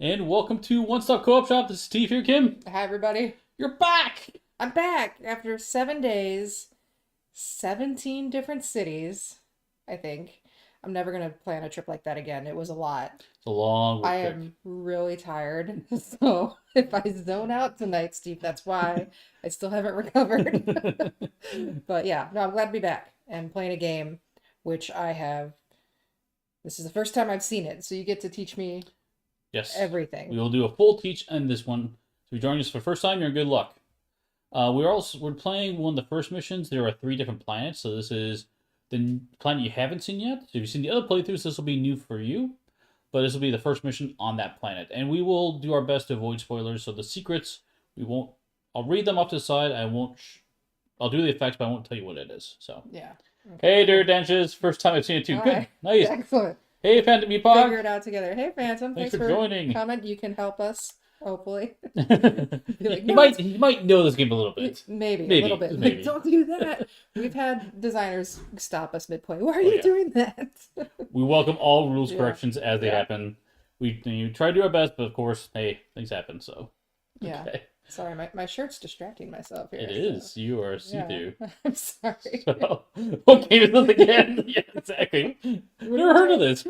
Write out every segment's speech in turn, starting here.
And welcome to One Stop Co-op Shop. This is Steve here, Kim. Hi, everybody. You're back! I'm back after 7 days, 17 different cities, I think. I'm never going to plan a trip like that again. It was a lot. It's a long I trip. am really tired. So if I zone out tonight, Steve, that's why I still haven't recovered. But yeah, no, I'm glad to be back and playing a game, which I have. This is the first time I've seen it, so you get to teach me Yes. everything. We will do a full teach on this one. So if you're joining us for the first time, you're in good luck. We're playing one of the first missions. There are 3 different planets, so this is the planet you haven't seen yet. So if you've seen the other playthroughs, this will be new for you. But this will be the first mission on that planet. And we will do our best to avoid spoilers. So the secrets, I'll read them off to the side. I'll do the effects, but I won't tell you what it is. So Yeah. Okay. Hey there, Danches. First time I've seen it too. All Good. right. Nice. Excellent. Hey, Phantom Epoch. Figure it out together. Hey, Phantom. Thanks for joining. Comment. You can help us, hopefully. Like, you might know this game a little bit. Maybe a little bit. Maybe. Like, don't do that. We've had designers stop us midplay. Why are you doing that? We welcome all rules corrections as they happen. We try to do our best, but of course, hey, things happen, so. Yeah. Okay. Sorry, my shirt's distracting myself here. It is. You are see-through. Yeah. I'm sorry. So, what game is this again? Yeah, exactly. Never heard of this.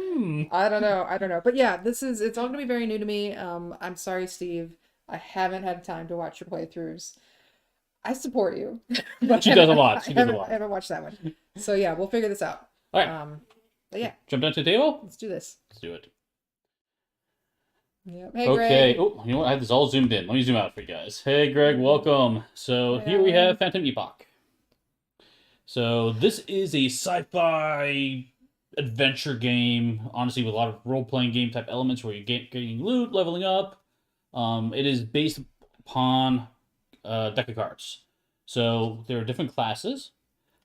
I don't know. But yeah, it's all gonna be very new to me. I'm sorry, Steve. I haven't had time to watch your playthroughs. I support you. But She does a lot. I haven't watched that one. So yeah, we'll figure this out. All right. But yeah. Jump down to the table? Let's do this. Let's do it. Yep. Hey, Okay. Greg. Oh, you know what? I have this all zoomed in. Let me zoom out for you guys. Hey, Greg. Welcome. So here we have Phantom Epoch. So this is a sci-fi adventure game, honestly, with a lot of role-playing game type elements where you're getting loot, leveling up. It is based upon a deck of cards. So there are different classes.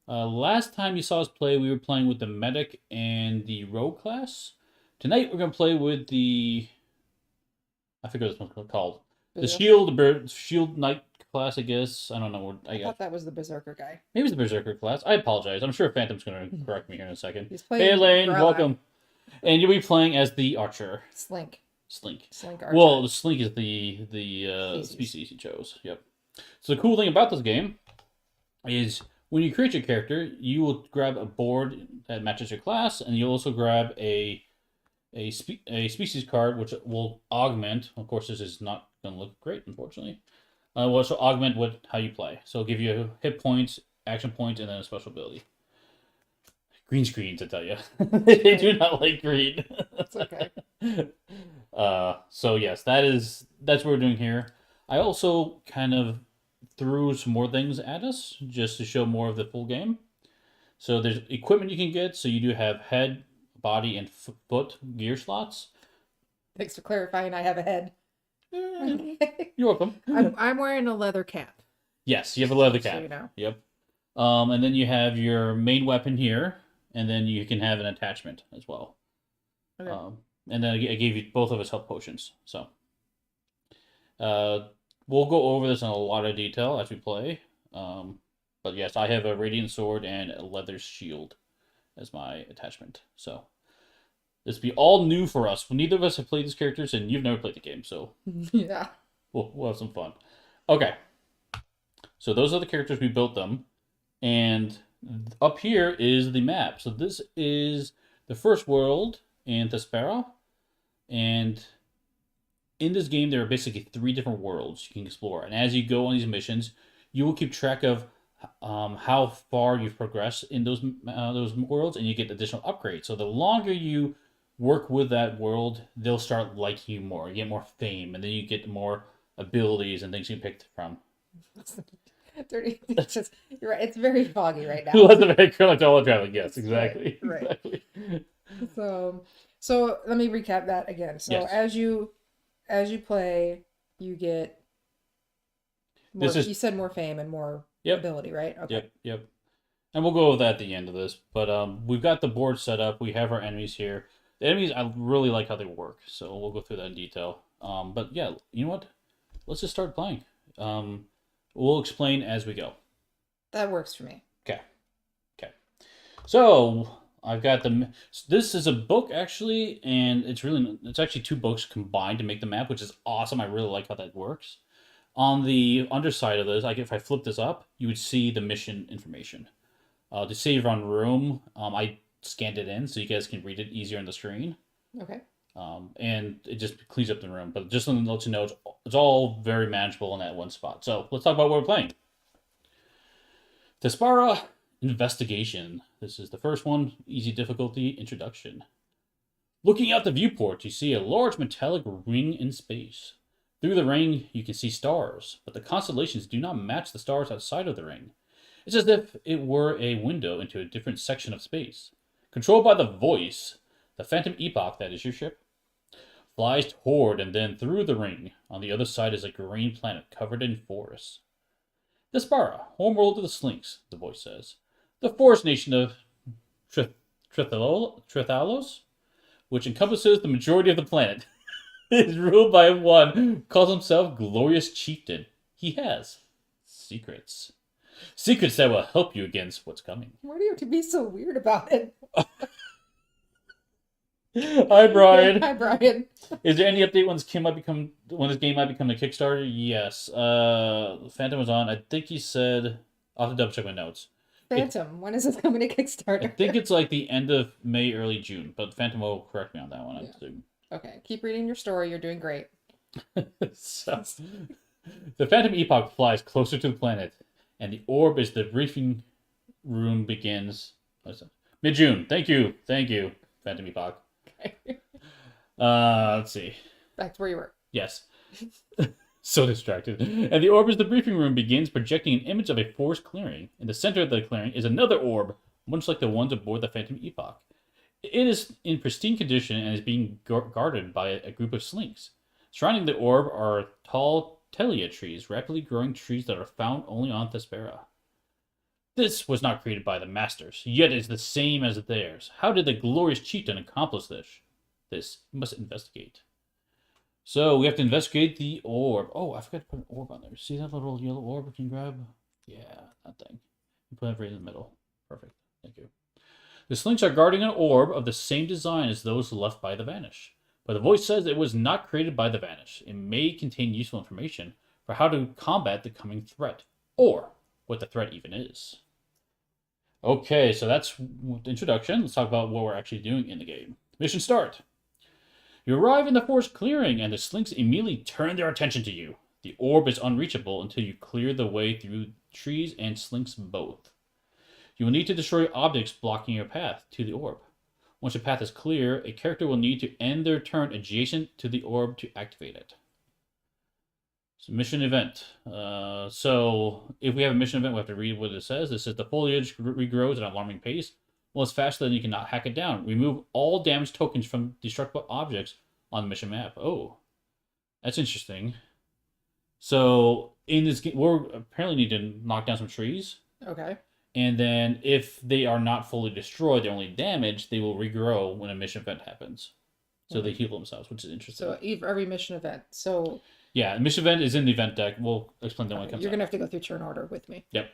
Last time you saw us play, we were playing with the medic and the rogue class. Tonight we're going to play with I forget what this one's called. The shield knight class, I guess. I don't know. I thought that was the berserker guy. Maybe it's the berserker class. I apologize. I'm sure Phantom's going to correct me here in a second. Hey, Elaine, welcome. And you'll be playing as the archer. Slink archer. Well, the slink is the species you chose. Yep. So the cool thing about this game is when you create your character, you will grab a board that matches your class, and you'll also grab a species card, which will augment. Of course, this is not going to look great, unfortunately. Will also augment how you play. So it'll give you hit points, action points, and then a special ability. Green screens, I tell you. They do not like green. That's okay. So yes, that's what we're doing here. I also kind of threw some more things at us just to show more of the full game. So there's equipment you can get. So you do have head, body, and foot gear slots. Thanks for clarifying. I have a head. You're welcome. I'm wearing a leather cap. Yes, you have a leather cap. So you know. Yep. And then you have your main weapon here, and then you can have an attachment as well. Okay. And then I gave you both of us health potions. So, we'll go over this in a lot of detail as we play. But yes, I have a radiant sword and a leather shield as my attachment. So, this will be all new for us. Neither of us have played these characters, and you've never played the game, so yeah, we'll have some fun. Okay, so those are the characters, we built them, and up here is the map. So this is the first world in Thespara, and in this game there are basically 3 different worlds you can explore, and as you go on these missions, you will keep track of how far you've progressed in those worlds, and you get additional upgrades. So the longer you work with that world, they'll start liking you more. You get more fame, and then you get more abilities and things you picked from. It's just, you're right. It's very foggy right now. Lots of color traveling. Yes, exactly. Right. Exactly. So let me recap that again. So yes. as you play, you get more, you said more fame and more ability, right? Okay. Yep. And we'll go over that at the end of this. But we've got the board set up. We have our enemies here. The enemies, I really like how they work, so we'll go through that in detail. But yeah, you know what? Let's just start playing. We'll explain as we go. That works for me. Okay. So, I've got the. This is a book actually, and it's actually two books combined to make the map, which is awesome. I really like how that works. On the underside of this, like if I flip this up, you would see the mission information. To save on room, I scanned it in so you guys can read it easier on the screen. Okay. And it just cleans up the room. But just to let you know, it's all very manageable in that one spot. So let's talk about what we're playing. Thespara Investigation. This is the first one. Easy difficulty. Introduction. Looking out the viewport, you see a large metallic ring in space. Through the ring, you can see stars, but the constellations do not match the stars outside of the ring. It's as if it were a window into a different section of space. Controlled by the voice, the Phantom Epoch, that is your ship, flies toward and then through the ring. On the other side is a green planet covered in forests. Thespara, homeworld of the Slinks, the voice says. The forest nation of Trithalos, which encompasses the majority of the planet, is ruled by one who calls himself Glorious Chieftain. He has secrets. Secrets that will help you against what's coming. Why do you have to be so weird about it? Hi, Brian. Hi, Brian. Is there any update when this game might become a Kickstarter? Yes. Phantom was on. I think he said. I'll have to double check my notes. Phantom. When is this coming to Kickstarter? I think it's like the end of May, early June. But Phantom will correct me on that one. I assume. Okay. Keep reading your story. You're doing great. So, the Phantom Epoch flies closer to the planet, and the orb as the briefing room begins. Mid-June. Thank you, Phantom Epoch. Okay. Let's see. Back to where you were. Yes. So distracted. And the orb as the briefing room begins, projecting an image of a forest clearing. In the center of the clearing is another orb, much like the ones aboard the Phantom Epoch. It is in pristine condition and is being guarded by a group of slinks. Surrounding the orb are tall telia trees, rapidly growing trees that are found only on Thespara. This was not created by the masters, yet is the same as theirs. How did the glorious chieftain accomplish this? We must investigate. So we have to investigate the orb. Oh, I forgot to put an orb on there. See that little yellow orb we can grab? Yeah, that thing. Put it right in the middle. Perfect. Thank you. The slinks are guarding an orb of the same design as those left by the Vanish. But the voice says it was not created by the Vanish. It may contain useful information for how to combat the coming threat, or what the threat even is. Okay, so that's the introduction. Let's talk about what we're actually doing in the game. Mission start. You arrive in the forest clearing, and the slinks immediately turn their attention to you. The orb is unreachable until you clear the way through trees and slinks both. You will need to destroy objects blocking your path to the orb. Once your path is clear, a character will need to end their turn adjacent to the orb to activate it. So mission event. So if we have a mission event, we have to read what it says. This says the foliage regrows at an alarming pace. Well, it's faster than you cannot hack it down. Remove all damage tokens from destructible objects on the mission map. Oh, that's interesting. So in this game, we apparently need to knock down some trees. Okay. And then if they are not fully destroyed, they're only damaged, they will regrow when a mission event happens. So they heal themselves, which is interesting. So every mission event. So yeah, the mission event is in the event deck. We'll explain that when it comes You're going to have to go through turn order with me. Yep.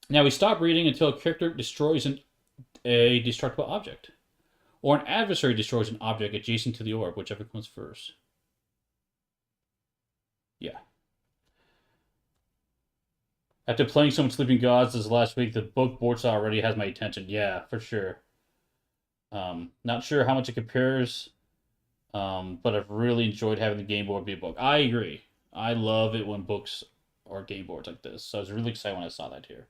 Now we stop reading until a character destroys a destructible object. Or an adversary destroys an object adjacent to the orb, whichever comes first. Yeah. After playing so much Sleeping Gods this last week, the book board style already has my attention. Yeah, for sure. Not sure how much it compares, but I've really enjoyed having the game board be a book. I agree. I love it when books are game boards like this. So I was really excited when I saw that here.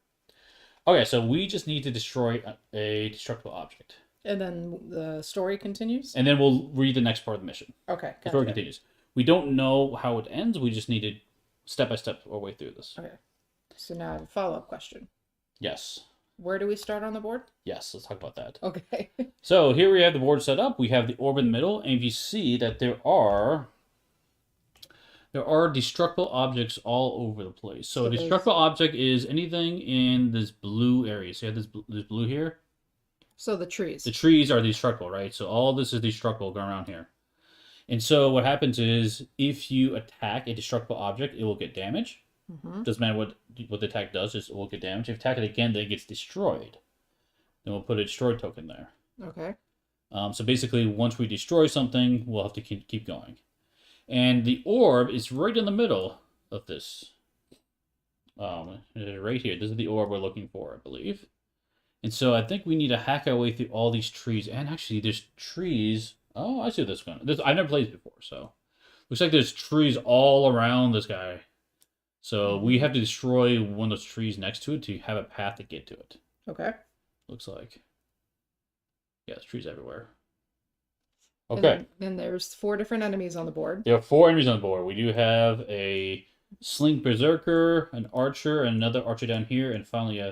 Okay, so we just need to destroy a destructible object. And then the story continues? And then we'll read the next part of the mission. Okay. The story continues. We don't know how it ends. We just need to step-by-step our way through this. Okay. So now I have a follow-up question. Yes. Where do we start on the board? Yes, let's talk about that. Okay. So here we have the board set up. We have the orb in the middle, and you see that there are destructible objects all over the place. So a destructible object is anything in this blue area. So you have this blue here. So the trees. The trees are destructible, right? So all this is destructible going around here. And so what happens is if you attack a destructible object, it will get damage. Mm-hmm. Doesn't matter what the attack does, it will get damage. If you attack it again, then it gets destroyed. Then we'll put a destroyed token there. Okay. So basically, once we destroy something, we'll have to keep going. And the orb is right in the middle of this. Right here. This is the orb we're looking for, I believe. And so I think we need to hack our way through all these trees. And actually, there's trees. Oh, I see this one. I've never played this before, so looks like there's trees all around this guy. So we have to destroy one of those trees next to it to have a path to get to it. Okay. Looks like. Yeah, there's trees everywhere. Okay. And there's 4 different enemies on the board. There are 4 enemies on the board. We do have a Slink Berserker, an Archer, and another Archer down here, and finally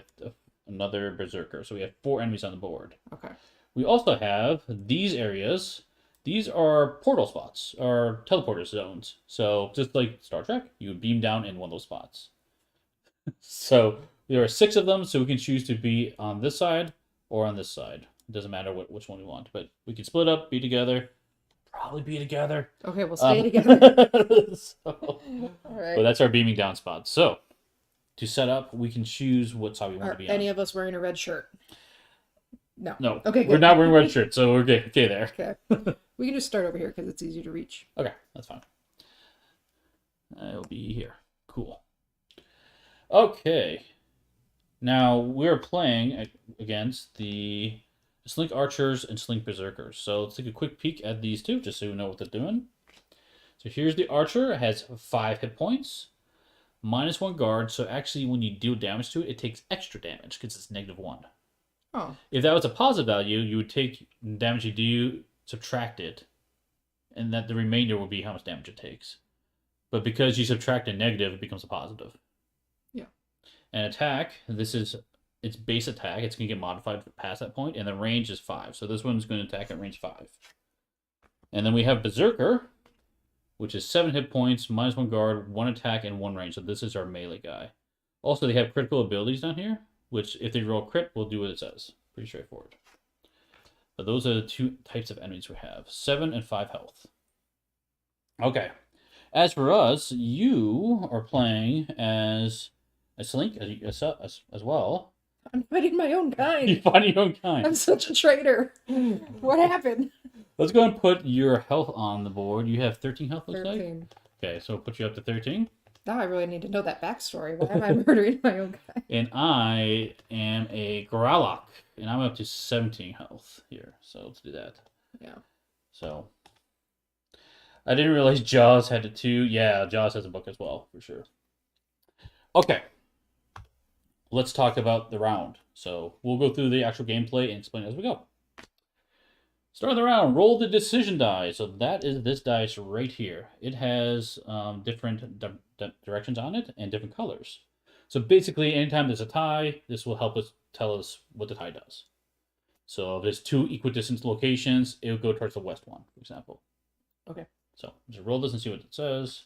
another Berserker. So we have 4 enemies on the board. Okay. We also have these areas. These are portal spots, or teleporter zones. So just like Star Trek, you would beam down in one of those spots. So there are 6 of them, so we can choose to be on this side or on this side. It doesn't matter which one we want, but we can split up, be together, probably be together. Okay, we'll stay together. All right. But that's our beaming down spot. So to set up, we can choose what side we want to be on. Any of us wearing a red shirt? No. No. Okay, good. We're not wearing red shirts, so we're okay there. Okay. We can just start over here because it's easy to reach. Okay, that's fine. It'll be here. Cool. Okay. Now we're playing against the Slink Archers and Slink Berserkers. So let's take a quick peek at these two, just so we know what they're doing. So here's the Archer. It has 5 hit points, -1 guard. So actually, when you deal damage to it, it takes extra damage because it's -1. Oh. If that was a positive value, you would take damage you do, subtract it, and that the remainder will be how much damage it takes. But because you subtract a negative, it becomes a positive. Yeah. And attack, this is its base attack. It's going to get modified past that point, and the range is 5. So this one's going to attack at range 5. And then we have Berserker, which is 7 hit points, -1 guard, 1 attack, and 1 range. So this is our melee guy. Also, they have critical abilities down here, which if they roll crit, will do what it says. Pretty straightforward. But those are the 2 types of enemies we have. 7 and 5 health. Okay. As for us, you are playing as a Slink as well. I'm fighting my own kind. You find your own kind. I'm such a traitor. What happened? Let's go and put your health on the board. You have 13 health, looks 13. like? Okay, so we'll put you up to 13. Now I really need to know that backstory. Why am I murdering my own guy? And I am a Growlock, and I'm up to 17 health here. So let's do that. Yeah. So I didn't realize Jaws had it too. Yeah, Jaws has a book as well, for sure. Okay. Let's talk about the round. So we'll go through the actual gameplay and explain as we go. Start the round. Roll the decision die. So that is this dice right here. It has different directions on it and different colors. So basically, anytime there's a tie, this will help us tell us what the tie does. So if there's 2 equidistant locations, it will go towards the west one, for example. Okay. So just roll this and see what it says.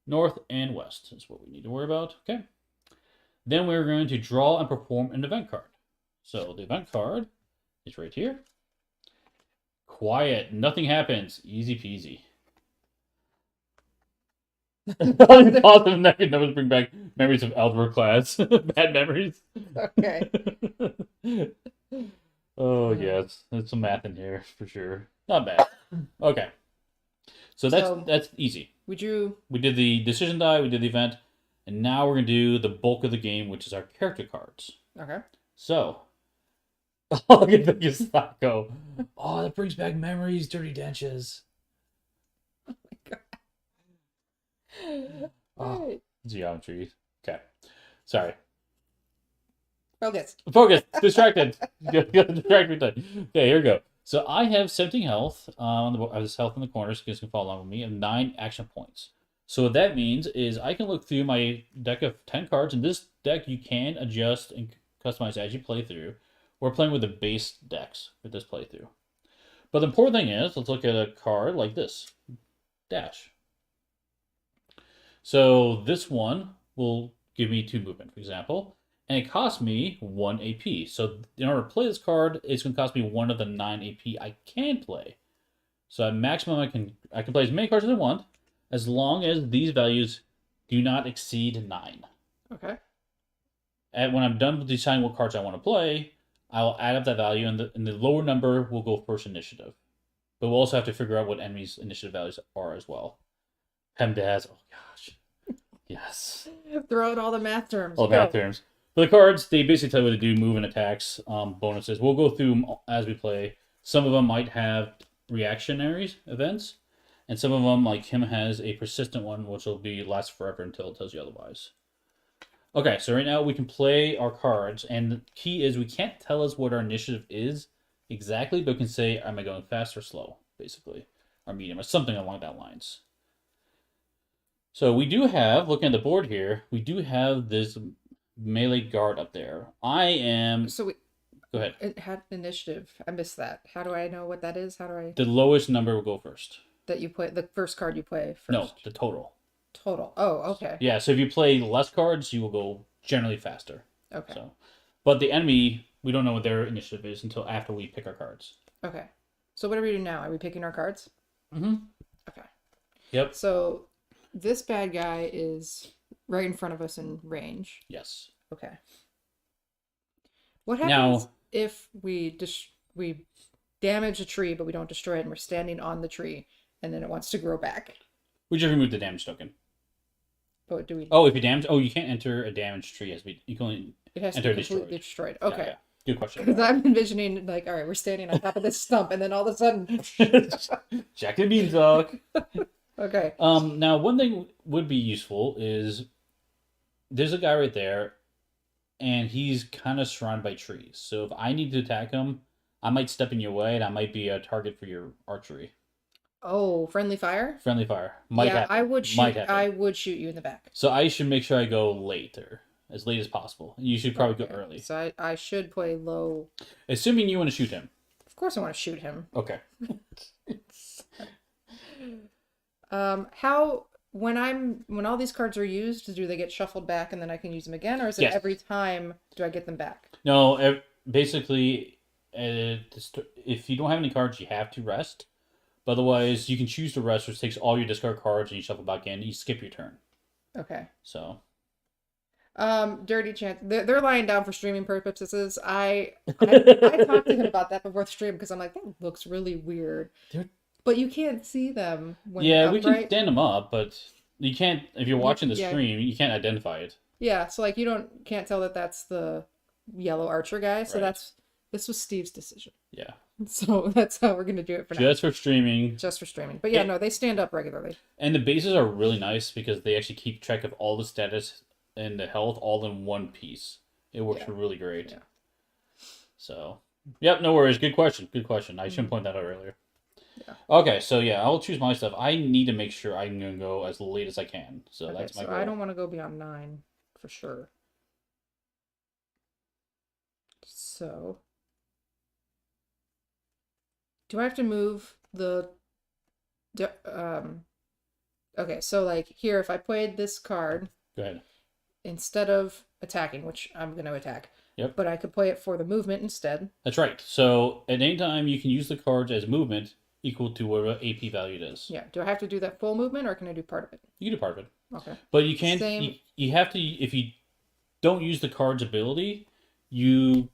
North and west is what we need to worry about. Okay. Then we're going to draw and perform an event card. So the event card is right here. Quiet. Nothing happens. Easy peasy. Positive negative numbers bring back memories of algebra class. Bad memories. Okay. Oh, yes. There's some math in here for sure. Not bad. Okay. So that's easy. We did the decision die, we did the event, and now we're going to do the bulk of the game, which is our character cards. Okay. So, look at the Gestapo. Oh, that brings back memories, Dirty Dentures. Oh my god. Oh, right. Geometry. Okay. Sorry. Focus. Distracted. Distracted. Okay, here we go. So I have 17 health on the board. I have this health in the corner, so you guys can follow along with me, and 9 action points. So what that means is I can look through my deck of 10 cards, and this deck you can adjust and customize as you play through. We're playing with the base decks for this playthrough. But the important thing is, let's look at a card like this. Dash. So this one will give me 2 movement, for example. And it costs me 1 AP. So in order to play this card, it's going to cost me 1 of the 9 AP I can play. So at maximum, I can play as many cards as I want, as long as these values do not exceed 9. Okay. And when I'm done with deciding what cards I want to play, I'll add up that value, and the lower number will go first initiative. But we'll also have to figure out what enemies' initiative values are as well. PEMDAS, oh gosh. Yes. Throw out all the math terms. All the math terms. For the cards, they basically tell you what to do, move and attacks, bonuses. We'll go through them as we play. Some of them might have reactionary events, and some of them, like him, has a persistent one, which will be last forever until it tells you otherwise. Okay, so right now we can play our cards, and the key is we can't tell us what our initiative is exactly, but we can say, am I going fast or slow, basically, or medium, or something along that lines. So we do have, looking at the board here, we do have this melee guard up there. I am... So go ahead. It had initiative. I missed that. How do I know what that is? How do I... The lowest number will go first. That you play, the first card you play first? No, the total. Total. Oh, okay. Yeah, so if you play less cards, you will go generally faster. Okay. So, but the enemy, we don't know what their initiative is until after we pick our cards. Okay. So what are we doing now? Are we picking our cards? Mm-hmm. Okay. Yep. So this bad guy is right in front of us in range. Yes. Okay. What happens if we damage a tree, but we don't destroy it, and we're standing on the tree, and then it wants to grow back? We just remove the damage token. But do we? Oh, if you damage... Oh, you can't enter a damaged tree. You can only It has to enter be completely destroyed. Okay. Yeah. Good question. Because I'm envisioning, like, all right, we're standing on top of this stump, and then all of a sudden... Jack and Beanstalk. Okay. Now, one thing would be useful is there's a guy right there, and he's kind of surrounded by trees. So if I need to attack him, I might step in your way, and I might be a target for your archery. Oh, friendly fire? Friendly fire. Might happen. I would shoot. I would shoot you in the back. So I should make sure I go later, as late as possible. You should probably go early. So I should play low. Assuming you want to shoot him. Of course I want to shoot him. Okay. When all these cards are used, do they get shuffled back and then I can use them again, or is it every time do I get them back? No, basically, if you don't have any cards, you have to rest. But otherwise, you can choose to rest, which takes all your discard cards and you shuffle back in. You skip your turn. Okay. So. Dirty Chance. They're lying down for streaming purposes. I talked to him about that before the stream because I'm like, that looks really weird. But you can't see them when they're we upright. can stand them up, but you can't, if you're watching the stream, you can't identify it. Yeah, so like can't tell that that's the yellow archer guy. So this was Steve's decision. Yeah. So that's how we're gonna do it for now. Just for streaming. Just for streaming. But yeah, no, they stand up regularly. And the bases are really nice because they actually keep track of all the status and the health all in one piece. It works really great. Yeah. So, yep, no worries. Good question. Good question. I shouldn't point that out earlier. Yeah. Okay, so yeah, I'll choose my stuff. I need to make sure I'm going to go as late as I can. So that's my goal. I don't want to go beyond 9 for sure. So, do I have to move the okay, so like here, if I played this card, go ahead. Instead of attacking, which I'm going to attack. Yep. But I could play it for the movement instead. That's right. So at any time you can use the cards as movement equal to whatever AP value it is. Yeah. Do I have to do that full movement or can I do part of it? You can do part of it. Okay. But you can't. You have to. If you don't use the card's ability, you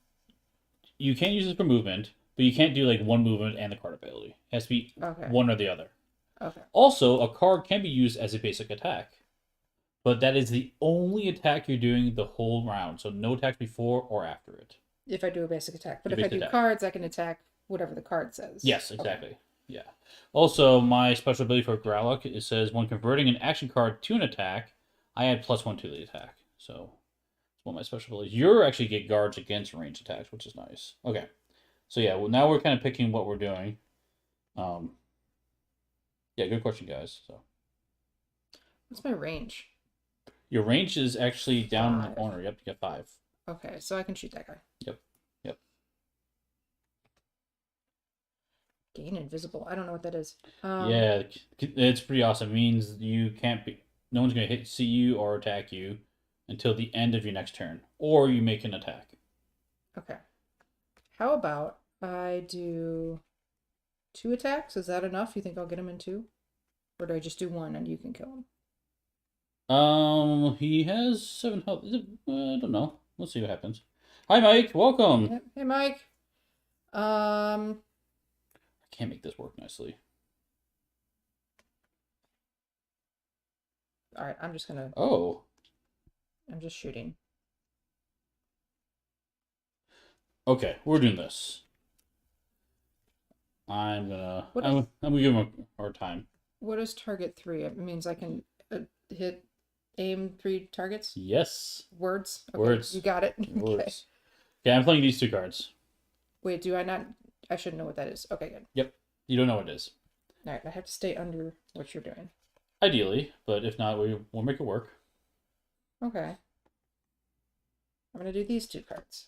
can't use it for movement, but you can't do like one movement and the card ability. It has to be one or the other. Okay. Also, a card can be used as a basic attack, but that is the only attack you're doing the whole round. So no attacks before or after it. If I do a basic attack, but if I do cards, I can attack whatever the card says. Yes, exactly. Okay. Yeah. Also, my special ability for Growlithe, it says when converting an action card to an attack, I add +1 to the attack. So it's one of my special abilities. You actually get guards against range attacks, which is nice. Okay. So yeah, well now we're kind of picking what we're doing. Yeah, good question, guys. So what's my range? Your range is actually down in the corner. Yep, you get 5. Okay, so I can shoot that guy. Yep. Gain invisible. I don't know what that is. Yeah, it's pretty awesome. It means you can't be. No one's gonna see you or attack you until the end of your next turn, or you make an attack. Okay. How about I do 2 attacks? Is that enough? You think I'll get him in 2, or do I just do 1 and you can kill him? He has 7 health. I don't know. Let's see what happens. Hi, Mike. Welcome. Yep. Hey, Mike. I can't make this work nicely. All right, I'm just gonna. Oh. I'm just shooting. Okay, we're doing this. I'm gonna give him a hard time. What is target 3? It means I can aim 3 targets. Yes. Words. Okay, Words. you got it. Words. Okay, I'm playing these 2 cards. Wait, do I not? I should know what that is. Okay, good. Yep. You don't know what it is. All right, I have to stay under what you're doing. Ideally, but if not, we'll make it work. Okay. I'm gonna do these 2 cards.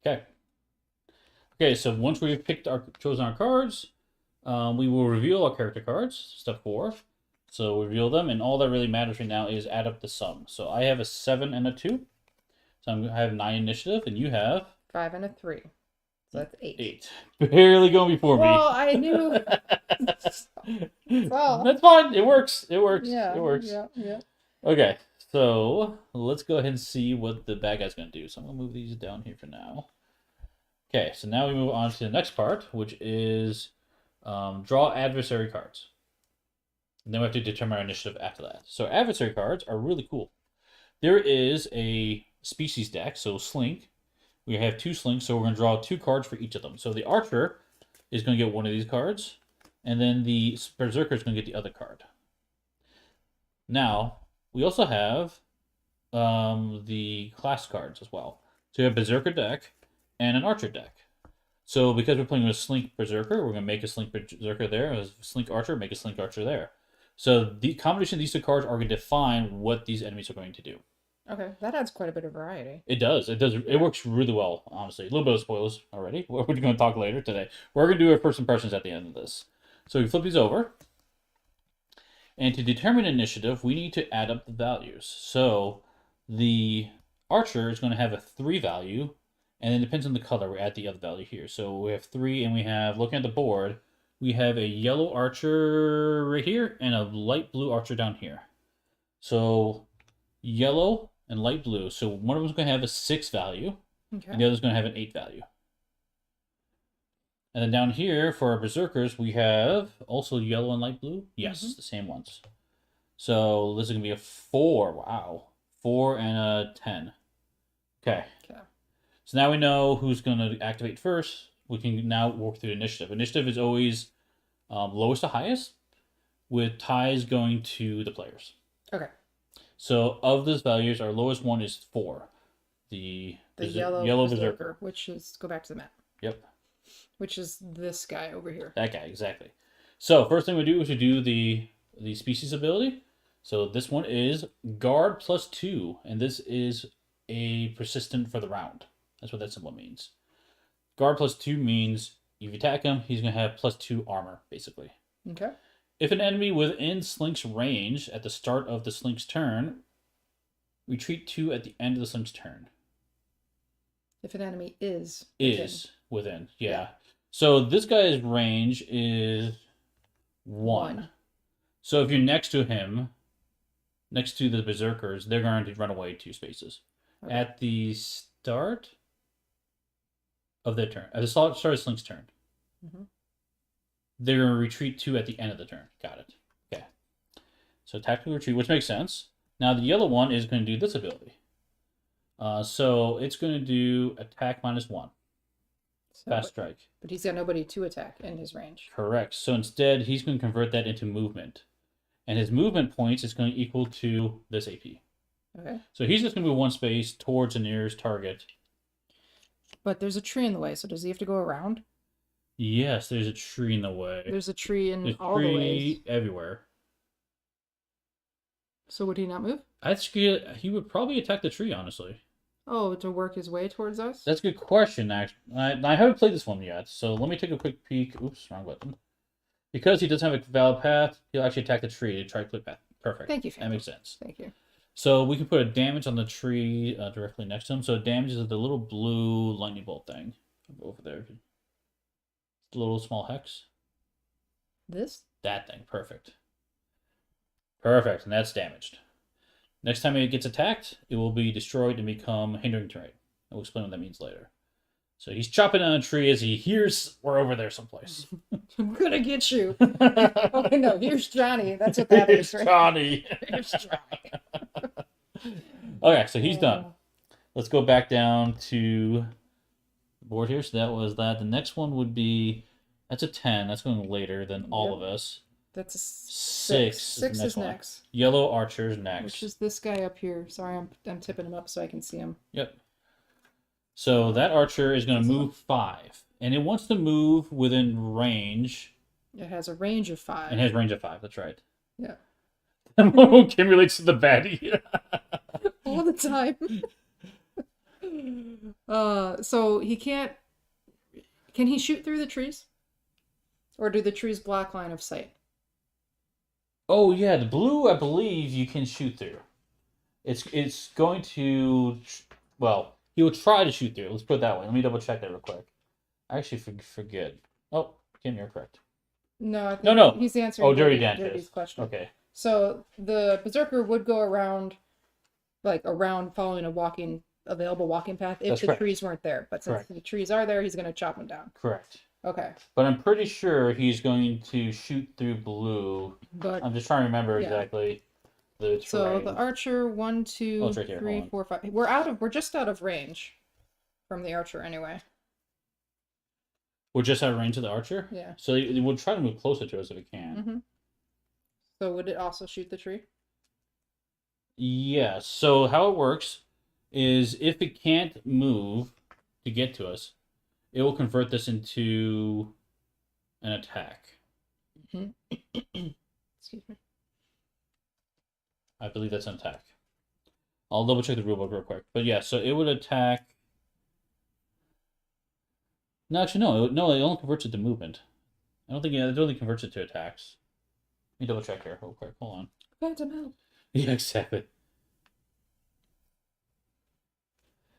Okay. Okay, so once we've chosen our cards, we will reveal our character cards, step 4. So reveal them, and all that really matters right now is add up the sum. So I have a 7 and a 2. So I have 9 initiative, and you have 5 and a 3. So that's 8. 8. Barely going before me. Well, I knew. Well, that's fine. It works. It works. Yeah. It works. Yeah. Okay, so let's go ahead and see what the bad guy's going to do. So I'm going to move these down here for now. Okay, so now we move on to the next part, which is draw adversary cards. And then we have to determine our initiative after that. So adversary cards are really cool. There is a species deck, so Slink. We have 2 Slinks, so we're going to draw 2 cards for each of them. So the Archer is going to get one of these cards, and then the Berserker is going to get the other card. Now, we also have the class cards as well. So we have Berserker deck and an Archer deck. So because we're playing with Slink Berserker, we're going to make a Slink Berserker there, a Slink Archer, make a Slink Archer there. So the combination of these 2 cards are going to define what these enemies are going to do. Okay, that adds quite a bit of variety. It does. It does. It works really well, honestly. A little bit of spoilers already. We're going to talk later today. We're going to do our first impressions at the end of this. So we flip these over. And to determine initiative, we need to add up the values. So the Archer is going to have a 3 value. And it depends on the color. We add the other value here. So we have 3, and we have, looking at the board, we have a yellow Archer right here and a light blue Archer down here. So yellow and light blue. So one of them is going to have a 6 value, Okay. and the other is going to have an 8 value. And then down here, for our Berserkers, we have also yellow and light blue. Yes, the same ones. So this is going to be a 4. Wow. 4 and a 10. Okay. So now we know who's going to activate first. We can now work through initiative. Initiative is always lowest to highest, with ties going to the players. Okay. So of those values, our lowest one is 4. The yellow Berserker. Which is, go back to the map. Yep. Which is this guy over here. That guy, exactly. So first thing we do is to do the species ability. So this one is guard +2, and this is a persistent for the round. That's what that symbol means. Guard +2 means if you attack him, he's going to have +2 armor, basically. Okay. If an enemy within Slink's range at the start of the Slink's turn, retreat 2 at the end of the Slink's turn. If an enemy is within, yeah. So this guy's range is 1. So if you're next to him, next to the Berserkers, they're going to run away 2 spaces. Okay. At the start of their turn, at the start of Slink's turn, they're going to retreat 2 at the end of the turn. Got it. Okay. So tactical retreat, which makes sense. Now the yellow one is going to do this ability. So it's going to do attack -1. Fast strike. But he's got nobody to attack in his range. Correct. So instead, he's going to convert that into movement. And his movement points is going to equal to this AP. Okay. So he's just going to move 1 space towards the nearest target. But there's a tree in the way, so does he have to go around? Yes, there's a tree in the way. There's a tree in all the ways. Everywhere. So would he not move? He would probably attack the tree, honestly. Oh, to work his way towards us? That's a good question, actually. I haven't played this one yet, so let me take a quick peek. Oops, wrong button. Because he doesn't have a valid path, he'll actually attack the tree to try to click path. Perfect. Thank you, That makes sense. Thank you. So we can put a damage on the tree directly next to him. So damage is the little blue lightning bolt thing over there. The little small hex. This? That thing. Perfect. Perfect. And that's damaged. Next time it gets attacked, it will be destroyed and become hindering terrain. I'll explain what that means later. So he's chopping down a tree as he hears we're over there someplace. I'm gonna get you. Oh no, here's Johnny. That's what that Here's is, right? Johnny. Here's Johnny. Okay, so he's done. Let's go back down to the board here. So that was that. The next one would be, that's a 10. That's going later than all of us. That's a 6. 6 is next. Yellow archer's next. Which is this guy up here. Sorry, I'm tipping him up so I can see him. Yep. So that archer is going to move 5. And it wants to move within range. It has a range of 5. It has range of 5, that's right. Yeah. Kim relates to the baddie. All the time. So he can't... Can he shoot through the trees? Or do the trees block line of sight? Oh, yeah, the blue, I believe you can shoot through. It's going to... Well, he will try to shoot through. Let's put it that way. Let me double check that real quick. I actually forget. Oh, Kim, you're correct. No, I think No. He's answering Dirty's question. Okay. So the berserker would go around following a available walking path if That's the correct. trees weren't there. But since the trees are there, he's going to chop them down. Correct. Okay. But I'm pretty sure he's going to shoot through blue. But I'm just trying to remember exactly the terrain. so the archer, 1, 2, it's right here. 3, 4, 5. We're just out of range from the archer anyway. We're just out of range of the archer? Yeah. So it would try to move closer to us if it can. Mm-hmm. So would it also shoot the tree? Yeah. So how it works is if it can't move to get to us, it will convert this into an attack. Mm-hmm. Excuse me. I believe that's an attack. I'll double check the rulebook real quick. But yeah, so it would attack. No, actually, no. It only converts it to movement. I don't think it only converts it to attacks. Let me double check here real quick. Hold on. Phantom help. Yeah, exactly.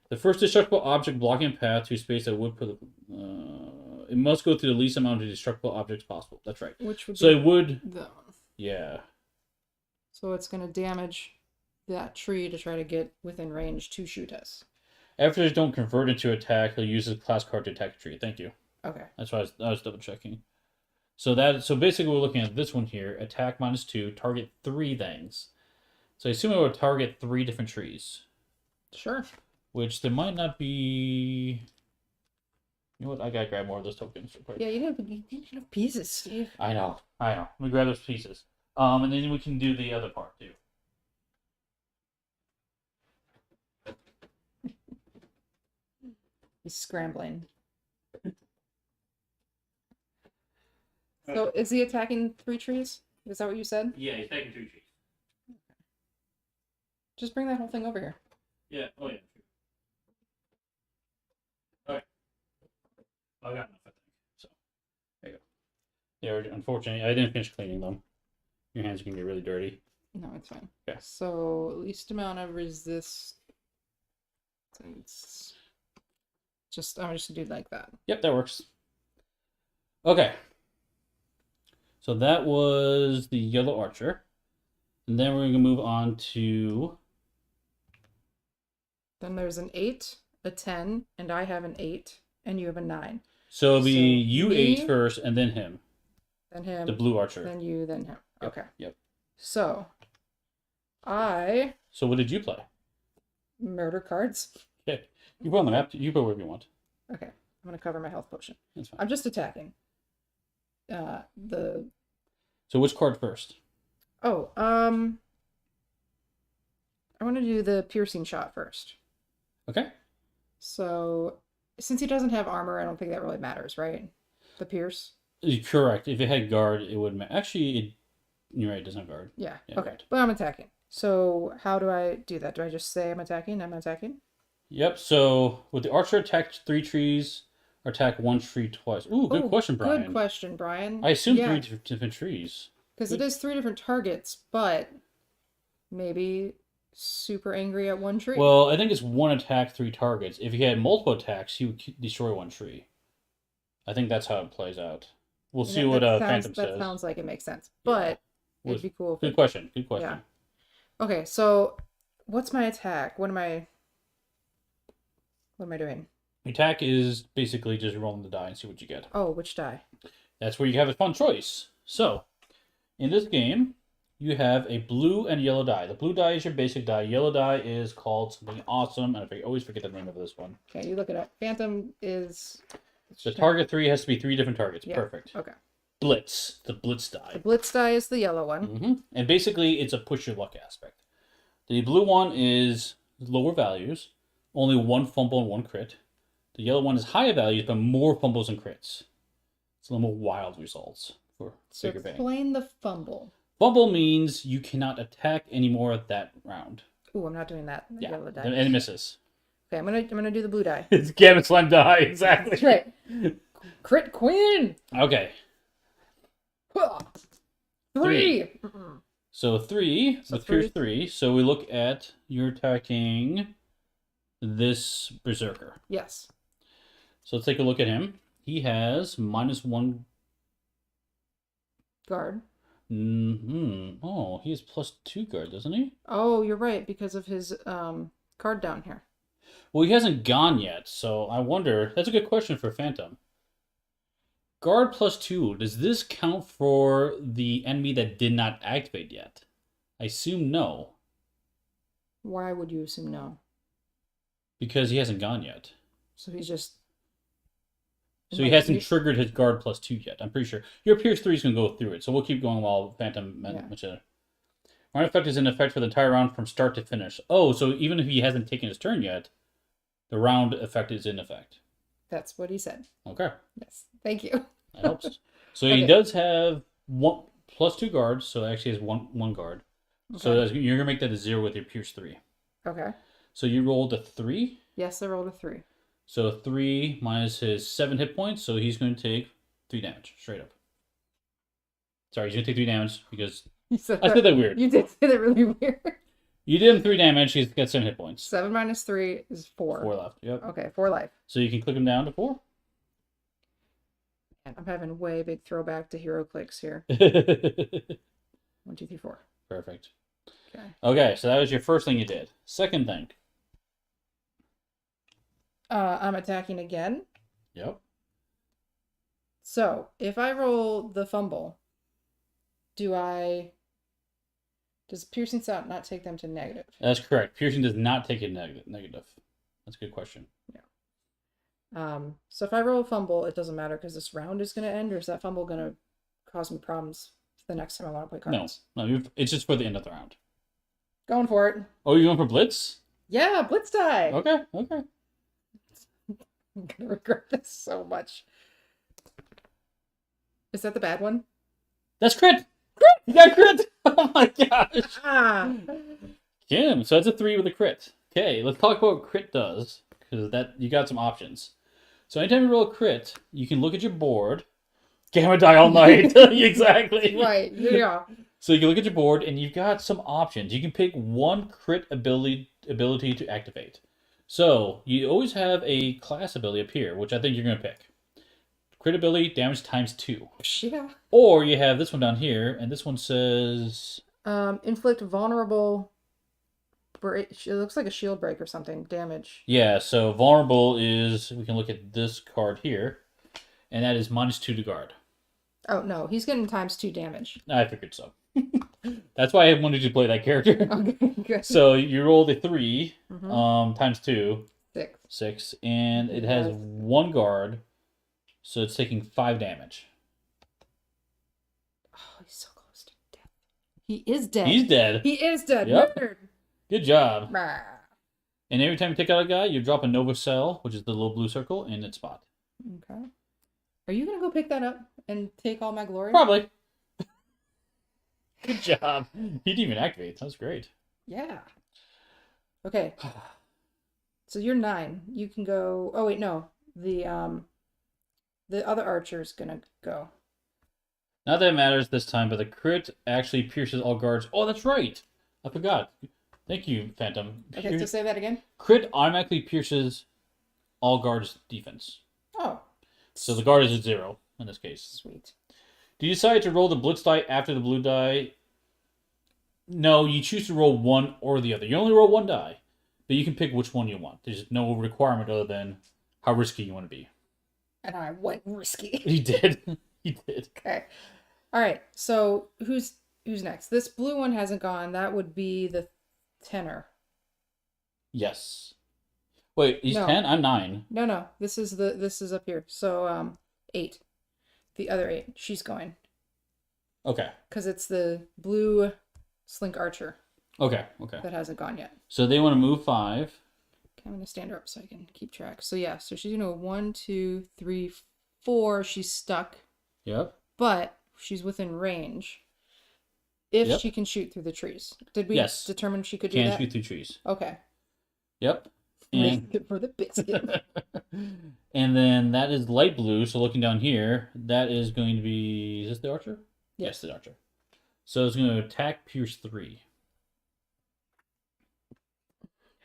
The first destructible object blocking path to space that would put it must go through the least amount of destructible objects possible. That's right. Which would so be it would. that one. Yeah. So it's going to damage that tree to try to get within range to shoot us. After they don't convert into attack, he'll use his class card to attack a tree. Thank you. Okay. That's why I was double checking. So basically we're looking at this one here. Attack -2, target 3 things. So I assume it would target 3 different trees. Sure. Which there might not be. You know what? I gotta grab more of those tokens real quick. Yeah, you need enough pieces, Steve. I know. Let me grab those pieces. And then we can do the other part too. He's scrambling. So is he attacking 3 trees? Is that what you said? Yeah, he's attacking 2 trees. Just bring that whole thing over here. Yeah. Oh yeah. Okay. I got enough, I think. So there you go. Yeah. Unfortunately, I didn't finish cleaning them. Your hands can get really dirty. No, it's fine. Okay. So least amount of resistance. I'm just gonna do like that. Yep, that works. Okay. So that was the yellow archer. And then we're going to move on to... Then there's an 8, a 10, and I have an 8, and you have a 9. So it'll be you me, 8 first, and then him. Then him. The blue archer. Then you, then him. Yep. Okay. Yep. So what did you play? murder cards. Okay. You put on the map. You put wherever you want. Okay. I'm going to cover my health potion. That's fine. I'm just attacking. So which card first? Oh, I want to do the piercing shot first. Okay. So, since he doesn't have armor, I don't think that really matters, right? The pierce? Correct. If it had guard, it would matter. Actually, you're right. It doesn't have guard. Yeah. Yeah, Okay. right. But I'm attacking. So, how do I do that? Do I just say I'm attacking? I'm attacking? Yep. So with the archer, attack 3 trees, or attack 1 tree twice. Ooh, good question, Brian. Good question, Brian. I assume Yeah. 3 different trees. Because it is 3 different targets, but maybe super angry at 1 tree. Well, I think it's 1 attack, 3 targets. If he had multiple attacks, he would destroy 1 tree. I think that's how it plays out. We'll see what Phantom says. That sounds like it makes sense, but Yeah. it'd be cool. Good question. Good question. Yeah. Okay, so what's my attack? What am I What am I doing? Attack is basically just rolling the die and see what you get. Oh, which die? That's where you have a fun choice. So, in this game, you have a blue and yellow die. The blue die is your basic die. Yellow die is called something awesome, and I always forget the name of this one. Okay, you look it up. Phantom is... The target 3 has to be 3 different targets. Yeah. Perfect. Okay. Blitz. The Blitz die. The Blitz die is the yellow one. Mm-hmm. And basically, it's a push your luck aspect. The blue one is lower values, only 1 fumble and 1 crit. The yellow one is higher values, but more fumbles and crits. It's a little more wild results for So bigger bang. explain the fumble. Fumble means you cannot attack anymore that round. Ooh, I'm not doing that. The Yeah, yellow die. and it misses. Okay, I'm gonna do the blue die. It's Gamut Slam die, exactly. That's right. Crit Queen. Okay. 3. So 3, So with Pierce 3. So we look at, you're attacking this Berserker. Yes. So let's take a look at him. He has -1 Guard. Oh, he has +2 guard, doesn't he? Oh, you're right, because of his card down here. Well, he hasn't gone yet, so I wonder. That's a good question for Phantom. Guard +2. Does this count for the enemy that did not activate yet? I assume no, Why would you assume no? because he hasn't gone yet. So he's just... So he hasn't triggered his guard +2 yet. I'm pretty sure. Your Pierce 3 is going to go through it, so we'll keep going while Phantom... Yeah. Round effect is in effect for the entire round from start to finish. Oh, so even if he hasn't taken his turn yet, the round effect is in effect. That's what he said. Okay. Yes. Thank you. That helps. So Okay. he does have +2 guards, so it actually has one guard. Okay. So you're going to make that a 0 with your Pierce 3. Okay. So you rolled a 3. Yes, I rolled a 3. So 3 minus his 7 hit points, so he's going to take 3 damage, straight up. Sorry, he's going to take 3 damage because... You said I said that weird. You did say that really weird. You did him 3 damage, he's got 7 hit points. 7 minus 3 is 4. 4 left, yep. Okay, 4 life. So you can click him down to 4. And I'm having way big throwback to hero clicks here. Perfect. 1, 2, 3, 4. Okay. Okay, so that was your first thing you did. Second thing. I'm attacking again. Yep. So if I roll the fumble, does piercing sound not take them to negative? That's correct. Piercing does not take it negative. That's a good question. So if I roll a fumble, it doesn't matter because this round is going to end, or is that fumble going to cause me problems the next time I want to play cards? No, it's just for the end of the round. Going for it. Oh, you're going for Blitz? Yeah, Blitz die. Okay. I'm going to regret this so much. Is that the bad one? That's crit! Crit! You got crit! Oh my gosh! Ah! Kim, so that's a 3 with a crit. Okay, let's talk about what crit does, because you got some options. So anytime you roll a crit, you can look at your board. Gamma die all night. Exactly. Right, yeah. So you can look at your board, and you've got some options. You can pick 1 crit ability to activate. So you always have a class ability up here, which I think you're going to pick. Crit ability, damage times 2. Yeah. Or you have this one down here, and this one says... Inflict vulnerable... It looks like a shield break or something. Damage. Yeah, so vulnerable is... We can look at this card here, and that is -2 to guard. Oh, no. He's getting +2 damage. I figured so. That's why I wanted you to play that character. Okay, good. So you rolled a 3, Mhm. times 2. 6. 6, and it has 1 guard, so it's taking 5 damage. Oh, he's so close to death. He is dead. He's dead. He is dead. Yep. Nerd. Good job. Rah. And every time you take out a guy, you drop a Nova Cell, which is the little blue circle, in its spot. Okay. Are you going to go pick that up and take all my glory? Probably. Good job. He didn't even activate. That was great. Yeah. Okay. So you're 9. You can go... Oh, wait, no. The other archer's going to go. Not that it matters this time, but the crit actually pierces all guards. Oh, that's right. I forgot. Thank you, Phantom. Okay, so say that again. Crit automatically pierces all guards' defense. Oh. So the guard is at 0 in this case. Sweet. Do you decide to roll the Blitz die after the blue die? No, you choose to roll one or the other. You only roll 1 die. but you can pick which one you want. There's no requirement other than how risky you want to be. And I went risky. You did. You did. Okay. All right. So who's next? This blue one hasn't gone. That would be the tenor. Yes. Wait, he's No. 10? I'm 9. No. This is up here. So 8. The other 8. She's going. Okay. Because it's the blue slink archer. Okay. That hasn't gone yet. So they want to move 5. Okay, I'm gonna stand her up so I can keep track. So yeah, so she's gonna 1, 2, 3, 4. She's stuck. Yep. But she's within range. If Yep. she can shoot through the trees. Did we Yes. determine she could do Can't that? shoot through trees. Okay. Yep. Make And it for the biscuit. and then that is light blue. So looking down here, that is going to be. Is this the archer? Yes, the archer. So it's going to attack Pierce 3.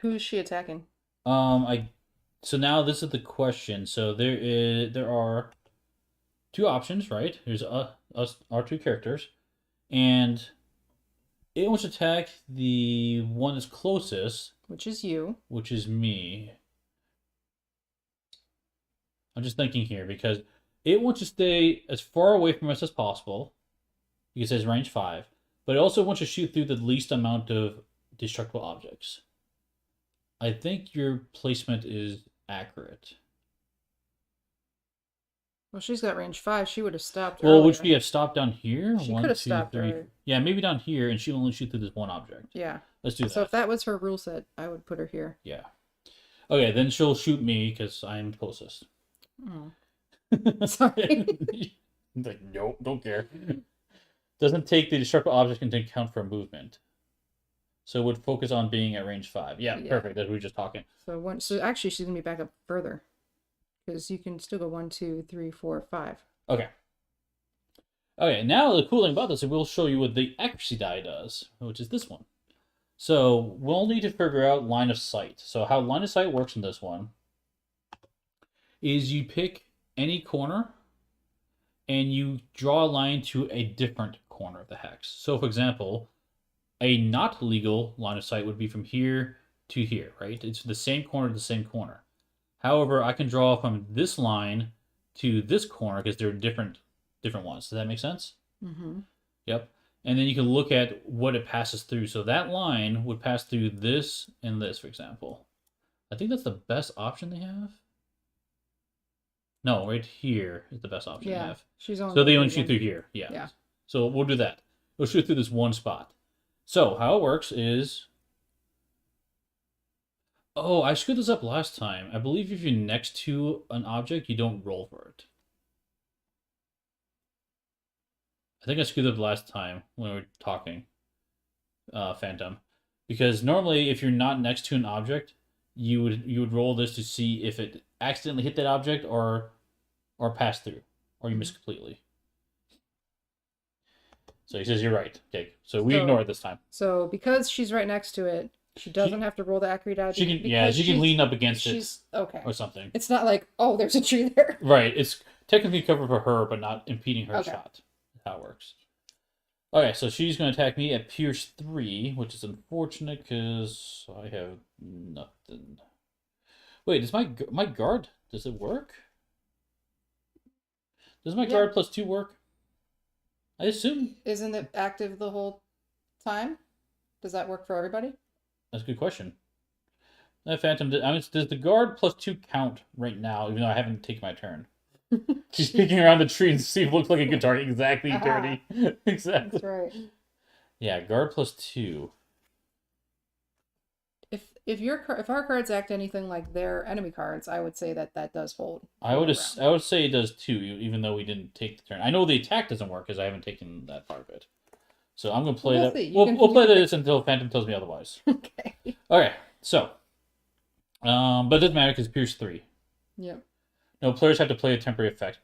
Who is she attacking? So now this is the question. So there are 2 options, right? There's us, our 2 characters, and it wants to attack the one that's closest, Which is you. which is me. I'm just thinking here because it wants to stay as far away from us as possible because it says range 5, but it also wants to shoot through the least amount of destructible objects. I think your placement is accurate. Well, she's got range 5. She would have stopped Well, would earlier. she have stopped down here? She 1, could have 2, stopped 3. earlier. Yeah, maybe down here, and she'll only shoot through this one object. Yeah. Let's do that. So if that was her rule set, I would put her here. Yeah. Okay, then she'll shoot me because I'm closest. Oh. Sorry. Like, nope, don't care. Doesn't take the destructible object into account for movement. So it would focus on being at range 5. Yeah, perfect. That's what we were just talking. So actually, she's gonna be back up further, because you can still go 1, 2, 3, 4, 5. Okay. Okay, now the cool thing about this is we'll show you what the accuracy die does, which is this one. So we'll need to figure out line of sight. So how line of sight works in this one is you pick any corner and you draw a line to a different corner of the hex. So for example, a not legal line of sight would be from here to here, right? It's the same corner to the same corner. However, I can draw from this line to this corner because they're different ones. Does that make sense? Mm-hmm. Yep. And then you can look at what it passes through. So that line would pass through this and this, for example. I think that's the best option they have. No, right here is the best option they have. She's on. So they only shoot through here. Yeah. Yeah. So we'll do that. We'll shoot through this one spot. So how it works is... Oh, I screwed this up last time. I believe if you're next to an object, you don't roll for it. I think I screwed up last time when we were talking, Phantom. Because normally, if you're not next to an object, you would roll this to see if it accidentally hit that object or passed through, or you missed completely. So he says you're right. Okay, so we ignore it this time. So because she's right next to it, she doesn't have to roll the accurate die. She can lean up against it. Okay. Or something. It's not like, oh, there's a tree there. Right. It's technically covered for her, but not impeding her shot. That's how it works. Okay, so she's going to attack me at Pierce 3, which is unfortunate because I have nothing. Wait, does my guard, does it work? Does my guard plus 2 work? I assume. Isn't it active the whole time? Does that work for everybody? That's a good question. Phantom, does the guard plus 2 count right now, even though I haven't taken my turn? She's peeking around the tree and see if it looks like a good target. Exactly, Dirty. Exactly. That's right. Yeah, guard plus 2. If our cards act anything like their enemy cards, I would say that does hold. I would say it does too, even though we didn't take the turn. I know the attack doesn't work because I haven't taken that part of it. So I'm gonna play that. We'll play this until Phantom tells me otherwise. Okay. Okay. So, but it doesn't matter because Pierce 3. Yep. No, players have to play a temporary effect.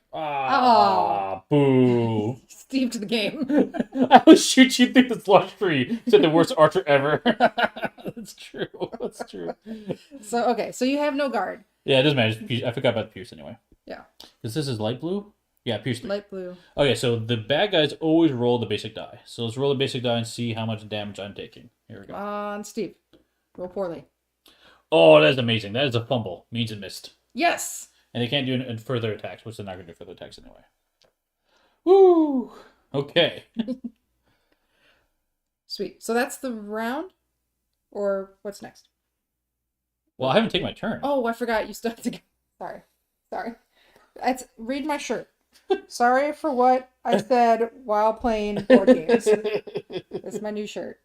Boo. Steve to the game. I will shoot you through the slush tree. Said the worst archer ever. That's true. That's true. So you have no guard. Yeah, it doesn't matter. I forgot about the Pierce anyway. Yeah. Because this is light blue? Yeah, Pierce 3. Light blue. Okay, so the bad guys always roll the basic die. So let's roll the basic die and see how much damage I'm taking. Here we go. On Steve. Roll poorly. Oh, that's amazing. That is a fumble. Means it missed. Yes. And they can't do it further attacks, which they're not going to do further attacks anyway. Woo! Okay. Sweet. So that's the round? Or what's next? Well, I haven't taken my turn. Oh, I forgot you still have to go. Sorry. Read my shirt. Sorry for what I said while playing board games. It's my new shirt.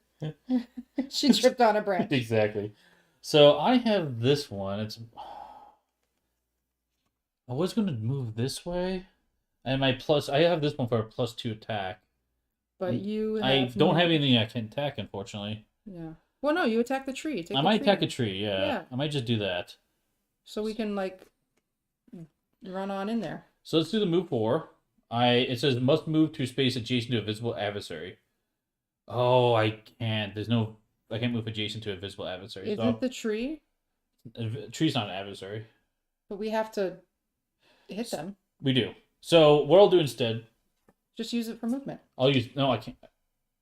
She tripped on a branch. Exactly. So I have this one. I was going to move this way. And I have this one for a +2 attack. But you I don't have anything I can attack, unfortunately. Yeah. Well, no, you attack the tree. I might attack a tree, yeah. I might just do that. So we can, like, run on in there. So let's do the move 4. It says must move to a space adjacent to a visible adversary. Oh, I can't. I can't move adjacent to a visible adversary. Is it the tree? A tree's not an adversary. But we have to hit them. We do. So what I'll do instead... Just use it for movement. No, I can't.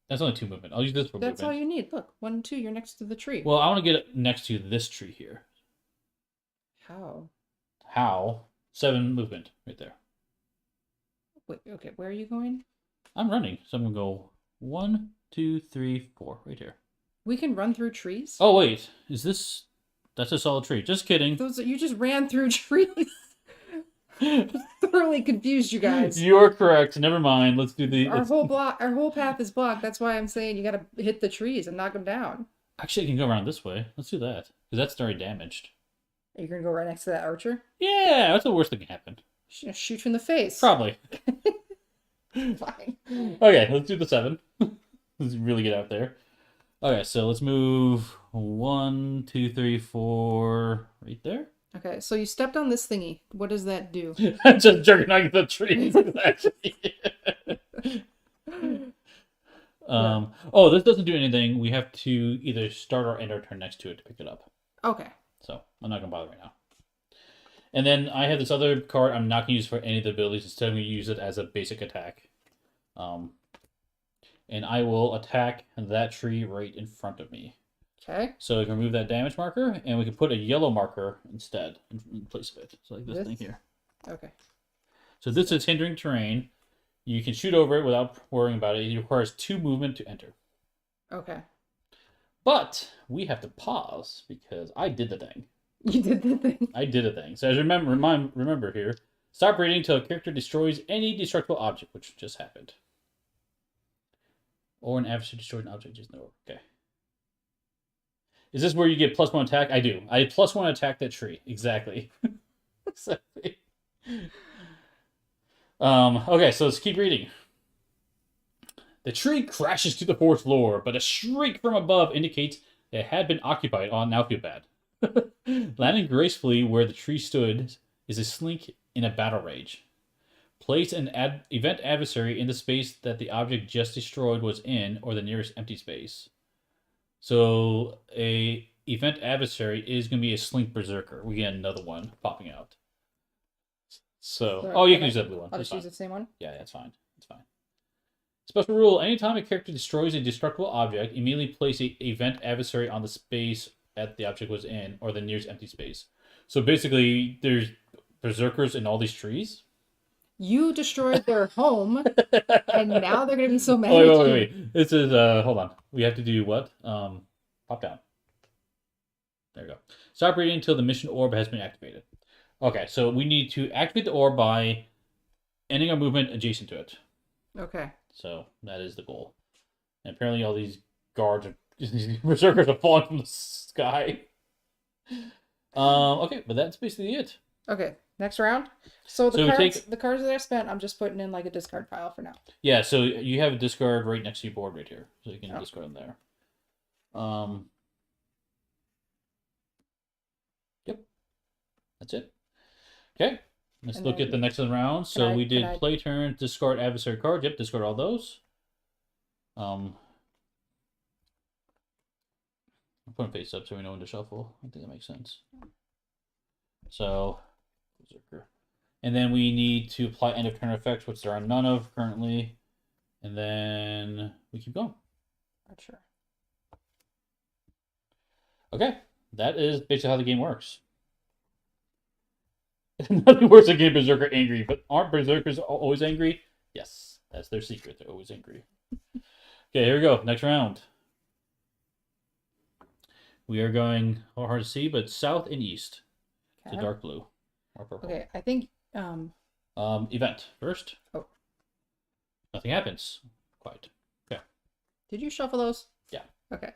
That's only 2 movement. I'll use this for movement. That's all you need. Look, 1 and 2, you're next to the tree. Well, I want to get next to this tree here. How? 7 movement right there. Wait, okay, where are you going? I'm running, so I'm going to go 1, 2, 3, 4, right here. We can run through trees? Oh, wait. That's a solid tree. Just kidding. You just ran through trees. Thoroughly confused you guys. You're correct. Never mind. Let's do the... Our whole path is blocked. That's why I'm saying you gotta hit the trees and knock them down. Actually, I can go around this way. Let's do that. Because that's already damaged. Are you gonna go right next to that archer? Yeah, that's the worst that can happen. Shoot you in the face. Probably. Fine. Okay, let's do the 7. Let's really get out there. Okay, so let's move 1, 2, 3, 4, right there. Okay, so you stepped on this thingy. What does that do? Just jerking on the trees. Actually. Oh, this doesn't do anything. We have to either start or end our turn next to it to pick it up. Okay. So I'm not gonna bother right now. And then I have this other card I'm not gonna use for any of the abilities. Instead, I'm gonna use it as a basic attack. And I will attack that tree right in front of me. Okay. So we can remove that damage marker, and we can put a yellow marker instead in place of it. So like this thing here. Okay. So this is hindering terrain. You can shoot over it without worrying about it. It requires 2 movement to enter. Okay. But we have to pause because I did the thing. You did the thing. I did a thing. So as remember here, stop reading until a character destroys any destructible object, which just happened. Or an adversary destroyed an object just no. Okay. Is this where you get +1 attack? I do. I +1 attack that tree. Exactly. Exactly. Okay, so let's keep reading. The tree crashes to the 4th floor, but a shriek from above indicates it had been occupied. Oh, now I feel bad. Landing gracefully where the tree stood is a slink in a battle rage. Place an event adversary in the space that the object just destroyed was in, or the nearest empty space. So a event adversary is going to be a slink berserker. We get another one popping out. So, you can use that blue one. I'll just use the same one? Yeah, that's fine. That's fine. Special rule, anytime a character destroys a destructible object, immediately place an event adversary on the space that the object was in, or the nearest empty space. So basically, there's berserkers in all these trees. You destroyed their home, and now they're going to be so mad at you. Wait. This is, hold on. We have to do what? Pop down. There we go. Stop reading until the mission orb has been activated. Okay, so we need to activate the orb by ending our movement adjacent to it. Okay. So that is the goal. And apparently all these guards these berserkers are falling from the sky. Okay, but that's basically it. Okay, next round. So the cards that I spent, I'm just putting in like a discard pile for now. Yeah, so you have a discard right next to your board right here. So you can discard them there. Yep. That's it. Okay. Let's look at the next round. So we did play turn, discard adversary card. Yep, discard all those. I'll put them face up so we know when to shuffle. I think that makes sense. So, berserker. And then we need to apply end of turn effects, which there are none of currently. And then we keep going. Not sure. Okay. That is basically how the game works. Nothing worse than getting Berserker angry, but aren't Berserkers always angry? Yes, that's their secret. They're always angry. Okay, here we go. Next round. We are going hard to see, but south and east to Okay. dark blue or purple. Okay, I think Event first. Oh. Nothing happens. Quite. Okay. Did you shuffle those? Yeah. Okay.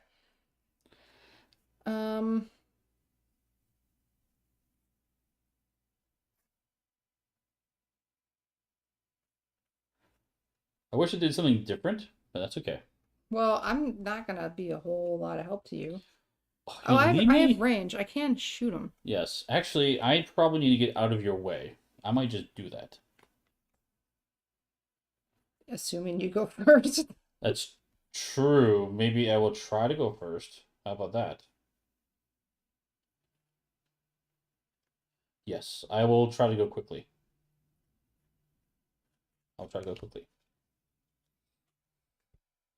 I wish it did something different, but that's okay. Well, I'm not gonna be a whole lot of help to you. Oh, Oh, I have range. I can shoot them. Yes. Actually, I probably need to get out of your way. I might just do that. Assuming you go first. That's true. Maybe I will try to go first. How about that? Yes, I will try to go quickly. I'll try to go quickly.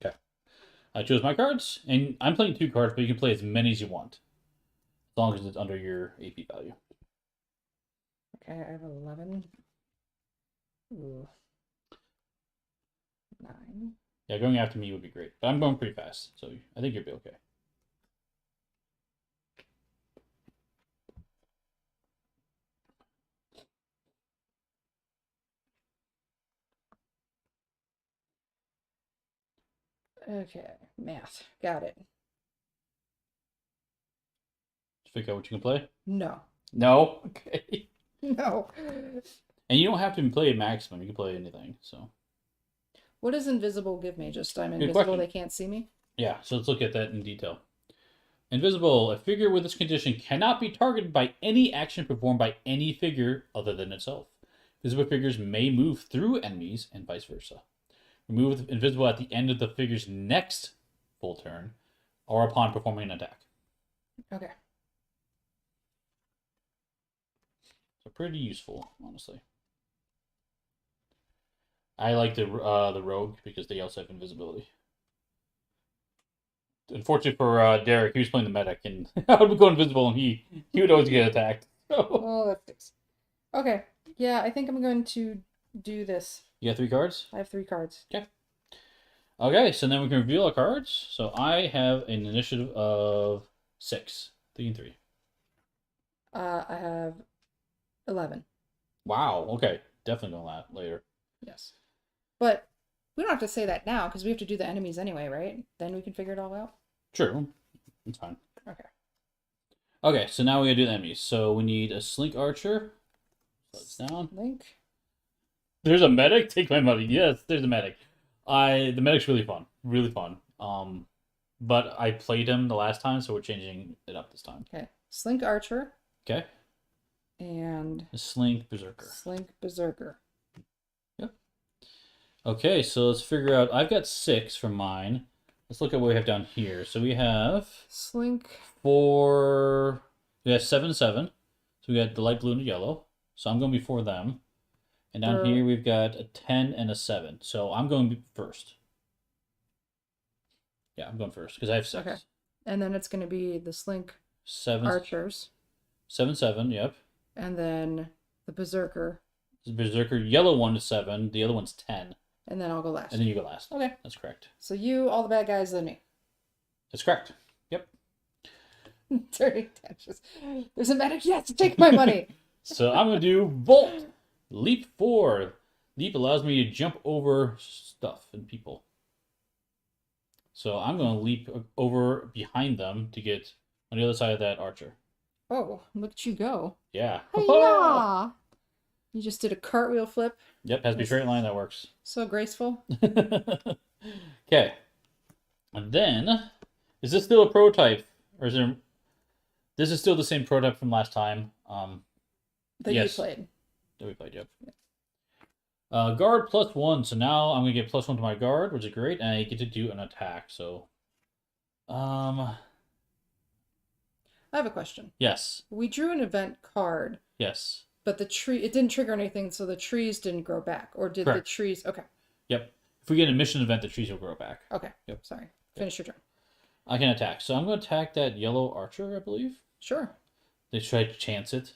Okay. I chose my cards, and I'm playing 2 cards, but you can play as many as you want. As long as it's under your AP value. Okay, I have 11. Ooh. 9. Yeah, going after me would be great. But I'm going pretty fast, so I think you'll be okay. Okay, math. Got it. Figure out what you can play? No. No? Okay. No. And you don't have to play a maximum. You can play anything, so. What does invisible give me? Just I'm Good invisible, question. they can't see me? Yeah, so let's look at that in detail. Invisible. A figure with this condition cannot be targeted by any action performed by any figure other than itself. Visible figures may move through enemies and vice versa. Remove invisible at the end of the figure's next full turn or upon performing an attack. Okay. So pretty useful, honestly. I like the rogue because they also have invisibility. Unfortunately for Derek, he was playing the medic, and I would go invisible, and he would always get attacked. So. Oh, that sticks. Okay. Yeah, I think I'm going to do this. You got 3 cards? I have 3 cards. Okay. Okay, so then we can reveal our cards. So I have an initiative of 6. 3 and 3. I have 11. Wow, okay. Definitely going that later. Yes. But we don't have to say that now because we have to do the enemies anyway, right? Then we can figure it all out. Sure. That's fine. Okay. Okay, so now we gotta do the enemies. So we need a Slink Archer. So it's down. Link. There's a medic? Take my money. Yes, there's a medic. The medic's really fun. Really fun. But I played him the last time, so we're changing it up this time. Okay. Slink Archer. Okay. And A Slink Berserker. Slink Berserker. Yep. Okay, so let's figure out. I've got 6 for mine. Let's look at what we have down here. So we have Slink. 4. We have 7, 7. So we got the light blue and the yellow. So I'm going to be for them. And down here we've got a 10 and a 7. So I'm going first. Yeah, I'm going first because I have 6. Okay. And then it's going to be the Slink 7 Archers. 7, 7. Yep. And then the Berserker. The Berserker yellow one is 7. The other one's 10. And then I'll go last. And then you go last. Okay. That's correct. So you, all the bad guys, then me. That's correct. Yep. Dirty Dashes. There's a medic. Yes, take my money. So I'm going to do Volt. Leap 4. Leap allows me to jump over stuff and people. So I'm going to leap over behind them to get on the other side of that archer. Oh, look at you go. Yeah. Hi-ya! You just did a cartwheel flip. Yep, has to be straight line. That works. So graceful. Okay. And then, is this still a prototype? Or is there... This is still the same prototype from last time. That yes. you played. That we played, yep. Guard +1. So now I'm going to get +1 to my guard, which is great. And I get to do an attack. So, I have a question. yes. We drew an event card. Yes. But it didn't trigger anything, so the trees didn't grow back. Or did Correct. the trees... Okay. Yep. If we get a mission event, the trees will grow back. Okay. Yep. Sorry. Finish your turn. I can attack. So I'm going to attack that yellow archer, I believe. Sure. They try to chance it.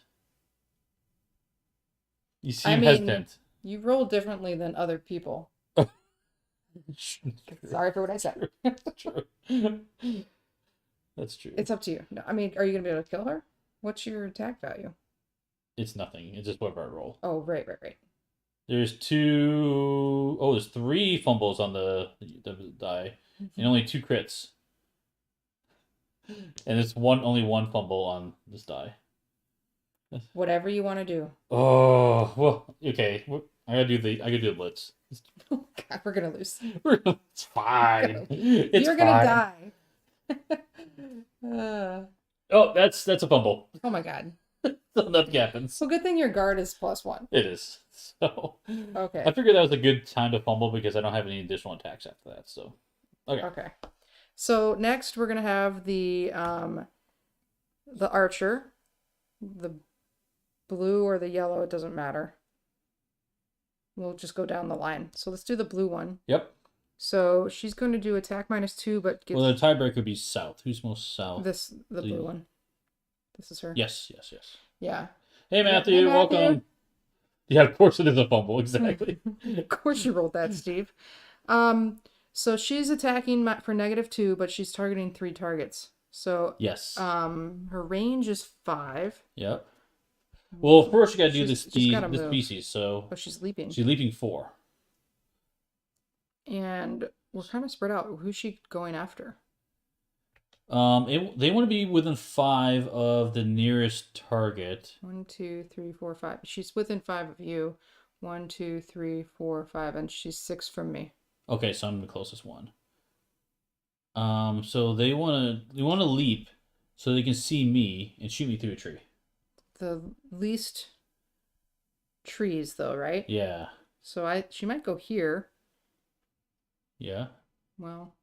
You I seem mean, hesitant. you roll differently than other people. Sorry for what I said. True. That's true. It's up to you. No, I mean, are you gonna be able to kill her? What's your attack value? It's nothing. It's just whatever I roll. Oh, right. There's two. Oh, there's 3 fumbles on the die, and only 2 crits. And it's only one fumble on this die. Whatever you want to do. Oh well, okay. I gotta do the blitz. Oh God, we're gonna lose. It's fine. It's You're fine. gonna die. Oh, that's a fumble. Oh my God. So nothing happens. So good thing your guard is +1. It is. So Okay. I figured that was a good time to fumble because I don't have any additional attacks after that. So Okay. So next we're gonna have the archer, the blue or the yellow, it doesn't matter. We'll just go down the line. So let's do the blue one. Yep. So she's going to do attack -2, but gets Well, the tiebreaker would be south. Who's most south? the blue one. This is her. Yes. Yeah. Hey Matthew, Hey, Matthew. welcome. Yeah, of course it is a fumble. Exactly. Of course you rolled that, Steve. So she's attacking for -2, but she's targeting 3 targets. So Yes. her range is 5. Yep. Well, first you gotta do She's the gotta move. species. So Oh, she's leaping. she's leaping 4. And we're kind of spread out. Who's she going after? They want to be within 5 of the nearest target. 1, 2, 3, 4, 5. She's within 5 of you. 1, 2, 3, 4, 5, and she's 6 from me. Okay, so I'm the closest one. So they wanna leap so they can see me and shoot me through a tree. The least trees, though, right? Yeah. So she might go here. Yeah. Well,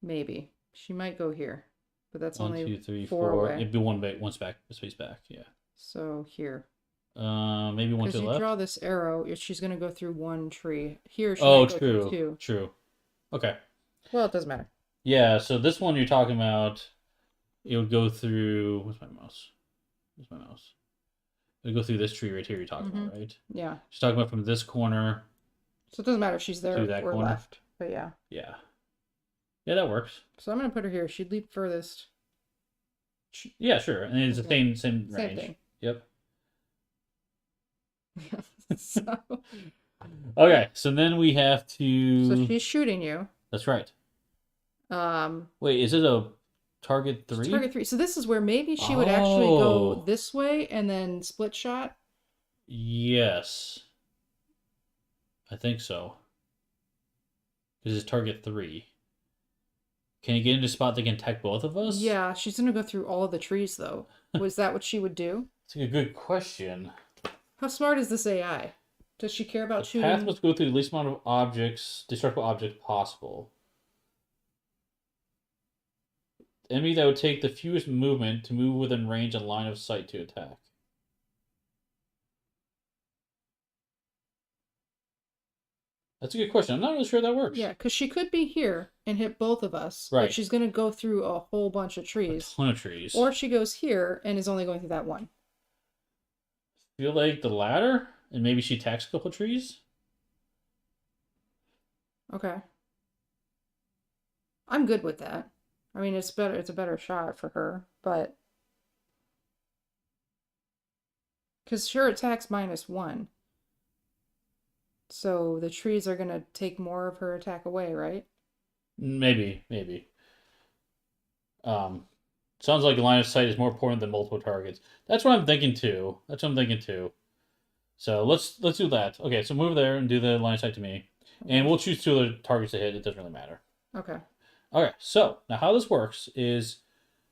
maybe she might go here, but that's 1, only 2, 3, 4 4. away. It'd be one space back. Yeah. So here, Maybe one to because the you left. draw this arrow, she's gonna go through 1 tree. Here, she Oh, might go through 2. true. Okay. Well, it doesn't matter. Yeah. So this one you're talking about, it would go through. Where's my mouse? It would go through this tree right here. You're talking about, right? Yeah. She's talking about from this corner. So it doesn't matter if she's there To that or corner? left. But yeah. Yeah. Yeah, that works. So I'm gonna put her here. She'd leap furthest. Yeah, sure. And it's Okay. the same range. Same thing. Yep. so Okay, so then we have to. she's shooting you. That's right. Um, Wait, is it a target 3? target 3. So this is where maybe she would actually go Oh. this way and then split shot. Yes. I think so. Because it's target 3. Can you get into a spot that can attack both of us? Yeah, she's gonna go through all of the trees though. Was that what she would do? It's a good question. How smart is this AI? Does she care about The shooting? path must go through the least amount of destructible objects possible. Enemy that would take the fewest movement to move within range and line of sight to attack. That's a good question. I'm not really sure that works. Yeah, because she could be here and hit both of us, Right. but she's gonna go through a whole bunch of A trees. ton of trees. Or she goes here and is only going through that one. Feel like the latter, and maybe she attacks a couple trees. Okay. I'm good with that. I mean, it's better. It's a better shot for her, but because her attack's -1, so the trees are gonna take more of her attack away, right? Maybe. Sounds like a line of sight is more important than multiple targets. That's what I'm thinking too. So let's do that. Okay, so move there and do the line of sight to me, and we'll choose 2 other targets to hit. It doesn't really matter. Okay. Okay, so now how this works is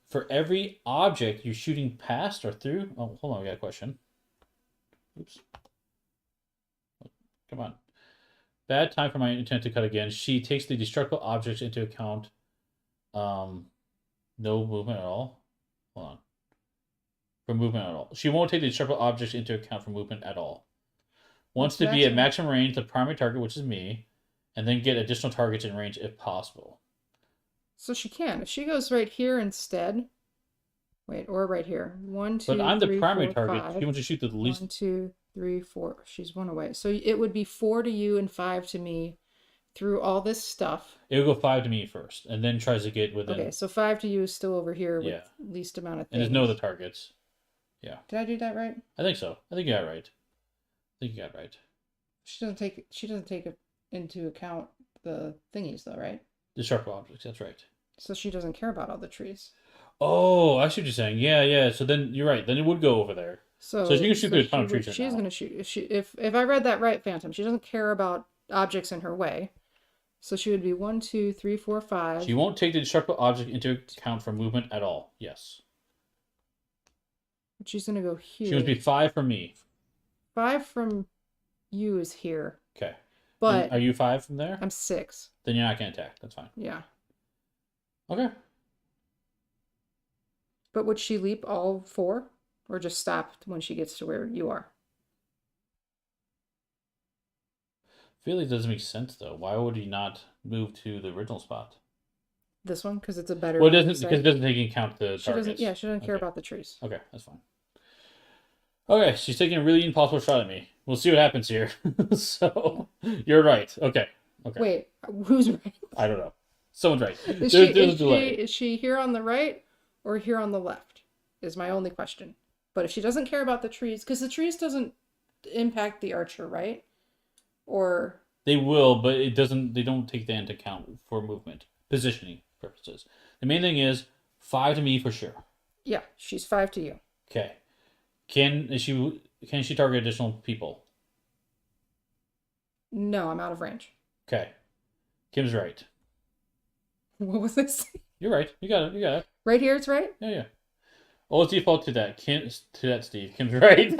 for every object you're shooting past or through. Oh, hold on, we got a question. Oops. Come on. Bad time for my intent to cut again. She takes the destructible objects into account. No movement at all. Hold on. For movement at all. She won't take the destructible objects into account for movement at all. Wants to be at maximum range, the primary target, which is me, and then get additional targets in range if possible. So she can. If she goes right here instead, Wait, or right here. 1, 2, But I'm the 3, primary 4, target. 5. She wants to shoot the least. 1, 2, 3, 4. She's 1 away. So it would be 4 to you and 5 to me through all this stuff. It will go 5 to me first, and then tries to get within. Okay, so 5 to you is still over here with Yeah. least amount of And things. there's no other targets. Yeah. Did I do that right? I think so. I think you got it right. I think you got it right. She doesn't take into account the thingies though, right? The sharp objects, that's right. So she doesn't care about all the trees. Oh, I see what you're saying. Yeah, yeah. So then you're right. Then it would go over there. So she can shoot through a ton of trees right She's now. gonna shoot. If I read that right, Phantom, she doesn't care about objects in her way. So she would be 1, 2, 3, 4, 5. She won't take the sharp object into account for movement at all. Yes. But she's gonna go here. She must be 5 from me. 5 from you is here. Okay. But and are you 5 from there? I'm 6. Then you're not gonna attack. That's fine. Yeah. Okay. But would she leap all 4? Or just stop when she gets to where you are? I feel like it doesn't make sense though. Why would he not move to the original spot? This one? Because it's a better Well, it doesn't site. because it doesn't take into account the She targets. doesn't. Yeah, she doesn't care Okay. about the trees. Okay, that's fine. Okay, she's taking a really impossible shot at me. We'll see what happens here. So you're right. Okay. Okay. Wait, who's right? I don't know. Someone's right. Is There's a delay. is she here on the right or here on the left? Is my only question. But if she doesn't care about the trees, because the trees doesn't impact the archer, right? Or They will, but it doesn't. They don't take that into account for movement, positioning purposes. The main thing is 5 to me for sure. yeah, she's 5 to you. Okay. Can she target additional people? No, I'm out of range. Okay. Kim's right. What was this? You're right. You got it. You got it. Right here, it's right. Yeah, yeah. Oh, it's default to that. Steve. Kim's right.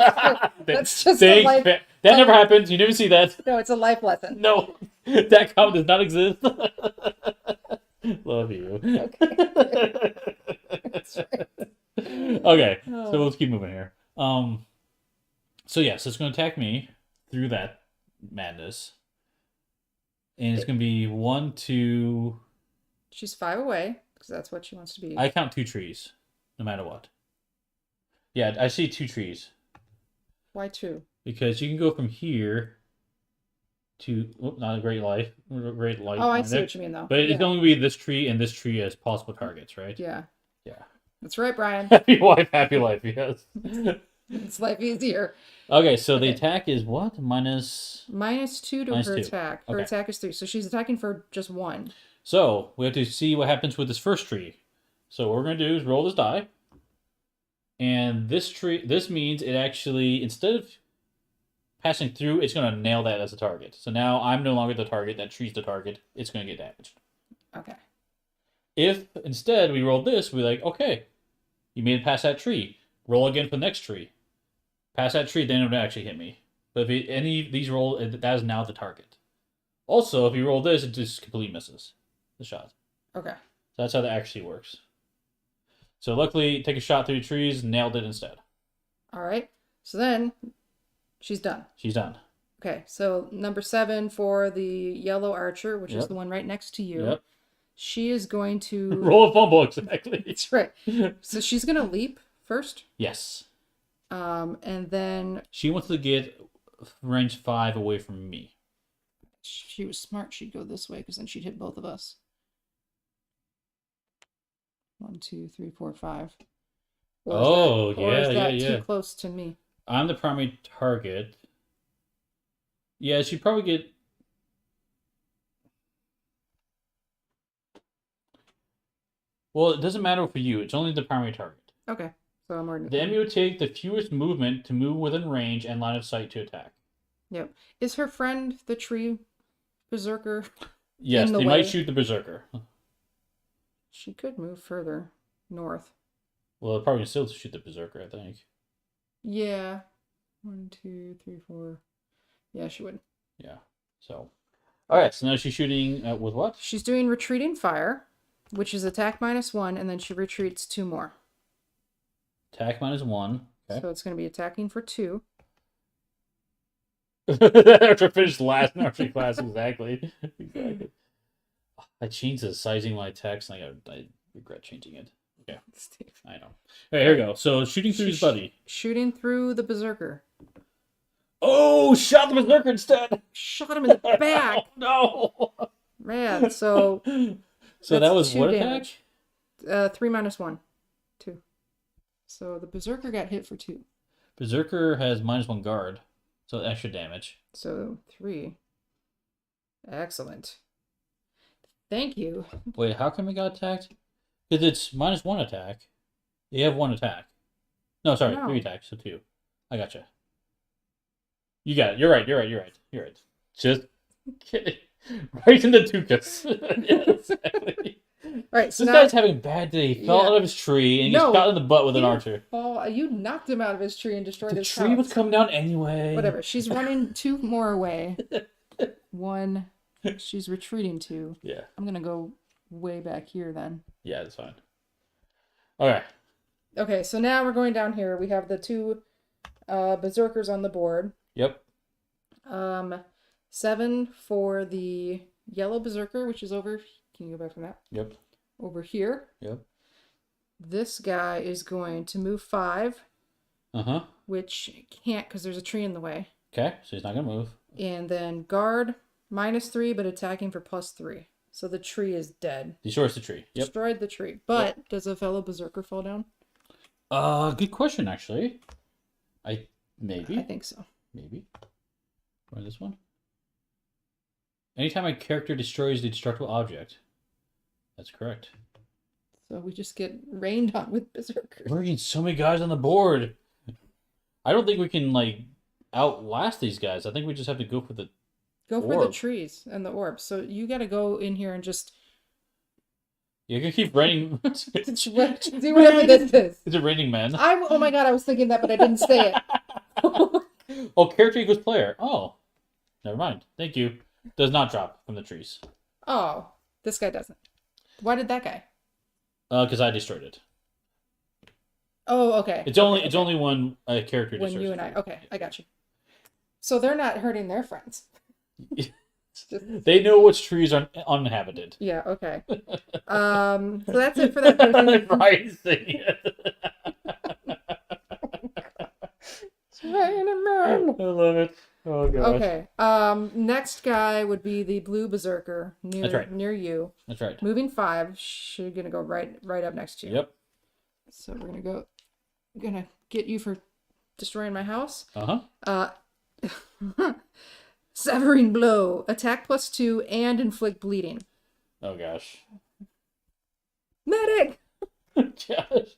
That's just Thanks, a life. that never happens. You never see that. No, it's a life lesson. No, that comment does not exist. Love you. Okay. That's right. Okay, so let's keep moving here. So yes, it's going to attack me through that madness, and it's going to be 1, 2. She's 5 away because that's what she wants to be. I count 2 trees, no matter what. Yeah, I see 2 trees Why 2? because you can go from here to not a great light. Oh, I see what you mean though. But it's only be this tree and this tree as possible targets, right? Yeah. Yeah. That's right, Brian. Happy wife, happy life. Yes. It's life easier. Okay, so the Okay. attack is what? Minus. -2 to Minus her 2. attack. Her Okay. attack is 3, so she's attacking for just 1. So we have to see what happens with this first tree. So what we're gonna do is roll this die, and this tree. This means it actually, instead of passing through, it's gonna nail that as a target. So now I'm no longer the target. That tree's the target. It's gonna get damaged. Okay. If instead we roll this, we're like, okay, you made it past that tree. Roll again for the next tree. Past that tree, then it would actually hit me. But if any of these roll, that is now the target. Also, if you roll this, it just completely misses the shot. Okay. So that's how that actually works. So luckily, take a shot through the trees, nailed it instead. All right. So then she's done. She's done. Okay. So number 7 for the yellow archer, which is Yep. the one right next to you. Yep. She is going to Roll a fumble, exactly. That's right. So she's going to leap first. Yes. And then She wants to get range 5 away from me. she was smart. She'd go this way because then she'd hit both of us. 1, 2, 3, 4, 5. Or is that yeah. too close to me? I'm the primary target. Yeah, she'd probably get... Well, it doesn't matter for you. It's only the primary target. Okay. So I'm already. The enemy would take the fewest movement to move within range and line of sight to attack. Yep. Is her friend the tree berserker? Yes, In the they way. might shoot the berserker. She could move further north. Well, they'll probably still shoot the berserker, I think. Yeah. 1, 2, 3, 4. Yeah, she would. Yeah. So, all right. So now she's shooting with what? She's doing retreating fire, which is attack -1, and then she retreats 2 more. Attack -1. Okay. So it's going to be attacking for 2. After I finished last in our class, exactly. Exactly. I changed the sizing of my text, and I regret changing it. Okay. Steve. I know. Hey, here we go. So shooting through his buddy. Shooting through the berserker. Oh, shot the berserker instead. Shot him in the back. Oh, no. Man, so So that that's was 2 what damage. attack? 3 minus 1. 2. So the berserker got hit for 2. Berserker has -1 guard, so extra damage. So 3. Excellent. Thank you. Wait, how come it got attacked? Because it's -1 attack. You have 1 attack. No, sorry, No. 3 attacks, so 2. I gotcha. You got it. You're right. Just kidding. Right in the tuchus. Yeah, exactly. Alright, so This now guy's having a bad day. He fell Yeah. out of his tree and he No, gets shot in the butt with he an didn't archer. you knocked him out of his tree and destroyed The his tree house. was coming down anyway. Whatever. She's running 2 more away. 1. She's retreating 2. Yeah. I'm gonna go way back here then. Yeah, that's fine. Okay. Okay, so now we're going down here. We have the 2 berserkers on the board. Yep. 7 for the yellow berserker, which is over. Can you go back from that? Yep. Over here. Yep. This guy is going to move 5, Uh-huh. which can't because there's a tree in the way. Okay, so he's not gonna move. And then guard -3, but attacking for +3. So the tree is dead. Destroys the tree. Yep. Destroyed the tree. But does a fellow berserker fall down? Good question actually. Maybe. I think so. Maybe. Or this one. Anytime a character destroys the destructible object. That's correct. So we just get rained on with berserkers. We're getting so many guys on the board. I don't think we can like outlast these guys. I think we just have to go for the Go for the orb. trees and the orbs. So you got to go in here and just You can keep raining. do whatever this is. It's a raining man. Oh my god, I was thinking that, but I didn't say it. Oh, character equals player. Oh, never mind. Thank you. Does not drop from the trees. Oh, this guy doesn't. Why did that guy? Because I destroyed it. Oh, okay. It's only one character When destroys you it. and I. Okay, I got you. So they're not hurting their friends. They know which trees are uninhabited. Yeah. Okay. So that's it for that person. Rising. It's raining men. I love it. Oh gosh. Okay. Next guy would be the blue berserker near That's right. near you. That's right. Moving 5. She's gonna go right up next to you. Yep. So we're gonna get you for destroying my house. Uh-huh. Severing blow. Attack +2 and inflict bleeding. Oh gosh. Medic. Gosh.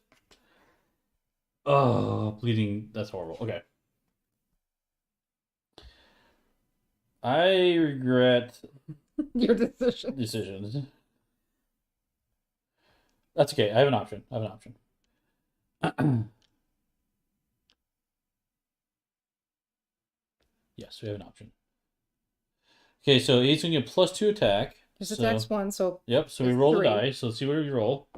Oh, bleeding. That's horrible. Okay. I regret Your decision. decisions. That's okay. I have an option. Yes, we have an option. Okay, so he's going to get +2 attack. His So- attack's 1, so Yep, so we It's roll 3. the dice. So let's see what we roll.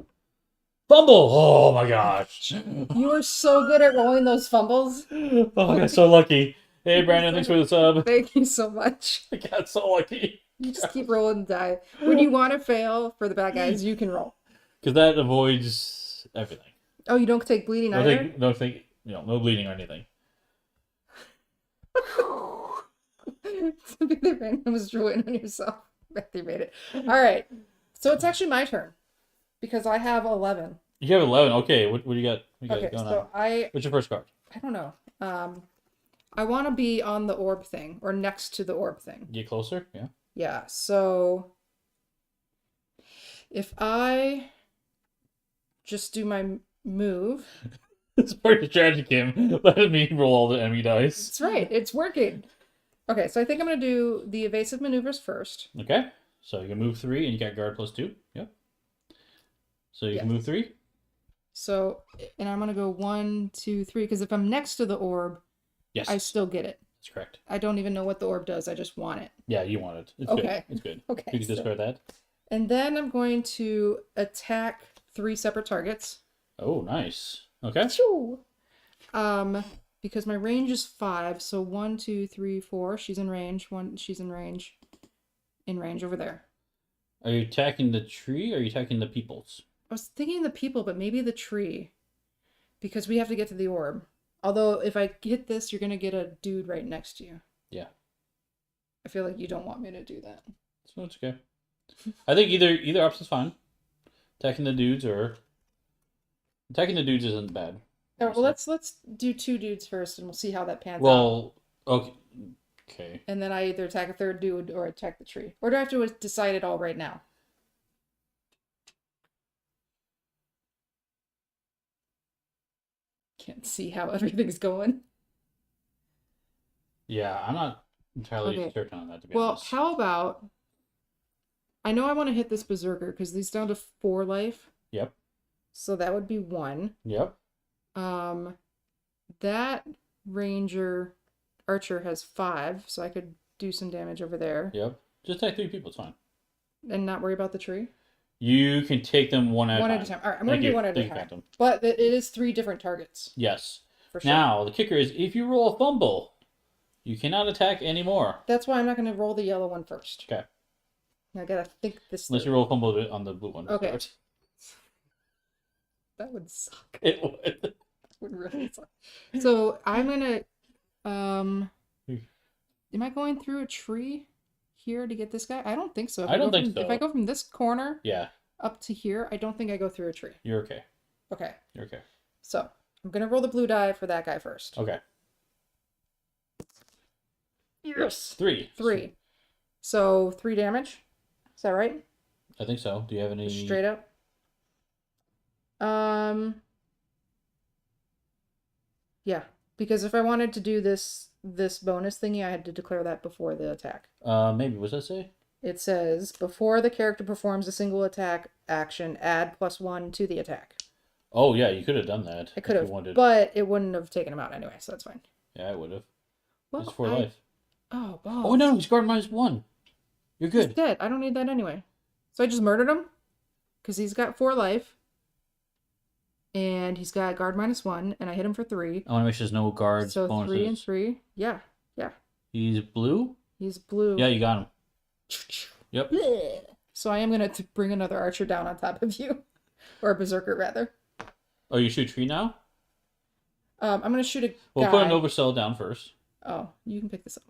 Fumble! Oh my gosh. you are so good at rolling those fumbles. Oh, I got so lucky. Hey, Brandon, thanks for the sub. Thank you so much. I got so lucky. You just keep rolling the die. When you want to fail for the bad guys, you can roll. Because that avoids everything. Oh, you don't take bleeding either? Don't think, no bleeding or anything. The random was drawing on yourself. You made it. All right. So it's actually my turn because I have 11. You have 11. Okay, what do you got? What you got Okay, going so on? What's your first card? I don't know. I want to be on the orb thing or next to the orb thing. Get closer? Yeah. Yeah. So if I just do my move, It's part of the strategy, Kim. Let me roll all the enemy dice. that's right. It's working. Okay, so I think I'm going to do the evasive maneuvers first. Okay. So you can move 3 and you got guard +2. Yep. So you can Yes. move 3. So, and I'm going to go 1, 2, 3, because if I'm next to the orb, Yes. I still get it. That's correct. I don't even know what the orb does. I just want it. Yeah, you want it. It's Okay. good. It's good. Okay. You can so- discard that. And then I'm going to attack 3 separate targets. Oh, nice. Okay. Achoo! Because my range is 5, so 1, 2, 3, 4. She's in range. She's in range. In range over there. Are you attacking the tree or are you attacking the peoples? I was thinking the people, but maybe the tree. Because we have to get to the orb. Although, if I hit this, you're going to get a dude right next to you. Yeah. I feel like you don't want me to do that. So it's okay. I think either option's fine. Attacking the dudes isn't bad. All right, well, let's do 2 dudes first, and we'll see how that pans out. Well, okay. And then I either attack a 3rd dude or attack the tree. Or do I have to decide it all right now? Can't see how everything's going. Yeah, I'm not entirely certain on that, to be honest. Well, how about... I know I want to hit this berserker, because he's down to 4 life. Yep. So that would be 1. Yep. That archer has 5, so I could do some damage over there. Yep. Just attack 3 people, it's fine. And not worry about the tree? You can take them one at a time. One at a time. All right, I'm going to do one at a time. Phantom. But it is 3 different targets. Yes. For sure. Now, the kicker is, if you roll a fumble, you cannot attack anymore. That's why I'm not going to roll the yellow one first. Okay. I got to think this Unless you roll a fumble on the blue one. Okay. That would suck. It would. That would really suck. So I'm going to... am I going through a tree here to get this guy? I don't think so. I don't think so. If I go from this corner Yeah. up to here, I don't think I go through a tree. You're okay. Okay. You're okay. So I'm going to roll the blue die for that guy first. Okay. Yes. 3. 3. So 3 damage. Is that right? I think so. Do you have any... Straight up? Yeah. Because if I wanted to do this bonus thingy, I had to declare that before the attack. Maybe. What does that say? It says, before the character performs a single attack action, add +1 to the attack. Oh, yeah, you could have done that. I could have, but it wouldn't have taken him out anyway, so that's fine. Yeah, I would have. Well, It's 4 life. Oh, balls. Oh, no, he's guard -1. You're good. He's dead. I don't need that anyway. So I just murdered him, because he's got 4 life, and he's got guard -1, and I hit him for 3. I want to make sure there's no guards So bonuses. 3 and 3. Yeah. He's blue? He's blue. Yeah, you got him. Yep. So I am going to bring another archer down on top of you. Or a berserker, rather. Oh, you shoot a tree now? I'm going to shoot a guy. We'll put an oversell down first. Oh, you can pick this up.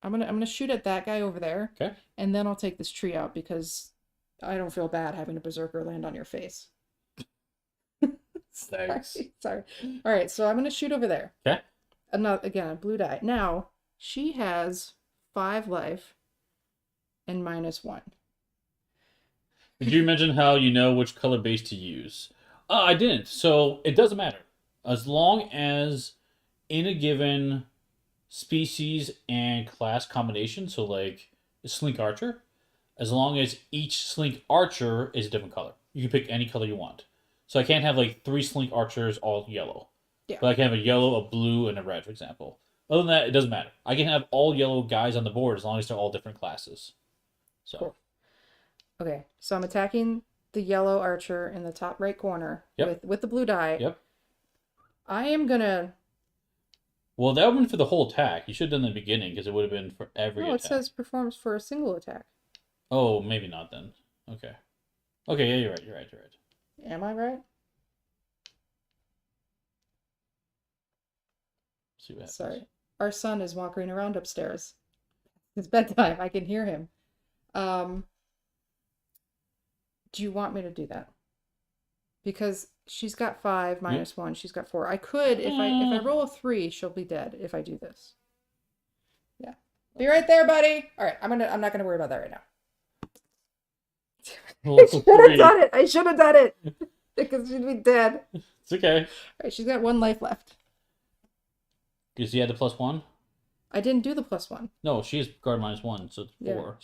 I'm gonna shoot at that guy over there. Okay. And then I'll take this tree out because I don't feel bad having a berserker land on your face. Thanks. Sorry. All right, so I'm gonna shoot over there. Okay. Again, a blue die. Now she has 5 life and -1. Did you mention how you know which color base to use? I didn't. So it doesn't matter. As long as in a given species and class combination, so like a slink archer, as long as each slink archer is a different color. You can pick any color you want. So I can't have like 3 slink archers all yellow. Yeah. But I can have a yellow, a blue, and a red, for example. Other than that, it doesn't matter. I can have all yellow guys on the board as long as they're all different classes. So. Cool. Okay, so I'm attacking the yellow archer in the top right corner with the blue die. Yep. I am gonna... Well, that would have been for the whole attack. You should have done it in the beginning because it would have been for every attack. No, it says performs for a single attack. Oh, maybe not then. Okay. Okay, yeah, you're right. You're right. Am I right? See what happens. Sorry. Our son is walking around upstairs. It's bedtime. I can hear him. Do you want me to do that? Because she's got 5 -1. She's got 4. I could if I roll a 3, she'll be dead if I do this. Yeah. Be right there, buddy. All right. I'm not gonna worry about that right now. I should have done it. I should have done it because she'd be dead. It's okay. All right. She's got 1 life left. Because you had the +1. I didn't do the +1. No, she has guard -1, so it's 4.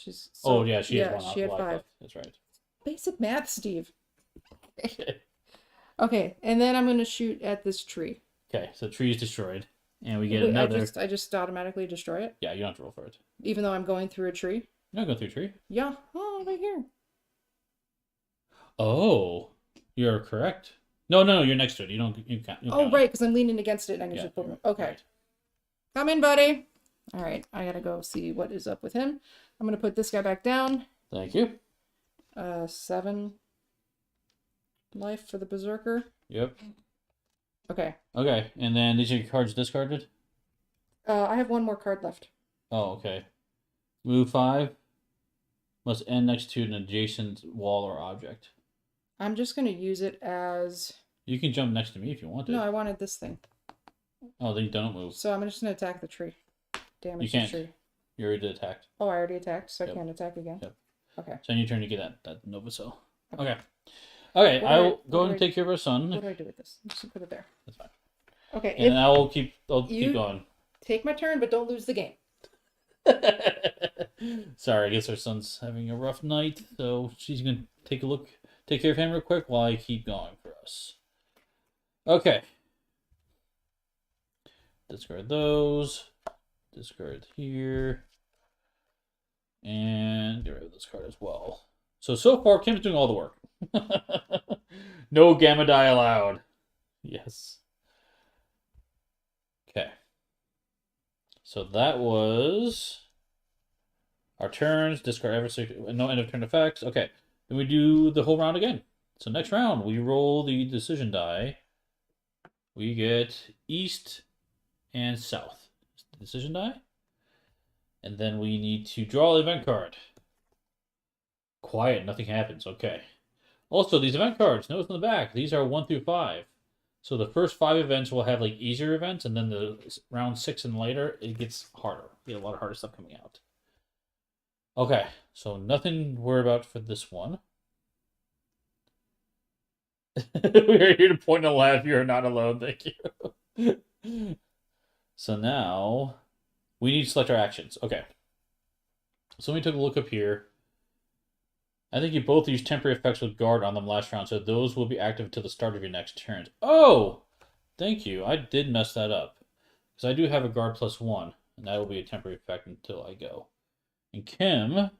Yeah, She has 1. She had 5. Left. That's right. Basic math, Steve. Okay, and then I'm going to shoot at this tree. Okay, so the tree is destroyed. And we get another... I just automatically destroy it? Yeah, you don't have to roll for it. Even though I'm going through a tree? You're not going through a tree. Yeah. Oh, right here. Oh, you're correct. No, you're next to it. You can't. Oh, right, because I'm leaning against it and I can just put... Okay. Right. Come in, buddy. All right, I got to go see what is up with him. I'm going to put this guy back down. Thank you. 7 life for the Berserker. Yep. Okay. Okay, and then these are your cards discarded? I have one more card left. Oh, okay. Move 5. Must end next to an adjacent wall or object. I'm just going to use it as... You can jump next to me if you wanted. No, I wanted this thing. Oh, then you don't move. So I'm just going to attack the tree. Damage You can't. the tree. You already attacked. Oh, I already attacked, so Yep. I can't attack again? Yep. Okay. So on your turn, you get that Nova Cell. Okay. Okay, I will go and take care of our son. What do I do with this? I'm just going to put it there. That's fine. Okay. And I'll keep going. Take my turn, but don't lose the game. Sorry, I guess our son's having a rough night, so she's gonna take care of him real quick while I keep going for us. Okay. Discard those. Discard here. And get rid of this card as well. So far, Kim's doing all the work. No Gamma Die allowed. Yes. Okay. So that was our turns. Discard no end of turn effects. Okay. Then we do the whole round again. So next round, we roll the decision die. We get east and south. Decision die. And then we need to draw the event card. Quiet, nothing happens. Okay. Also, these event cards, notice on the back, these are 1 through 5. So the first 5 events will have like easier events, and then the round 6 and later, it gets harder. You get a lot of harder stuff coming out. Okay, so nothing to worry about for this one. We're here to point and laugh. You're not alone. Thank you. So now we need to select our actions. Okay. So we took a look up here. I think you both used temporary effects with guard on them last round, so those will be active until the start of your next turn. Oh! Thank you. I did mess that up. Because I do have a guard +1, and that will be a temporary effect until I go. And Kim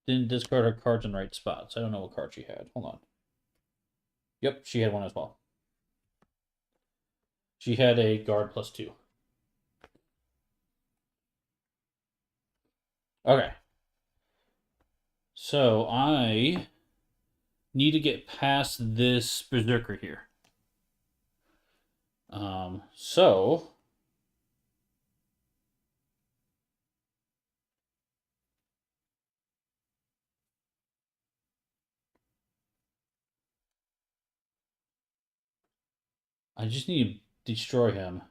didn't discard her cards in the right spots. I don't know what card she had. Hold on. Yep, she had one as well. She had a guard +2. Okay. So I need to get past this Berserker here. So I just need to destroy him.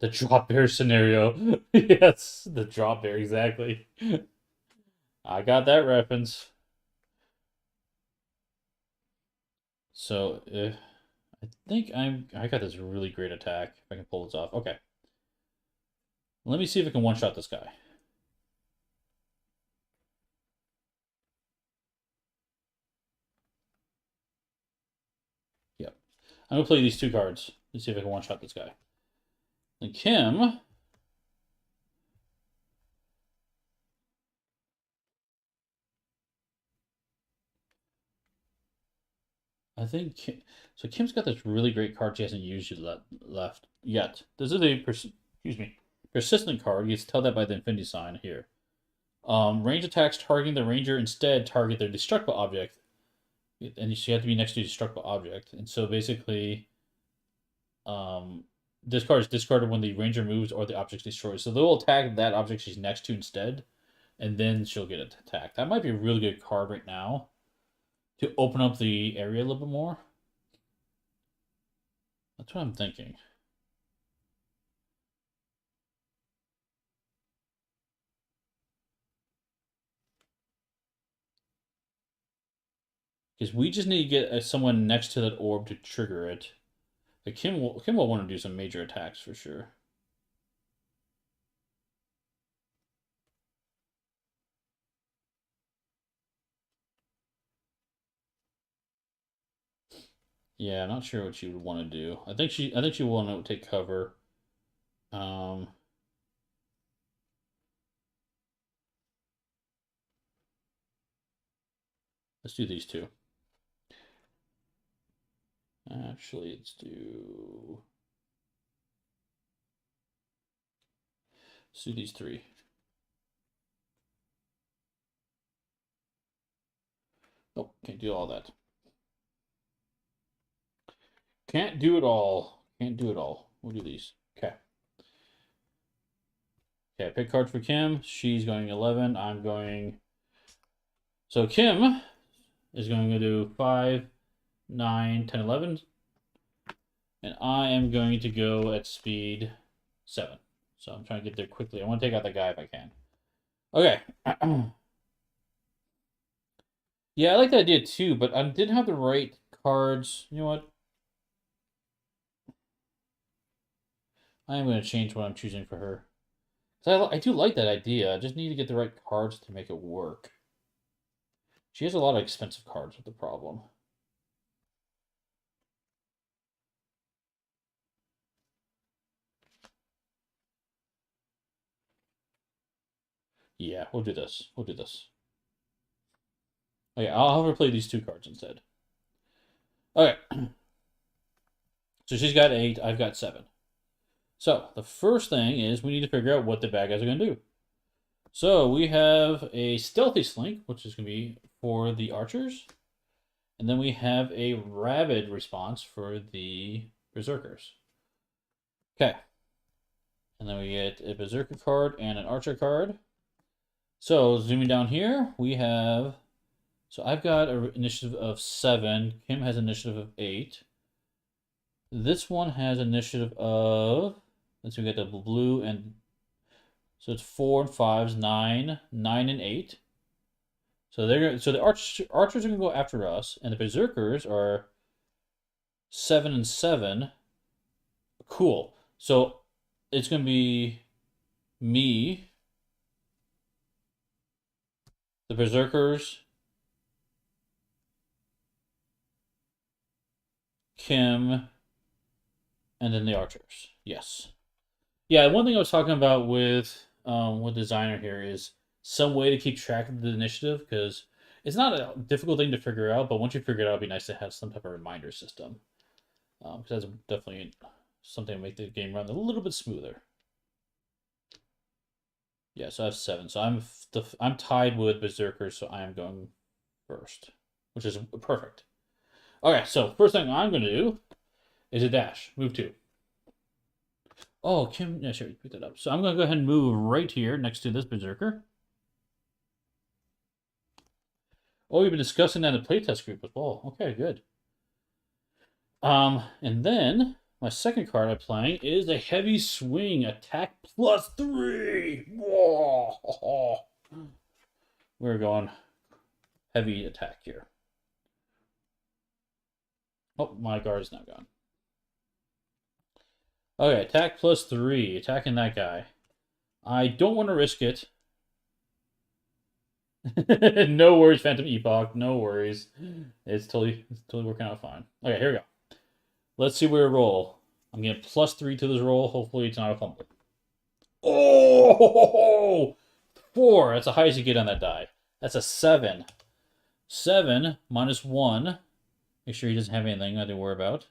The drop bear scenario. Yes, the drop bear, exactly. I got that reference. So I think I got this really great attack. If I can pull this off. Okay. Let me see if I can one-shot this guy. Yep. I'm gonna play these 2 cards. Let's see if I can one-shot this guy. And Kim. I think so. Kim's got this really great card she hasn't used left yet. This is a persistent card. You can tell that by the infinity sign here. Range attacks targeting the ranger instead target their destructible object, and you have to be next to a destructible object. And so basically, this card is discarded when the ranger moves or the object's destroyed. So they'll attack that object she's next to instead, and then she'll get attacked. That might be a really good card right now to open up the area a little bit more. That's what I'm thinking. Because we just need to get someone next to that orb to trigger it. But Kim will want to do some major attacks for sure. Yeah, I'm not sure what she would want to do. I think she will want to take cover. Let's do these 2. Actually, let's do these 3. Oh, can't do all that. Can't do it all. Can't do it all. We'll do these. Okay. Okay, pick cards for Kim. She's going 11. I'm going... So Kim is going to do 5, 9, 10, 11. And I am going to go at speed 7. So I'm trying to get there quickly. I want to take out that guy if I can. Okay. Yeah, I like the idea too, but I didn't have the right cards. You know what? I am going to change what I'm choosing for her. I do like that idea. I just need to get the right cards to make it work. She has a lot of expensive cards with the problem. Yeah, we'll do this. We'll do this. Okay, I'll have her play these 2 cards instead. Okay. So she's got 8, I've got 7. So the first thing is we need to figure out what the bad guys are going to do. So we have a Stealthy Slink, which is going to be for the archers. And then we have a Rabid response for the berserkers. Okay. And then we get a berserker card and an archer card. So zooming down here, we have... So I've got an initiative of 7. Kim has initiative of 8. This one has initiative of... Let's see, we got the blue and... So it's 4 and 5s, 9, 9 and 8. So the archers are gonna go after us, and the berserkers are 7 and 7. Cool. So it's gonna be me, the berserkers, Kim, and then the archers. Yes. Yeah, one thing I was talking about with designer here is some way to keep track of the initiative, because it's not a difficult thing to figure out, but once you figure it out, it'd be nice to have some type of reminder system. Because that's definitely something to make the game run a little bit smoother. Yeah, so I have 7. So I'm tied with berserkers, so I am going first, which is perfect. Okay, so first thing I'm going to do is a dash. Move 2. Oh, Kim, yeah, sure, you picked that up. So I'm going to go ahead and move right here next to this berserker. Oh, we've been discussing that in the playtest group as well. Okay, good. And then my second card I'm playing is a heavy swing, attack +3. Whoa. We're going heavy attack here. Oh, my guard is now gone. Okay, attack +3, attacking that guy. I don't want to risk it. No worries, Phantom Epoch. No worries. It's totally working out fine. Okay, here we go. Let's see where we roll. I'm getting +3 to this roll. Hopefully it's not a fumble. Oh! 4. That's the highest you get on that die. That's a 7. 7 minus 1. Make sure he doesn't have anything I have to worry about.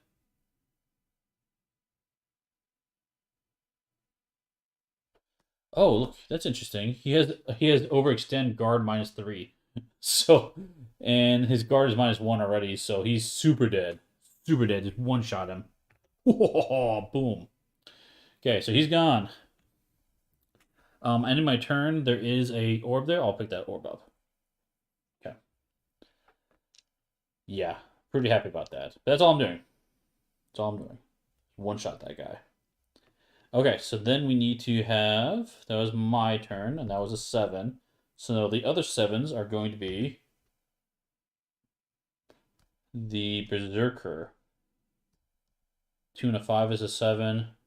Oh, look, that's interesting. He has overextend guard -3. So, and his guard is -1 already, so he's super dead. Super dead. Just one shot him. Oh, boom. Okay, so he's gone. Ending my turn, there is a orb there. I'll pick that orb up. Okay. Yeah, pretty happy about that. But that's all I'm doing. That's all I'm doing. One shot that guy. Okay, so then we need to have... That was my turn, and that was a 7. So the other 7s are going to be... The Berserker. 2 and a 5 is a 7.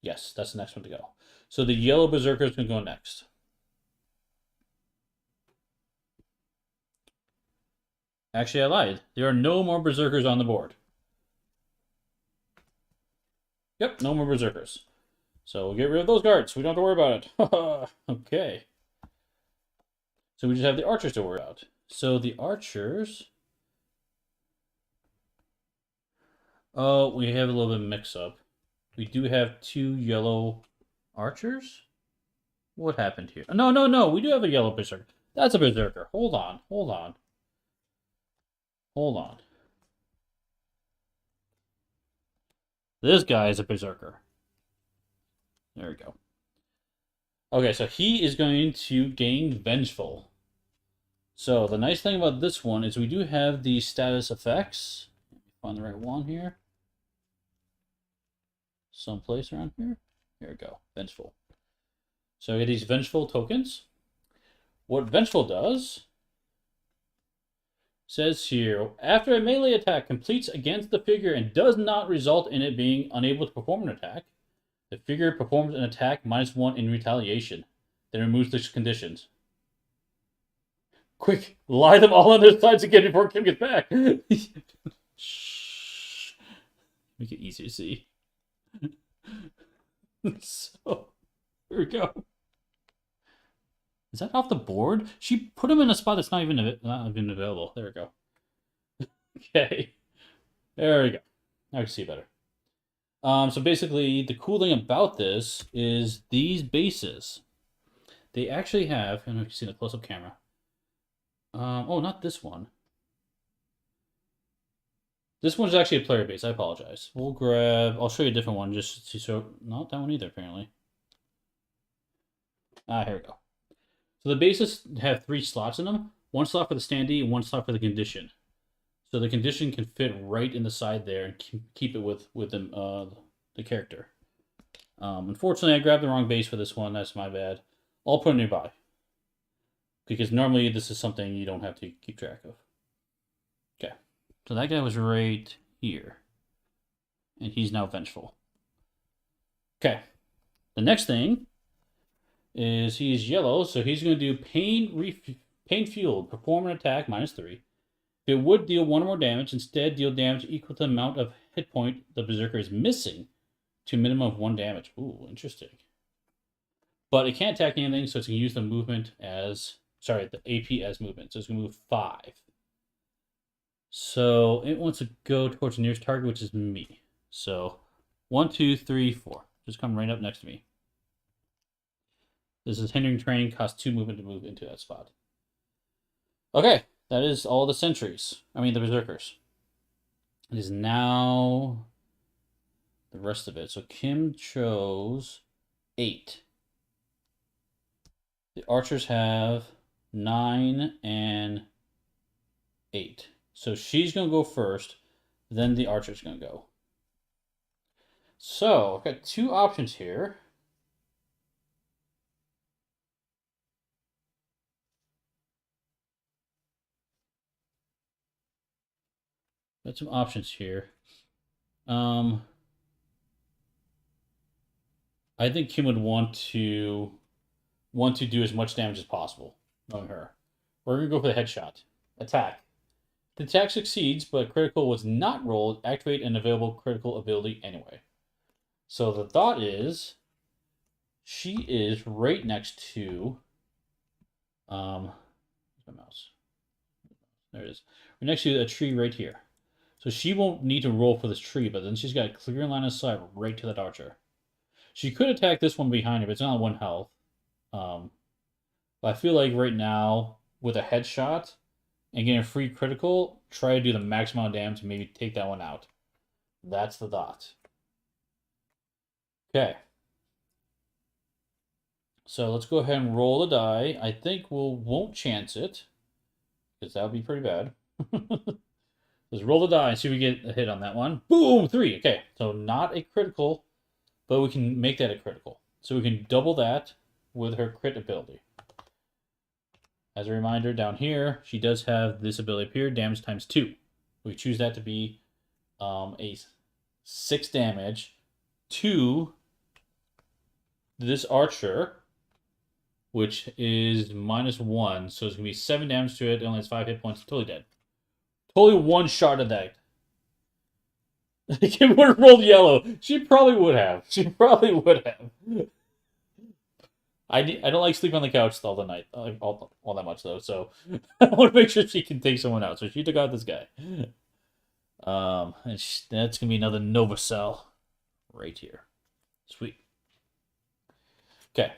Yes, that's the next one to go. So the yellow Berserker is going to go next. Actually, I lied. There are no more Berserkers on the board. Yep, no more Berserkers. So we'll get rid of those guards. We don't have to worry about it. Okay. So we just have the archers to worry about. So the archers... Oh, we have a little bit of mix-up. We do have 2 yellow archers? What happened here? No. We do have a yellow berserker. That's a berserker. Hold on, hold on, hold on. This guy is a berserker. There we go. Okay, so he is going to gain Vengeful. So the nice thing about this one is we do have the status effects. Find the right one here. Someplace around here. Here we go. Vengeful. So we get these Vengeful tokens. What Vengeful does says here, after a melee attack completes against the figure and does not result in it being unable to perform an attack, the figure performs an attack -1 in retaliation, then removes the conditions. Quick, lie them all on their sides again before Kim gets back. Shh. Make it easier to see. So, here we go. Is that off the board? She put him in a spot that's not even available. There we go. Okay. There we go. Now I can see better. So basically, the cool thing about this is these bases. They actually have, I don't know if you can see the close-up camera. Oh, not this one. This one's actually a player base. I apologize. We'll grab, I'll show you a different one just to show, not that one either, apparently. Here we go. So the bases have 3 slots in them. 1 slot for the standee and 1 slot for the condition. So the condition can fit right in the side there and keep it with the character. Unfortunately, I grabbed the wrong base for this one. That's my bad. I'll put it nearby. Because normally this is something you don't have to keep track of. Okay. So that guy was right here. And he's now Vengeful. Okay. The next thing is he's yellow, so he's going to do pain fueled. Perform an attack -3. If it would deal 1 or more damage, instead deal damage equal to the amount of hit point the berserker is missing to a minimum of 1 damage. Ooh, interesting. But it can't attack anything, so it's going to use the movement as, sorry, the AP as movement. So it's going to move 5. So it wants to go towards the nearest target, which is me. So 1, 2, 3, 4. Just come right up next to me. This is hindering terrain, costs 2 movement to move into that spot. Okay, that is all the sentries. I mean, the berserkers. It is now the rest of it. So Kim chose 8. The archers have 9 and 8. So she's going to go first, then the archer's going to go. So I've got 2 options here. Got some options here. I think Kim would want to do as much damage as possible, knowing her. We're gonna go for the headshot. Attack. The attack succeeds, but critical was not rolled. Activate an available critical ability anyway. So the thought is, she is right next to, where's my mouse? There it is. We're next to a tree right here. So she won't need to roll for this tree, but then she's got a clear line of sight right to that archer. She could attack this one behind her, but it's not 1 health. But I feel like right now, with a headshot and getting a free critical, try to do the max amount of damage and maybe take that one out. That's the thought. Okay. So let's go ahead and roll the die. I think won't chance it, because that would be pretty bad. Let's roll the die and see if we get a hit on that one. Boom! 3. Okay, so not a critical, but we can make that a critical. So we can double that with her crit ability. As a reminder, down here, she does have this ability up here, damage times 2. We choose that to be a 6 damage to this archer, which is -1. So it's going to be 7 damage to it. It only has 5 hit points. Totally dead. Totally one shot at that. Kim would have rolled yellow. She probably would have. I don't like sleeping on the couch all the night, all that much though. So I want to make sure she can take someone out. So she took out this guy. And that's gonna be another Nova Cell right here. Sweet. Okay.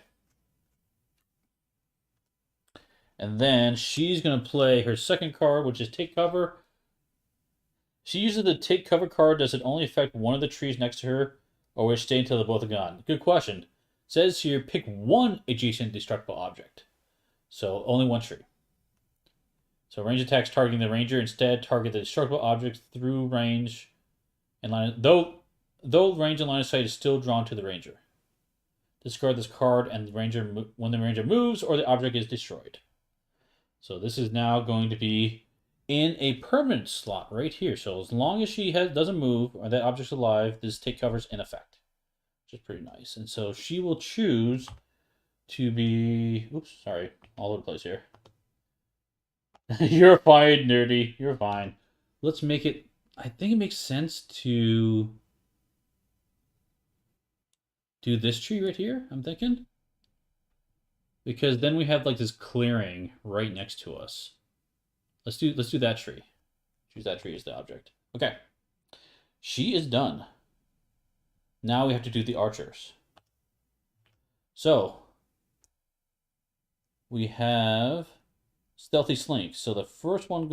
And then she's going to play her second card, which is Take Cover. She uses the Take Cover card. Does it only affect one of the trees next to her, or will it stay until they're both gone? Good question. It says here, pick one adjacent destructible object. So only one tree. So range attacks targeting the ranger. Instead, target the destructible objects through range and line. Though range and line of sight is still drawn to the ranger. Discard this card, and when the ranger moves or the object is destroyed. So this is now going to be in a permanent slot right here. So as long as she doesn't move or that object's alive, this Take Cover's in effect, which is pretty nice. And so she will choose to be. Oops, sorry, all over the place here. You're fine, nerdy. You're fine. Let's make it. I think it makes sense to do this tree right here. I'm thinking. Because then we have like this clearing right next to us. Let's do that tree. Choose that tree as the object. Okay. She is done. Now we have to do the archers. So we have Stealthy Slink. So the first one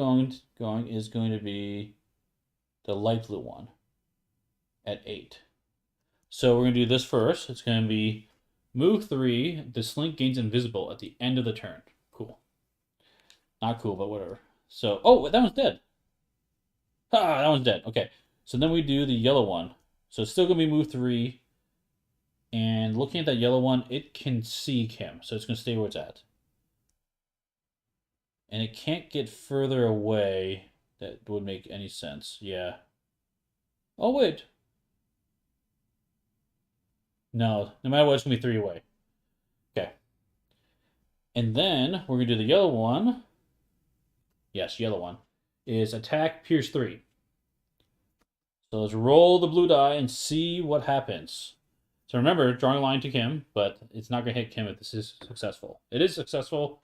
is going to be the light blue one at 8. So we're going to do this first. It's going to be move 3. The Slink gains invisible at the end of the turn. Cool. Not cool, but whatever. So, oh, that one's dead. Ah, that one's dead. Okay. So then we do the yellow one. So it's still going to be move 3. And looking at that yellow one, it can see Kim. So it's going to stay where it's at. And it can't get further away. That would make any sense. Yeah. Oh, wait. No matter what, it's going to be 3 away. Okay. And then we're going to do the yellow one. Yes, yellow one. Is attack, pierce 3. So let's roll the blue die and see what happens. So remember, drawing a line to Kim, but it's not going to hit Kim if this is successful. It is successful.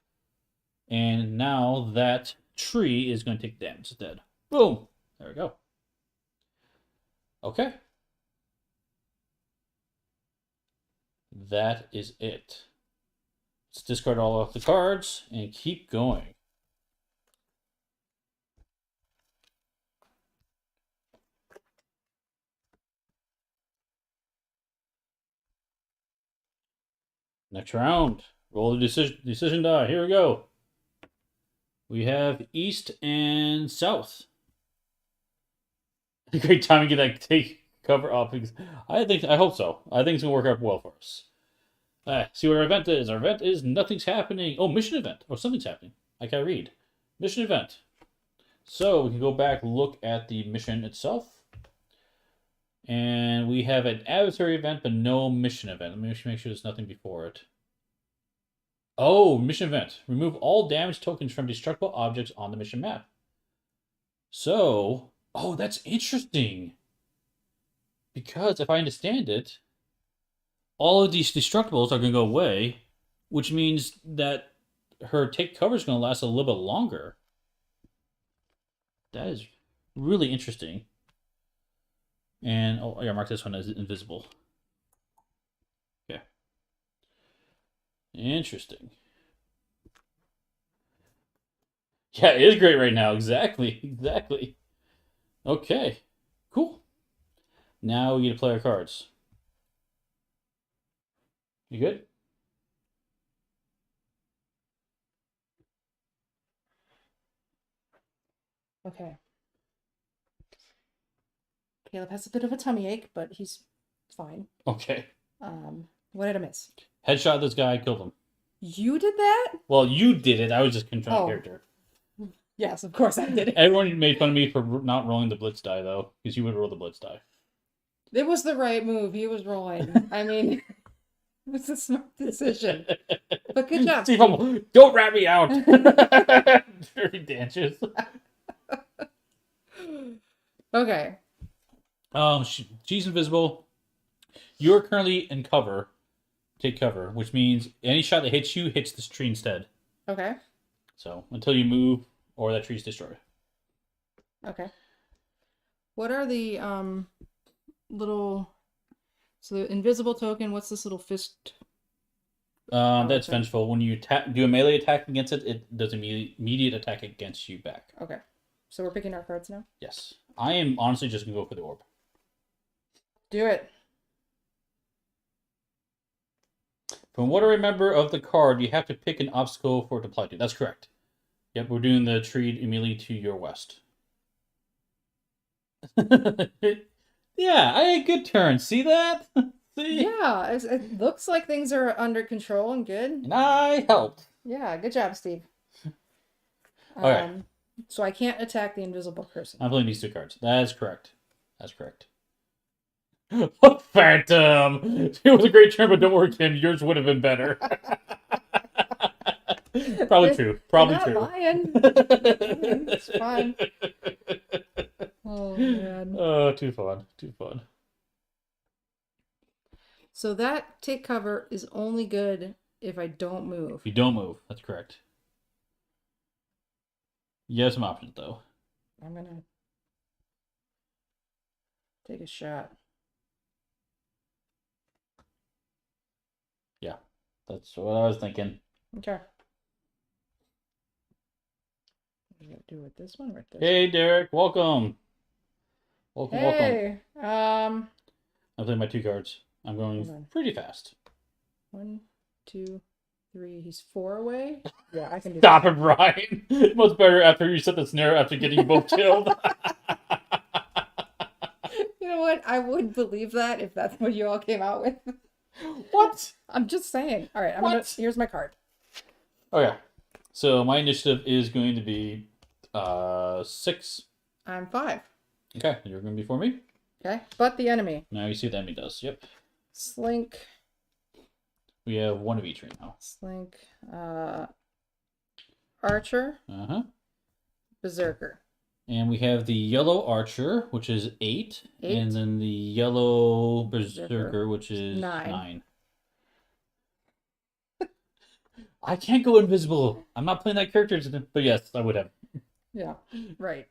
And now that tree is going to take damage instead. Boom! There we go. Okay. That is it. Let's discard all of the cards and keep going. Next round. Roll the decision die. Here we go. We have East and South. Great time to get that Take Cover off. I hope so. I think it's gonna work out well for us. See what our event is. Our event is nothing's happening. Oh, mission event. Oh, something's happening. I can't read. Mission event. So we can go back, look at the mission itself. And we have an adversary event, but no mission event. Let me make sure there's nothing before it. Oh, mission event. Remove all damage tokens from destructible objects on the mission map. So, oh, that's interesting. Because if I understand it, all of these destructibles are going to go away, which means that her Take Cover is going to last a little bit longer. That is really interesting. And, oh, yeah, mark this one as invisible. Okay. Interesting. Yeah, it is great right now. Exactly. Okay. Cool. Now we get to play our cards. You good? Okay. Caleb has a bit of a tummy ache, but he's fine. Okay. What did I miss? Headshot this guy, killed him. You did that? Well, you did it. I was just controlling character. Yes, of course I did it. Everyone made fun of me for not rolling the blitz die, though, because you would roll the blitz die. It was the right move. He was rolling. I mean, it was a smart decision. But good job. See, don't rat me out. Dirty dances. Okay. She's invisible. You're currently in cover. Take cover, which means any shot that hits you hits this tree instead. Okay. So until you move or that tree's destroyed. Okay. What are the little? So the invisible token. What's this little fist? That's okay. vengeful. When you do a melee attack against it, it does immediate attack against you back. Okay. So we're picking our cards now? Yes. I am honestly just gonna go for the orb. Do it. From what I remember of the card, you have to pick an obstacle for it to apply to. That's correct. Yep, we're doing the tree immediately to your west. Yeah, I had a good turn. See that? See? Yeah, it looks like things are under control and good. And I helped. Yeah, good job, Steve. Okay. So I can't attack the invisible person. I'm playing these two cards. That is correct. That's correct. Phantom! It was a great turn, but don't worry, Kim. Yours would have been better. Probably true. Probably You're not true. lying. It's fine. Oh, man. Oh, too fun. Too fun. So that take cover is only good if I don't move. If you don't move, that's correct. You have some options, though. I'm gonna take a shot. Yeah, that's what I was thinking. Okay. What do I do with this one right there? Hey, Derek. Welcome. Welcome, welcome. Hey. I'm playing my two cards. I'm Hold going on. pretty fast. 1, 2, 3. He's 4 away. Yeah, I can do Stop that. it, Brian. Much better after you set the snare after getting you both killed. You know what? I would believe that if that's what you all came out with. What? I'm just saying. All right, here's my card. Okay. So my initiative is going to be 6. I'm 5. Okay, you're going to be for me. Okay, but the enemy. Now you see what the enemy does. Yep. Slink. We have one of each right now. Slink. Archer. Uh-huh. Berserker. And we have the yellow archer, which is 8. 8. And then the yellow berserker, which is 9. 9. I can't go invisible. I'm not playing that character, but yes, I would have. Yeah, right.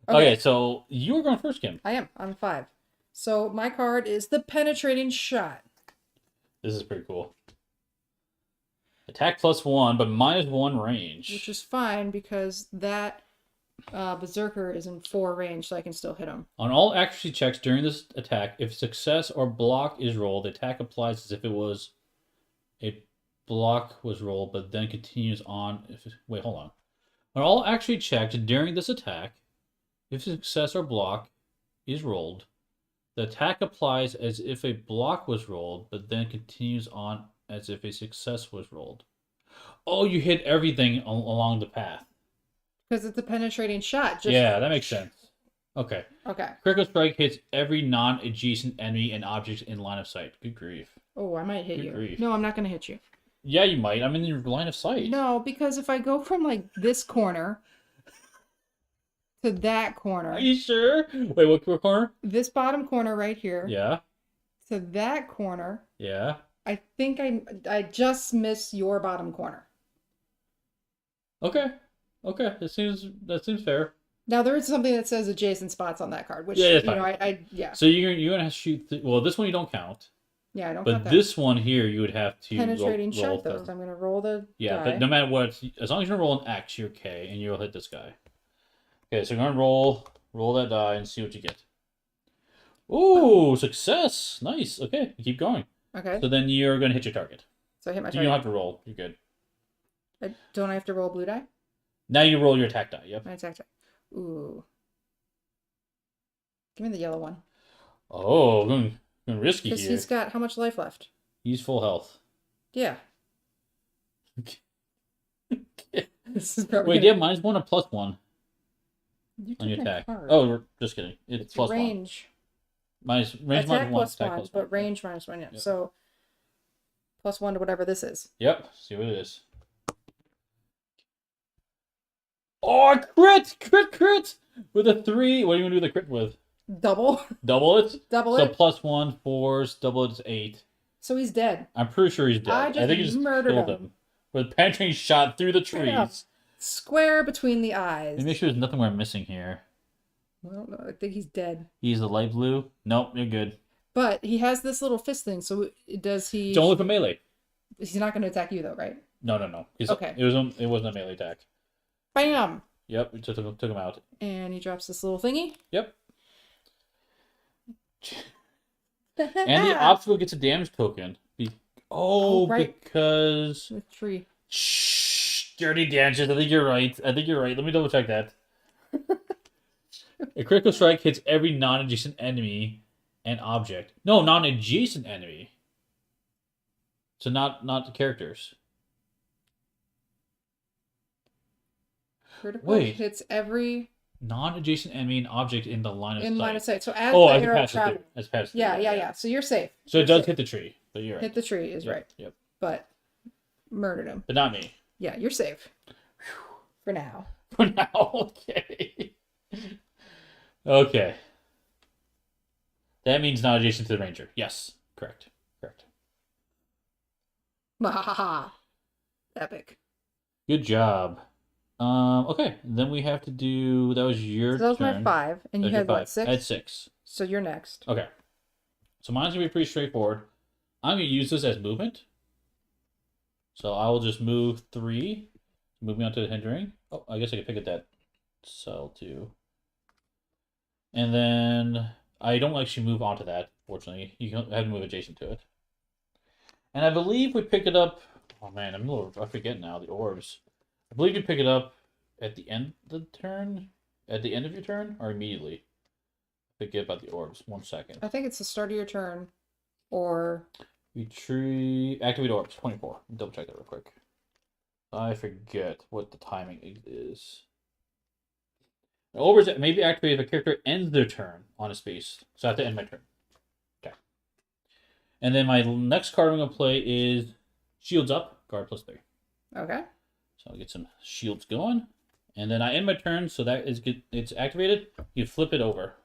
Okay, so you were going first, Kim. I am. I'm 5. So my card is the penetrating shot. This is pretty cool. Attack +1, but -1 range. Which is fine because that berserker is in 4 range, so I can still hit him. On all accuracy checks during this attack, if success or block is rolled, the attack applies as if it was a block was rolled, but then continues on. Wait, hold on. On all accuracy checks during this attack, if success or block is rolled, the attack applies as if a block was rolled, but then continues on as if a success was rolled. Oh, you hit everything along the path. Because it's a penetrating shot. Yeah, that makes sense. Okay. Okay. Critical strike hits every non-adjacent enemy and objects in line of sight. Good grief. Oh, I might hit Good you. grief. No, I'm not going to hit you. Yeah, you might. I'm in your line of sight. No, because if I go from like this corner to that corner. Are you sure? Wait, what corner? This bottom corner right here. Yeah. To that corner. Yeah. I think I just missed your bottom corner. Okay. Okay. That seems fair. Now there is something that says adjacent spots on that card, which Yeah, you it's know, fine. yeah. So you're gonna have to shoot. Well, this one you don't count. Yeah, I don't But count that. this one here, you would have to Penetrating roll shot though. So I'm gonna roll the Yeah, die. but no matter what, as long as you roll an X, you're okay, and you'll hit this guy. Okay, so I'm gonna roll that die and see what you get. Ooh, success! Nice. Okay, keep going. Okay. So then you're gonna hit your target. So I hit my You target. don't have to roll. You're good. Don't I have to roll blue die? Now you roll your attack die. Yep. My attack die. Ooh. Give me the yellow one. Oh, going risky Because here. he's got how much life left? He's full health. Yeah. This is probably Wait, do you have -1 or +1 You on your took my attack? card. Oh, we're just kidding. It's +1. range. Range Attack -1. plus Attack one, +1. but range -1. Yeah. Yep. So +1 to whatever this is. Yep. See what it is. Oh, crit! With a 3. What are you gonna do the crit with? Double. Double it? Double So it. +1, 4s, double it's 8. So he's dead. I'm pretty sure he's dead. I just think you just murdered killed him. With penetrating shot through the trees. Yeah. Square between the eyes. Let me make sure there's nothing we're missing here. Well, no, I think he's dead. He's the light blue. Nope, you're good. But he has this little fist thing. So does he? It's only for melee. He's not going to attack you though, right? No. Okay. It wasn't a melee attack. Bam! Yep, it took him out. And he drops this little thingy. Yep. And the obstacle gets a damage token. Right. Because... With tree. Shh, dirty dancers. I think you're right. Let me double check that. A critical strike hits every non-adjacent enemy and object. No, non-adjacent enemy. So not the characters. Critical Wait. hits every Non-adjacent enemy and object in the line of sight. line of sight. So as Oh, the as it arrow passes travels. through. As it passes through. Yeah. So you're safe. So it You're does safe. hit the tree, but you're right. Hit the tree is right. Yep. But murdered him. But not me. Yeah, you're safe. For now. For now, okay. Okay. That means not adjacent to the ranger. Yes, correct. Mahaha. Epic. Good job. Okay. Then we have to do. That was your So that was turn. my 5, and you That was had your what, five. 6? I had 6. So you're next. Okay. So mine's gonna be pretty straightforward. I'm gonna use this as movement. So I will just move 3. Move me onto the hindering. Oh, I guess I could pick up that cell too. And then I don't actually move onto that, fortunately. You can have to move adjacent to it. And I believe we pick it up. Oh man, I forget now, the orbs. I believe you pick it up at the end of the turn? At the end of your turn? Or immediately? Forget about the orbs. 1 second. I think it's the start of your turn, or... Retrieve. Activate orbs. 24. Double check that real quick. I forget what the timing is. The orbs may be activated if a character ends their turn on a space. So I have to end my turn. Okay. And then my next card I'm going to play is Shields Up. Guard +3. Okay. So I'll get some shields going. And then I end my turn, so that is it's activated. You flip it over.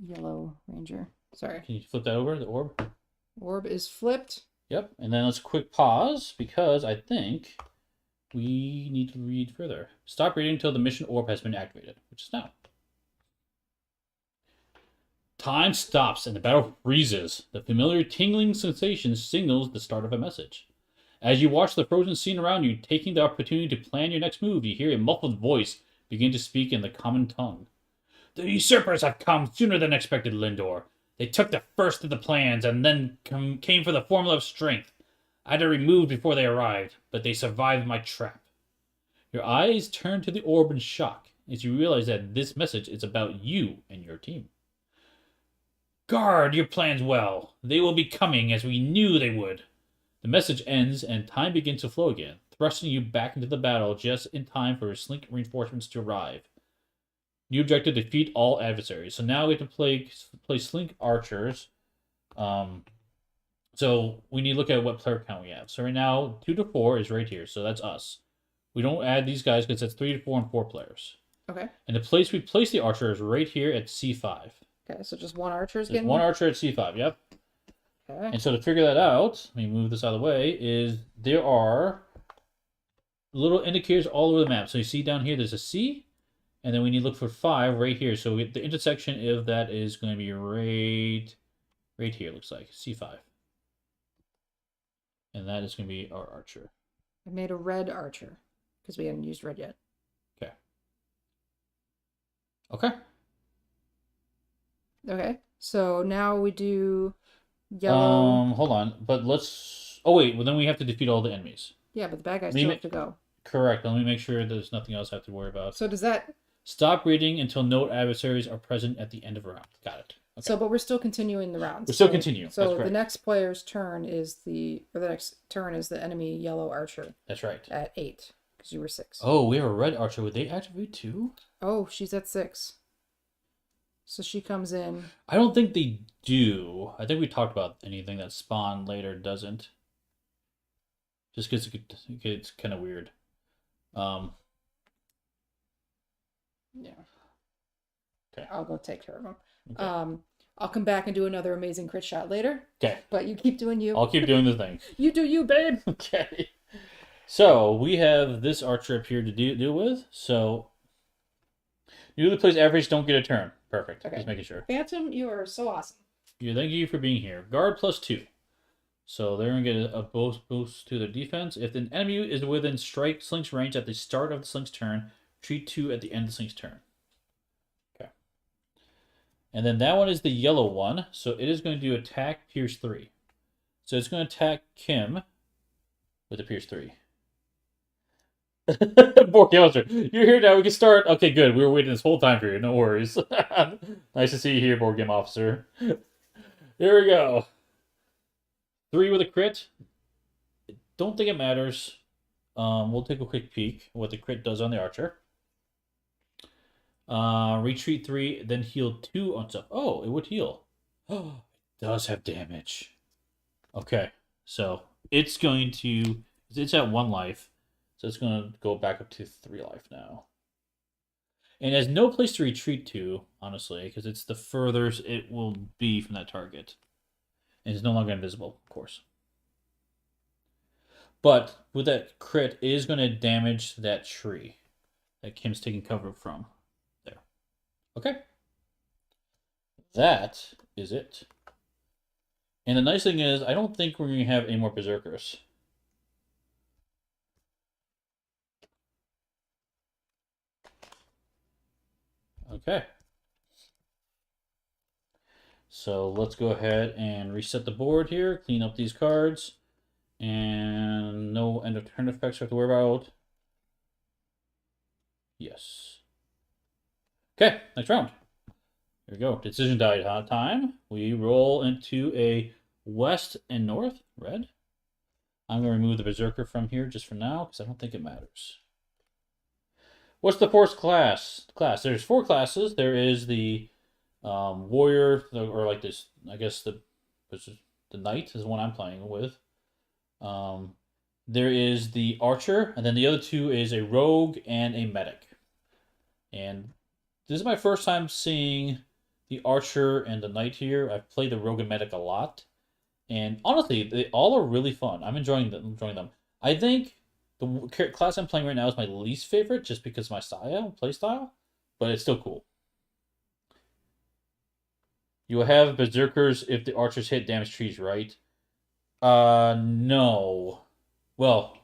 Yellow ranger. Sorry. Can you flip that over, the orb? Orb is flipped. Yep. And then let's quick pause, because I think we need to read further. Stop reading until the mission orb has been activated, which is now. Time stops and the battle freezes. The familiar tingling sensation signals the start of a message. As you watch the frozen scene around you, taking the opportunity to plan your next move, you hear a muffled voice begin to speak in the common tongue. The usurpers have come sooner than expected, Lindor. They took the first of the plans and then came for the formula of strength. I had to remove before they arrived, but they survived my trap. Your eyes turn to the orb in shock as you realize that this message is about you and your team. Guard your plans well. They will be coming as we knew they would. The message ends and time begins to flow again, thrusting you back into the battle just in time for Slink reinforcements to arrive. New objective: defeat all adversaries. So now we have to play Slink archers. So we need to look at what player count we have. So right now, 2 to 4 is right here. So that's us. We don't add these guys because that's 3 to 4 and 4 players. Okay. And the place we place the archer is right here at C5. Okay, so just one archer is There's getting one archer at C5, yep. Okay. And so to figure that out, let me move this out of the way, is there are little indicators all over the map. So you see down here, there's a C, and then we need to look for 5 right here. So the intersection of that is going to be right here, looks like, C5. And that is going to be our archer. I made a red archer, because we haven't used red yet. Okay. Okay. Okay, so now we do yellow. Hold on, but let's... Oh, wait, well, then we have to defeat all the enemies. Yeah, but the bad guys still have to go. Correct. Let me make sure there's nothing else I have to worry about. So does that... Stop reading until no adversaries are present at the end of a round. Got it. Okay. So, but we're still continuing the rounds. We're still continuing. So That's the correct. next player's turn is the next turn is the enemy yellow archer That's right. at 8, because you were 6. Oh, we have a red archer. Would they activate too? Oh, she's at 6. So she comes in. I don't think they do. I think we talked about anything that spawn later doesn't. Just because it's kind of weird. Yeah. Okay. I'll go take care of them. Okay. I'll come back and do another amazing crit shot later. Okay. But you keep doing you. I'll keep doing the thing. You do you, babe. Okay. So we have this archer up here to deal with. So newly placed average don't get a turn. Perfect. Okay. Just making sure. Phantom, you are so awesome. Thank you for being here. Guard +2. So they're going to get a boost to their defense. If an enemy is within strike Slink's range at the start of the Slink's turn, retreat 2 at the end of the Slink's turn. Okay. And then that one is the yellow one. So it is going to attack Pierce 3. So it's going to attack Kim with a Pierce 3. Bork Monster, you're here now. We can start. Okay, good. We were waiting this whole time for you. No worries. Nice to see you here, Board Game Officer. Here we go. 3 with a crit. Don't think it matters. We'll take a quick peek what the crit does on the archer. Retreat 3, then heal 2 on stuff. Oh, it would heal. Oh, it does have damage. Okay, so it's going to. It's at 1 life. So it's going to go back up to 3 life now. And it has no place to retreat to, honestly, because it's the furthest it will be from that target. And it's no longer invisible, of course. But with that crit, it is going to damage that tree that Kim's taking cover from. There. Okay. That is it. And the nice thing is, I don't think we're going to have any more Berserkers. Okay. So let's go ahead and reset the board here, clean up these cards, and no end of turn effects we have to worry about. Yes. Okay, next round. Here we go. Decision die time. We roll into a west and north, red. I'm going to remove the Berserker from here just for now, because I don't think it matters. What's the force class? There's 4 classes. There is the warrior, or like this, I guess the knight is the one I'm playing with. There is the archer, and then the other 2 is a rogue and a medic. And this is my first time seeing the archer and the knight here. I've played the rogue and medic a lot, and honestly, they all are really fun. I'm enjoying them. I think the class I'm playing right now is my least favorite, just because of my play style, but it's still cool. You will have Berserkers if the archers hit damage trees, right? No. Well,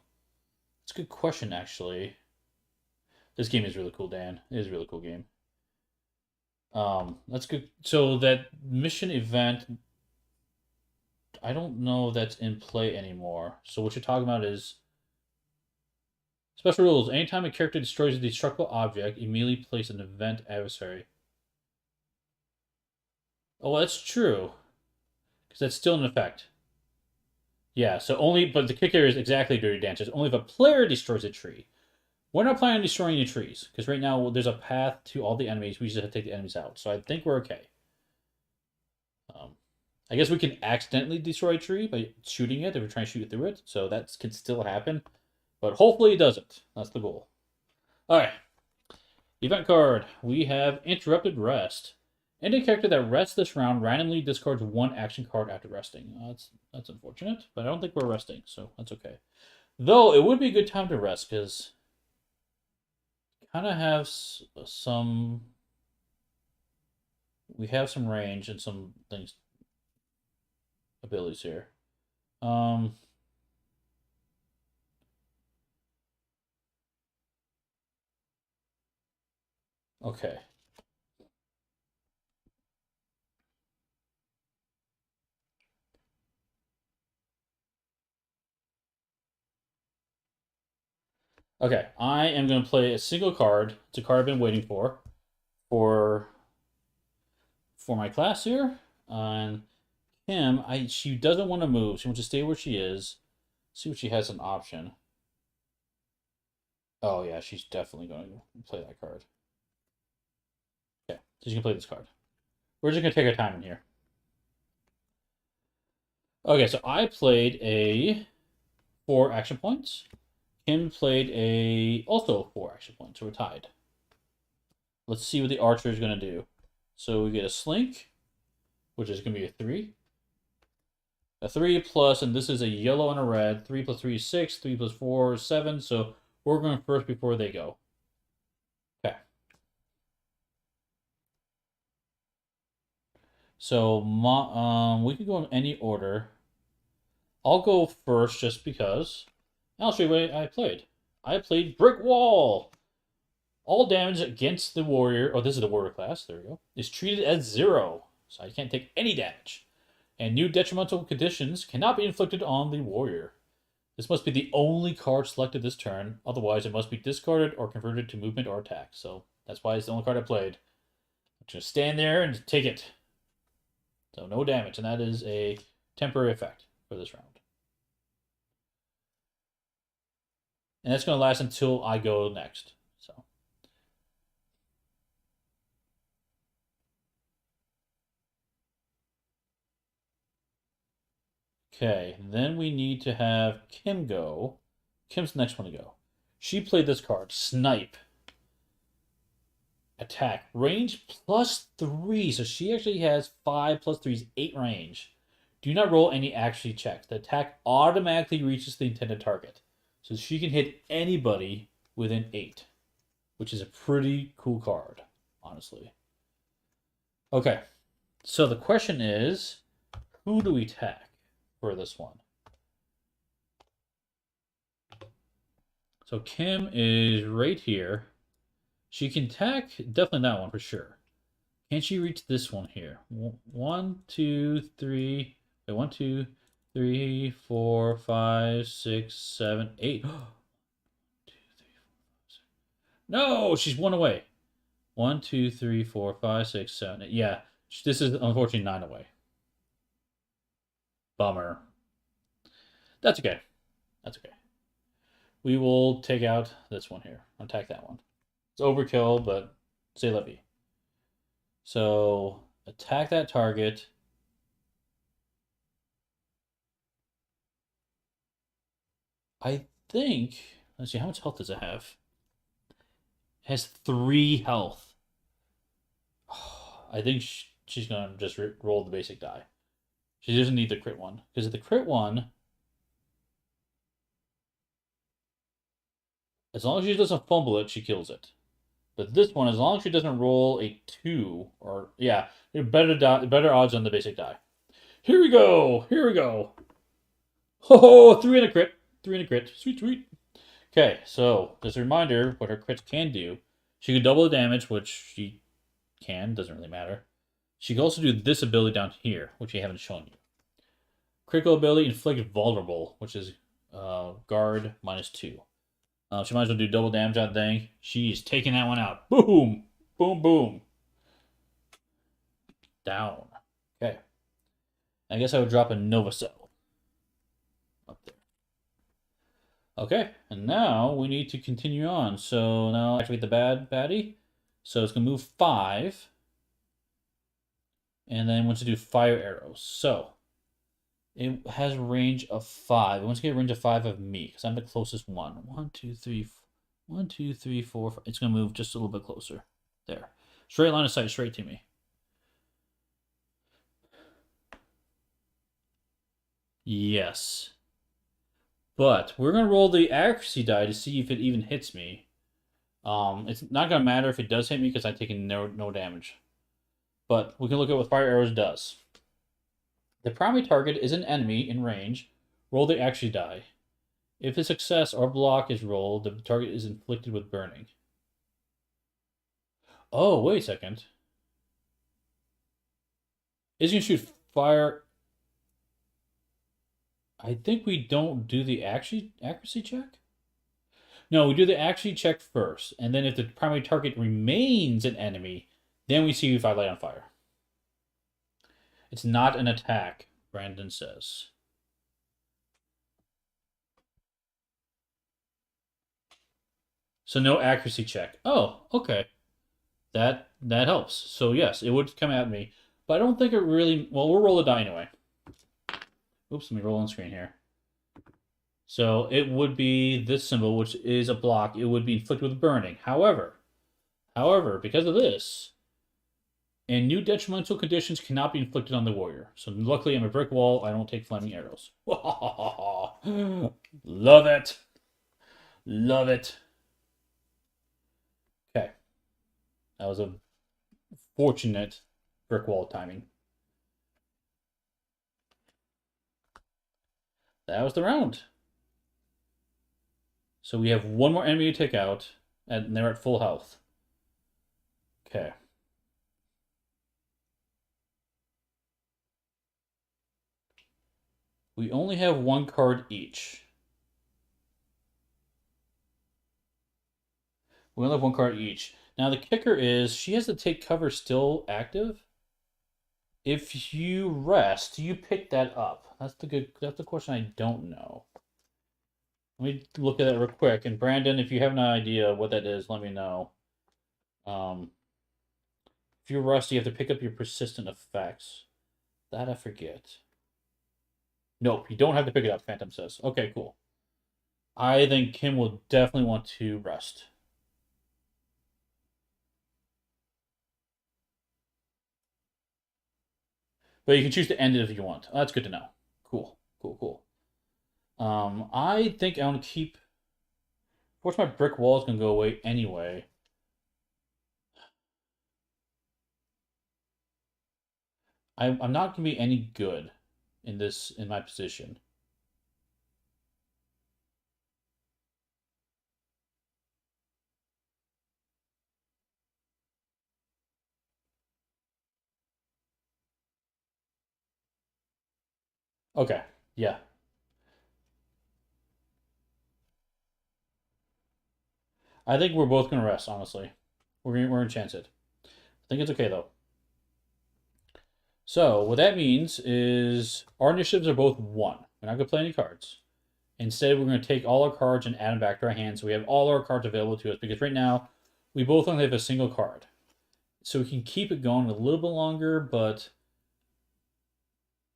it's a good question, actually. This game is really cool, Dan. It is a really cool game. That's good. So that mission event, I don't know if that's in play anymore. So what you're talking about is special rules. Anytime a character destroys a destructible object, immediately place an event adversary. Oh, that's true. Because that's still in effect. Yeah, so only, but the kicker is exactly Dirty Dancers. Only if a player destroys a tree. We're not planning on destroying any trees, because right now there's a path to all the enemies. We just have to take the enemies out. So I think we're okay. I guess we can accidentally destroy a tree by shooting it if we're trying to shoot through it. So that can still happen. But hopefully it doesn't. That's the goal. Alright. Event card. We have Interrupted Rest. Any character that rests this round randomly discards 1 action card after resting. That's unfortunate, but I don't think we're resting, so that's okay. Though it would be a good time to rest, because kind of have some. We have some range and some things, abilities here. Okay. Okay, I am going to play a single card. It's a card I've been waiting for my class here. And Kim, she doesn't want to move. She wants to stay where she is. See what she has an option. Oh yeah, she's definitely going to play that card. Okay, so she's going to play this card. We're just going to take our time in here. Okay, so I played a 4 action points. Kim played also 4 action points, so we're tied. Let's see what the archer is going to do. So we get a slink, which is going to be a 3. A 3 plus, and this is a yellow and a red. 3 plus 3 is 6. 3 plus 4 is 7. So we're going first before they go. Okay. So we could go in any order. I'll go first just because. I'll show you what I played. I played Brick Wall. All damage against the warrior, oh, this is the warrior class, there we go, is treated as 0. So I can't take any damage. And new detrimental conditions cannot be inflicted on the warrior. This must be the only card selected this turn, otherwise it must be discarded or converted to movement or attack. So that's why it's the only card I played. I'm just stand there and take it. So no damage, and that is a temporary effect for this round. And that's going to last until I go next. So. Okay, then we need to have Kim go. Kim's the next one to go. She played this card, Snipe. Attack. Range +3. So she actually has 5 + 3 is 8 range. Do not roll any accuracy checks. The attack automatically reaches the intended target. So she can hit anybody within 8. Which is a pretty cool card, honestly. Okay. So the question is, who do we attack for this one? So Kim is right here. She can attack definitely that one for sure. Can she reach this one here? 1, 2, 3. Wait, 1, 2, 3, 4, 5, 6, 7, 8. 1, 2, 3, 4, 5, 6. No, she's 1 away. 1, 2, 3, 4, 5, 6, 7, 8. Yeah, this is unfortunately 9 away. Bummer. That's okay. That's okay. We will take out this one here. Attack that one. It's overkill, but c'est la vie. So, attack that target. I think... Let's see, how much health does it have? It has 3 health. I think she's going to just roll the basic die. She doesn't need the crit one. Because the crit one... As long as she doesn't fumble it, she kills it. But this one, as long as she doesn't roll a 2, or yeah, better odds on the basic die. Here we go. Here we go. Oh, 3 and a crit. 3 and a crit. Sweet, sweet. Okay, so just a reminder what her crits can do. She can double the damage, which she can. Doesn't really matter. She can also do this ability down here, which I haven't shown you. Critical ability, inflict vulnerable, which is guard -2. She might as well do double damage on that thing. She's taking that one out. Boom! Boom, boom. Down. Okay. I guess I would drop a Nova Cell. Up there. Okay, and now we need to continue on. So now activate the baddie. So it's going to move 5. And then wants to do fire arrows. So it has a range of 5. It wants to get a range of 5 of me, because I'm the closest one. 1, 2, 3, 1, 2, 3, 4, 5. It's going to move just a little bit closer. There. Straight line of sight, straight to me. Yes. But we're going to roll the accuracy die to see if it even hits me. It's not going to matter if it does hit me, because I've taken no damage. But we can look at what fire arrows does. The primary target is an enemy in range. Roll the accuracy die. If a success or block is rolled, the target is inflicted with burning. Oh, wait a second. Is he going to shoot fire? I think we don't do the accuracy check. No, we do the accuracy check first. And then if the primary target remains an enemy, then we see if I light on fire. It's not an attack, Brandon says. So no accuracy check. Oh, okay. That helps. So yes, it would come at me. But I don't think it really... Well, we'll roll a die anyway. Oops, let me roll on screen here. So it would be this symbol, which is a block. It would be inflicted with burning. However, because of this... And new detrimental conditions cannot be inflicted on the warrior. So luckily I'm a brick wall. I don't take flaming arrows. Love it. Love it. Okay. That was a fortunate brick wall timing. That was the round. So we have one more enemy to take out, and they're at full health. Okay. We only have one card each. We only have one card each. Now the kicker is she has to take cover still active. If you rest, you pick that up. That's the question I don't know. Let me look at that real quick. And Brandon, if you have an idea what that is, let me know. If you're rusty, you have to pick up your persistent effects. That I forget. Nope, you don't have to pick it up, Phantom says. Okay, cool. I think Kim will definitely want to rest. But you can choose to end it if you want. Oh, that's good to know. Cool, cool, cool. I think I want to keep. Of course, my brick wall is gonna go away anyway. I'm not gonna be any good in my position. Okay, yeah. I think we're both gonna rest. Honestly, we're gonna chance it. I think it's okay though. So what that means is our initiatives are both one. We're not gonna play any cards. Instead, we're gonna take all our cards and add them back to our hands, so we have all our cards available to us. Because right now, we both only have a single card, so we can keep it going a little bit longer. But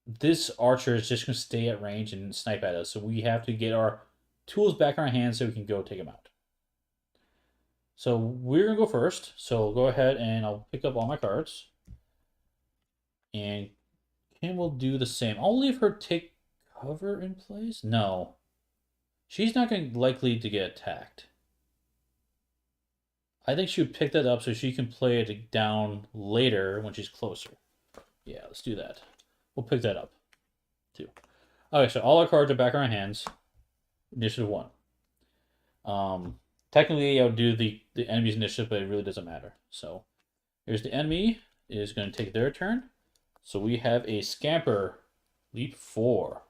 this archer is just gonna stay at range and snipe at us, so we have to get our tools back in our hands so we can go take him out. So we're gonna go first. So go ahead and I'll pick up all my cards. And Kim will do the same. I'll leave her take cover in place. No. She's not going to likely to get attacked. I think she would pick that up so she can play it down later when she's closer. Yeah, let's do that. We'll pick that up too. Okay, so all our cards are back in our hands. Initiative 1. Technically, I would do the enemy's initiative, but it really doesn't matter. So here's the enemy is going to take their turn. So we have a Scamper, Leap 4.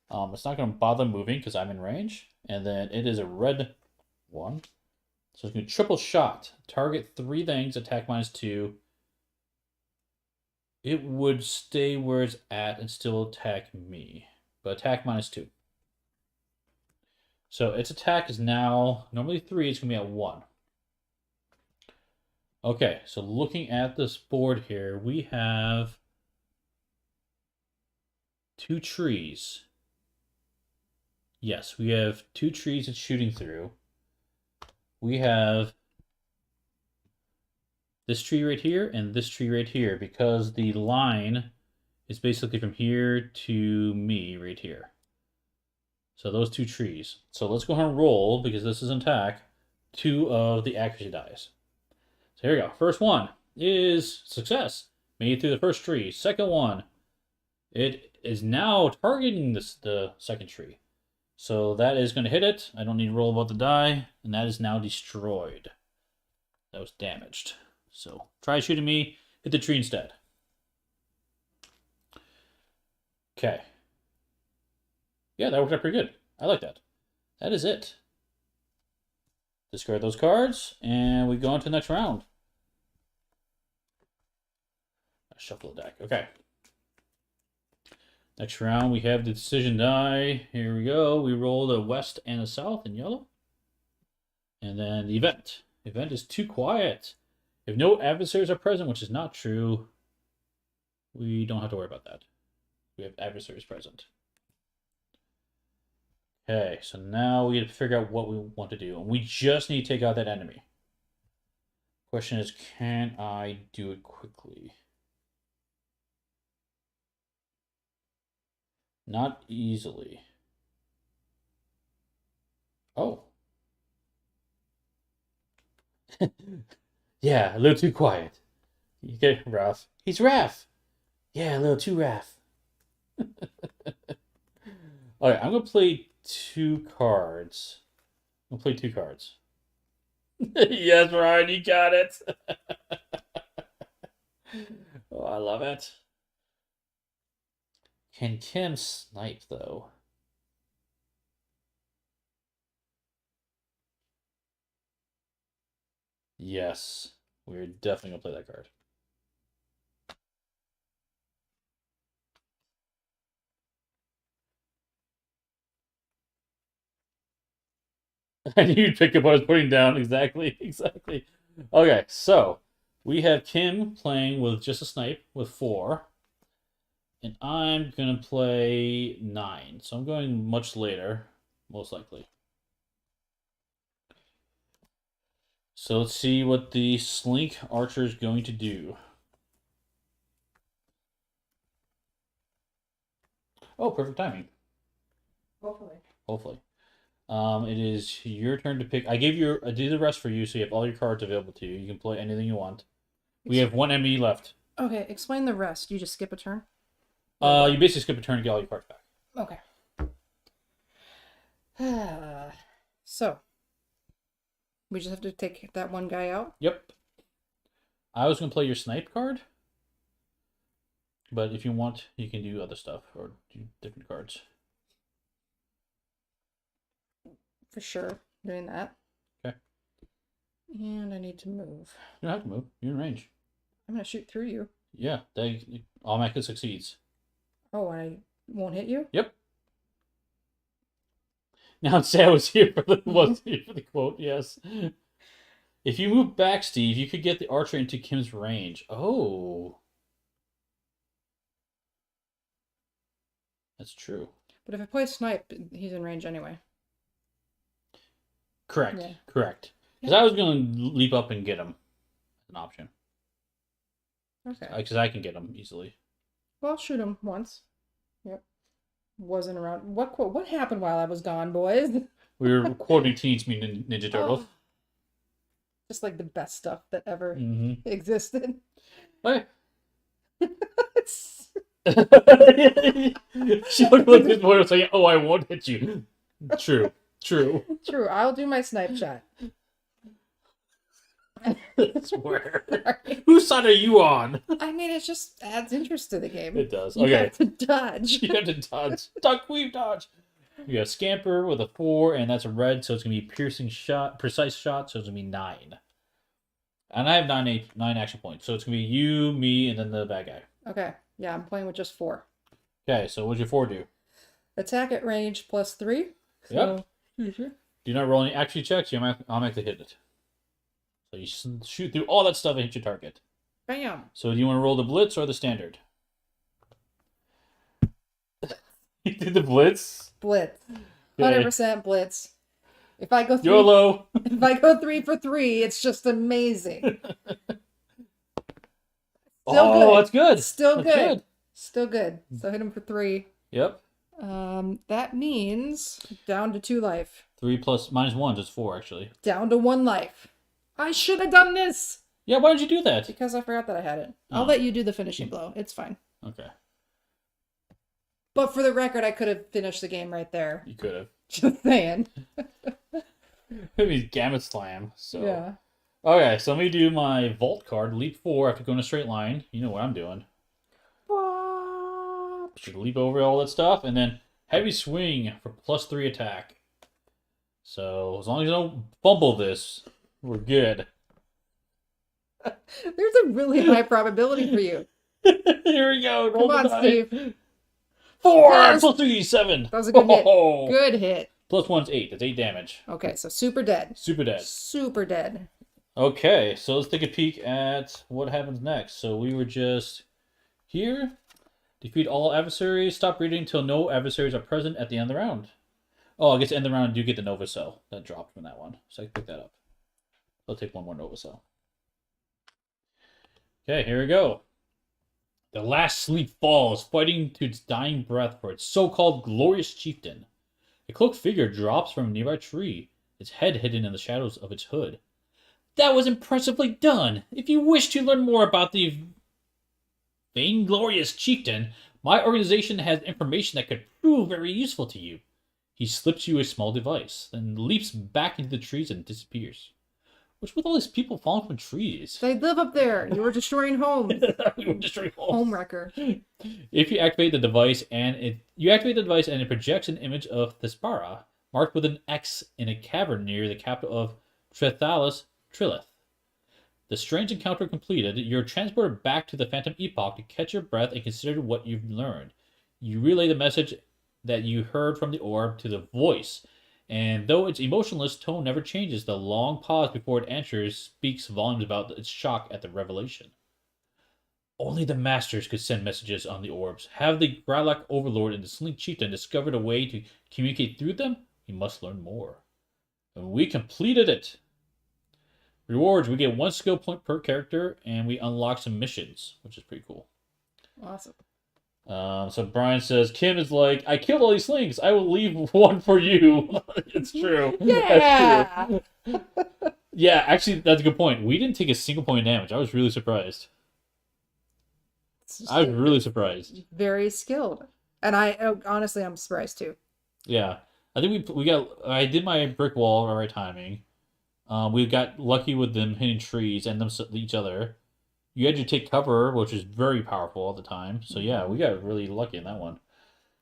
It's not going to bother moving because I'm in range. And then it is a red 1. So it's going to triple shot. Target 3 things, attack -2. It would stay where it's at and still attack me. But attack -2. So its attack is now, normally 3, it's going to be at 1. Okay, so looking at this board here, we have 2 trees. Yes, we have 2 trees it's shooting through. We have this tree right here and this tree right here because the line is basically from here to me right here. So those 2 trees. So let's go ahead and roll, because this is an attack, 2 of the accuracy dice. So here we go. First one is success. Made it through the first tree. Second one, it is now targeting the second tree. So that is going to hit it. I don't need to roll about the die. And that is now destroyed. That was damaged. So try shooting me. Hit the tree instead. Okay. Yeah, that worked out pretty good. I like that. That is it. Discard those cards. And we go on to the next round. Shuffle the deck. Okay. Next round, we have the decision die. Here we go. We roll a west and a south in yellow. And then the event. The event is too quiet. If no adversaries are present, which is not true, we don't have to worry about that. We have adversaries present. Okay, so now we have to figure out what we want to do. And we just need to take out that enemy. Question is, can I do it quickly? Not easily. Oh. Yeah, a little too quiet. Okay, Raph. He's Raph. Yeah, a little too Raph. Alright, I'm going to play 2 cards. I'm going to play 2 cards. Yes, Ryan, you got it. Oh, I love it. Can Kim snipe, though? Yes. We're definitely going to play that card. I knew you'd pick up what I was putting down. Exactly. Exactly. Okay, so we have Kim playing with just a snipe with 4. And I'm going to play 9. So I'm going much later, most likely. So let's see what the Slink Archer is going to do. Oh, perfect timing. Hopefully. Hopefully. It is your turn to pick. I did the rest for you, so you have all your cards available to you. You can play anything you want. We have 1 ME left. Okay, explain the rest. You just skip a turn? You basically skip a turn to get all your cards back. Okay. So, we just have to take that one guy out? Yep. I was going to play your snipe card. But if you want, you can do other stuff or do different cards. For sure. Doing that. Okay. And I need to move. You don't have to move. You're in range. I'm going to shoot through you. Yeah, that automatically succeeds. Oh, I won't hit you? Yep. Now say I was here for the quote, yes. If you move back, Steve, you could get the archer into Kim's range. Oh. That's true. But if I play snipe, he's in range anyway. Correct. Yeah. Correct. Because I was going to leap up and get him. An option. Okay. Because I can get him easily. Well, I'll shoot him once. Yep. Wasn't around. What happened while I was gone, boys? We were quoting Teenage Mutant Ninja Turtles. Oh. Just like the best stuff that ever Mm-hmm. existed. Hey. She looked like this boy was saying, "Oh, I won't hit you." True. True. True. I'll do my snipe shot. I swear. Whose side are you on? I mean, it just adds interest to the game. It does. You Okay. have to dodge. You have to dodge. Duck, weave, dodge. You got Scamper with a 4, and that's a red, so it's going to be piercing shot, precise shot, so it's going to be 9. And I have 9 action points, so it's going to be you, me, and then the bad guy. Okay. Yeah, I'm playing with just 4. Okay, so what'd your 4 do? Attack at range plus 3. Yep. Sure. Do not roll any action checks, you automatically hit it. So you shoot through all that stuff and hit your target. Bam. So do you want to roll the blitz or the standard? You did the blitz? Blitz. Okay. 100% blitz. If I go 3, YOLO! if I go 3 for 3, it's just amazing. Still good. That's good. Still That's good. Still good. So hit him for 3. Yep. That means down to 2 life. 3 plus -1 is 4, actually. Down to 1 life. I should have done this. Yeah, why did you do that? Because I forgot that I had it. Oh. I'll let you do the finishing blow. It's fine. Okay. But for the record, I could have finished the game right there. You could have. Just saying. Maybe Gamut Slam. So. Yeah. Okay, so let me do my Vault card. Leap 4 after going a straight line. You know what I'm doing. Should leap over all that stuff, and then heavy swing for +3 attack. So as long as you don't fumble this, we're good. There's a really high probability for you. Here we go. Roll Come on, the die. Steve. 4 Yes. +3 7. That was a good hit. Oh. Good hit. +1's 8. That's 8 damage. Okay, so super dead. Super dead. Super dead. Okay, so let's take a peek at what happens next. So we were just here. Defeat all adversaries. Stop reading until no adversaries are present at the end of the round. Oh, I guess at the end of the round, I do get the Nova Cell. That dropped from that one. So I can pick that up. I'll take one more Nova Cell. Okay, here we go. The last sleep falls, fighting to its dying breath for its so-called glorious chieftain. A cloaked figure drops from a nearby tree, its head hidden in the shadows of its hood. That was impressively done. If you wish to learn more about the vainglorious chieftain, My organization has information that could prove very useful to you. He slips you a small device, then leaps back into the trees and disappears. What's with all these people falling from trees? They live up there. You were destroying homes. We were destroying homes. Home wrecker. If you activate the device and it projects an image of Thespara marked with an X in a cavern near the capital of Trethalis Trilith. The strange encounter completed, you're transported back to the Phantom Epoch to catch your breath and consider what you've learned. You relay the message that you heard from the orb to the voice, and though its emotionless tone never changes, the long pause before it answers speaks volumes about its shock at the revelation. Only the masters could send messages on the orbs. Have the Gralak Overlord and the Slink Chieftain discovered a way to communicate through them? We must learn more. And we completed it! Rewards, we get 1 skill point per character, and we unlock some missions, which is pretty cool. Awesome. So Brian says, Kim is like, I killed all these slinks. I will leave one for you. It's true. Yeah! That's true. Yeah, actually, that's a good point. We didn't take a single point of damage. I was really surprised. I was really surprised. Very skilled. And honestly, I'm surprised too. Yeah. I think I did my brick wall at right timing. We got lucky with them hitting trees and each other. You had to take cover, which is very powerful all the time. So yeah, we got really lucky in that one.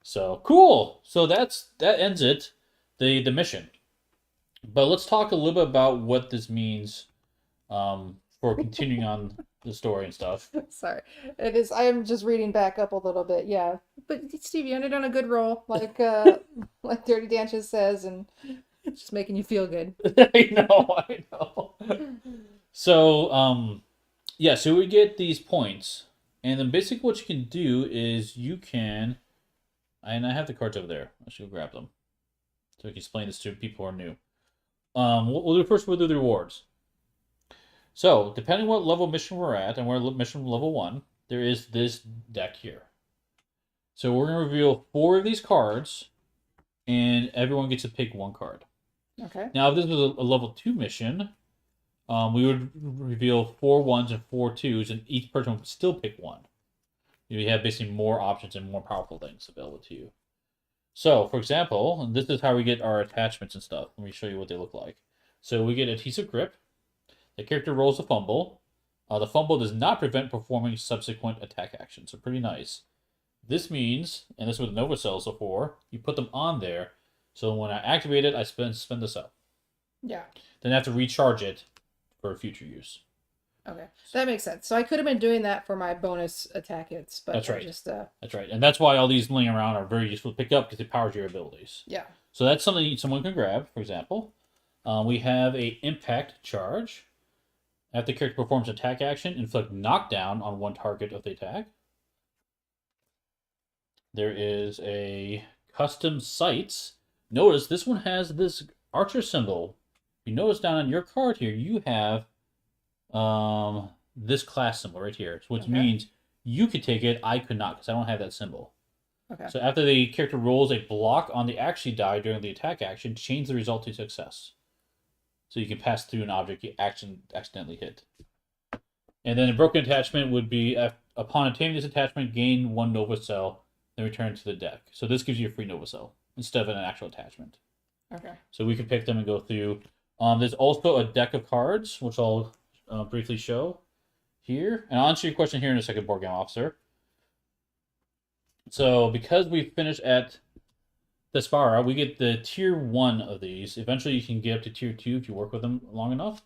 So cool. So that ends it, the mission. But let's talk a little bit about what this means for continuing on the story and stuff. Sorry, it is. I am just reading back up a little bit. Yeah, but Steve, you ended on a good roll, like Dirty Dances says, and just making you feel good. I know. So yeah, so we get these points, and then basically what you can do is you can, and I have the cards over there. I should go grab them, so I can explain this to people who are new. We'll do the rewards. So, depending what level mission we're at, and we're at mission level 1, there is this deck here. So we're going to reveal 4 of these cards, and everyone gets to pick 1 card. Okay. Now, if this was a level 2 mission, we would reveal 4 1s and 4 2s, and each person would still pick 1. You have basically more options and more powerful things available to you. So, for example, and this is how we get our attachments and stuff. Let me show you what they look like. So we get Adhesive Grip. The character rolls a fumble. The fumble does not prevent performing subsequent attack actions, so pretty nice. This means, and this is what Nova Cells are for, you put them on there, so when I activate it, I spend the cell. Yeah. Then I have to recharge it for future use. Okay, that makes sense. So I could have been doing that for my bonus attack hits, but that's right. That's right, and that's why all these laying around are very useful to pick up because it powers your abilities. Yeah. So that's something someone can grab. For example, we have a impact charge. After the character performs an attack action, inflict knockdown on 1 target of the attack. There is a custom sights. Notice this one has this archer symbol. You notice down on your card here, you have this class symbol right here, which means you could take it. I could not because I don't have that symbol. Okay. So after the character rolls a block on the action die during the attack action, change the result to success. So you can pass through an object you accidentally hit. And then a broken attachment would be, upon obtaining this attachment, gain 1 Nova Cell, then return to the deck. So this gives you a free Nova Cell instead of an actual attachment. Okay. So we can pick them and go through. There's also a deck of cards, which I'll briefly show here. And I'll answer your question here in a second, Board Game Officer. So because we finished at Thespara, we get the tier 1 of these. Eventually you can get up to tier 2 if you work with them long enough.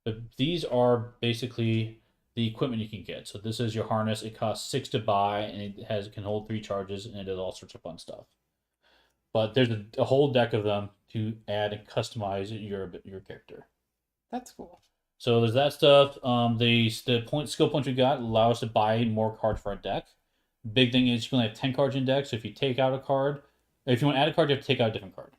But these are basically the equipment you can get. So this is your harness. It costs 6 to buy, and it can hold 3 charges, and it does all sorts of fun stuff. But there's a whole deck of them to add and customize your character. That's cool. So there's that stuff. The skill points we got allow us to buy more cards for our deck. Big thing is you can only have 10 cards in deck, so if you take out a card, if you want to add a card, you have to take out a different card.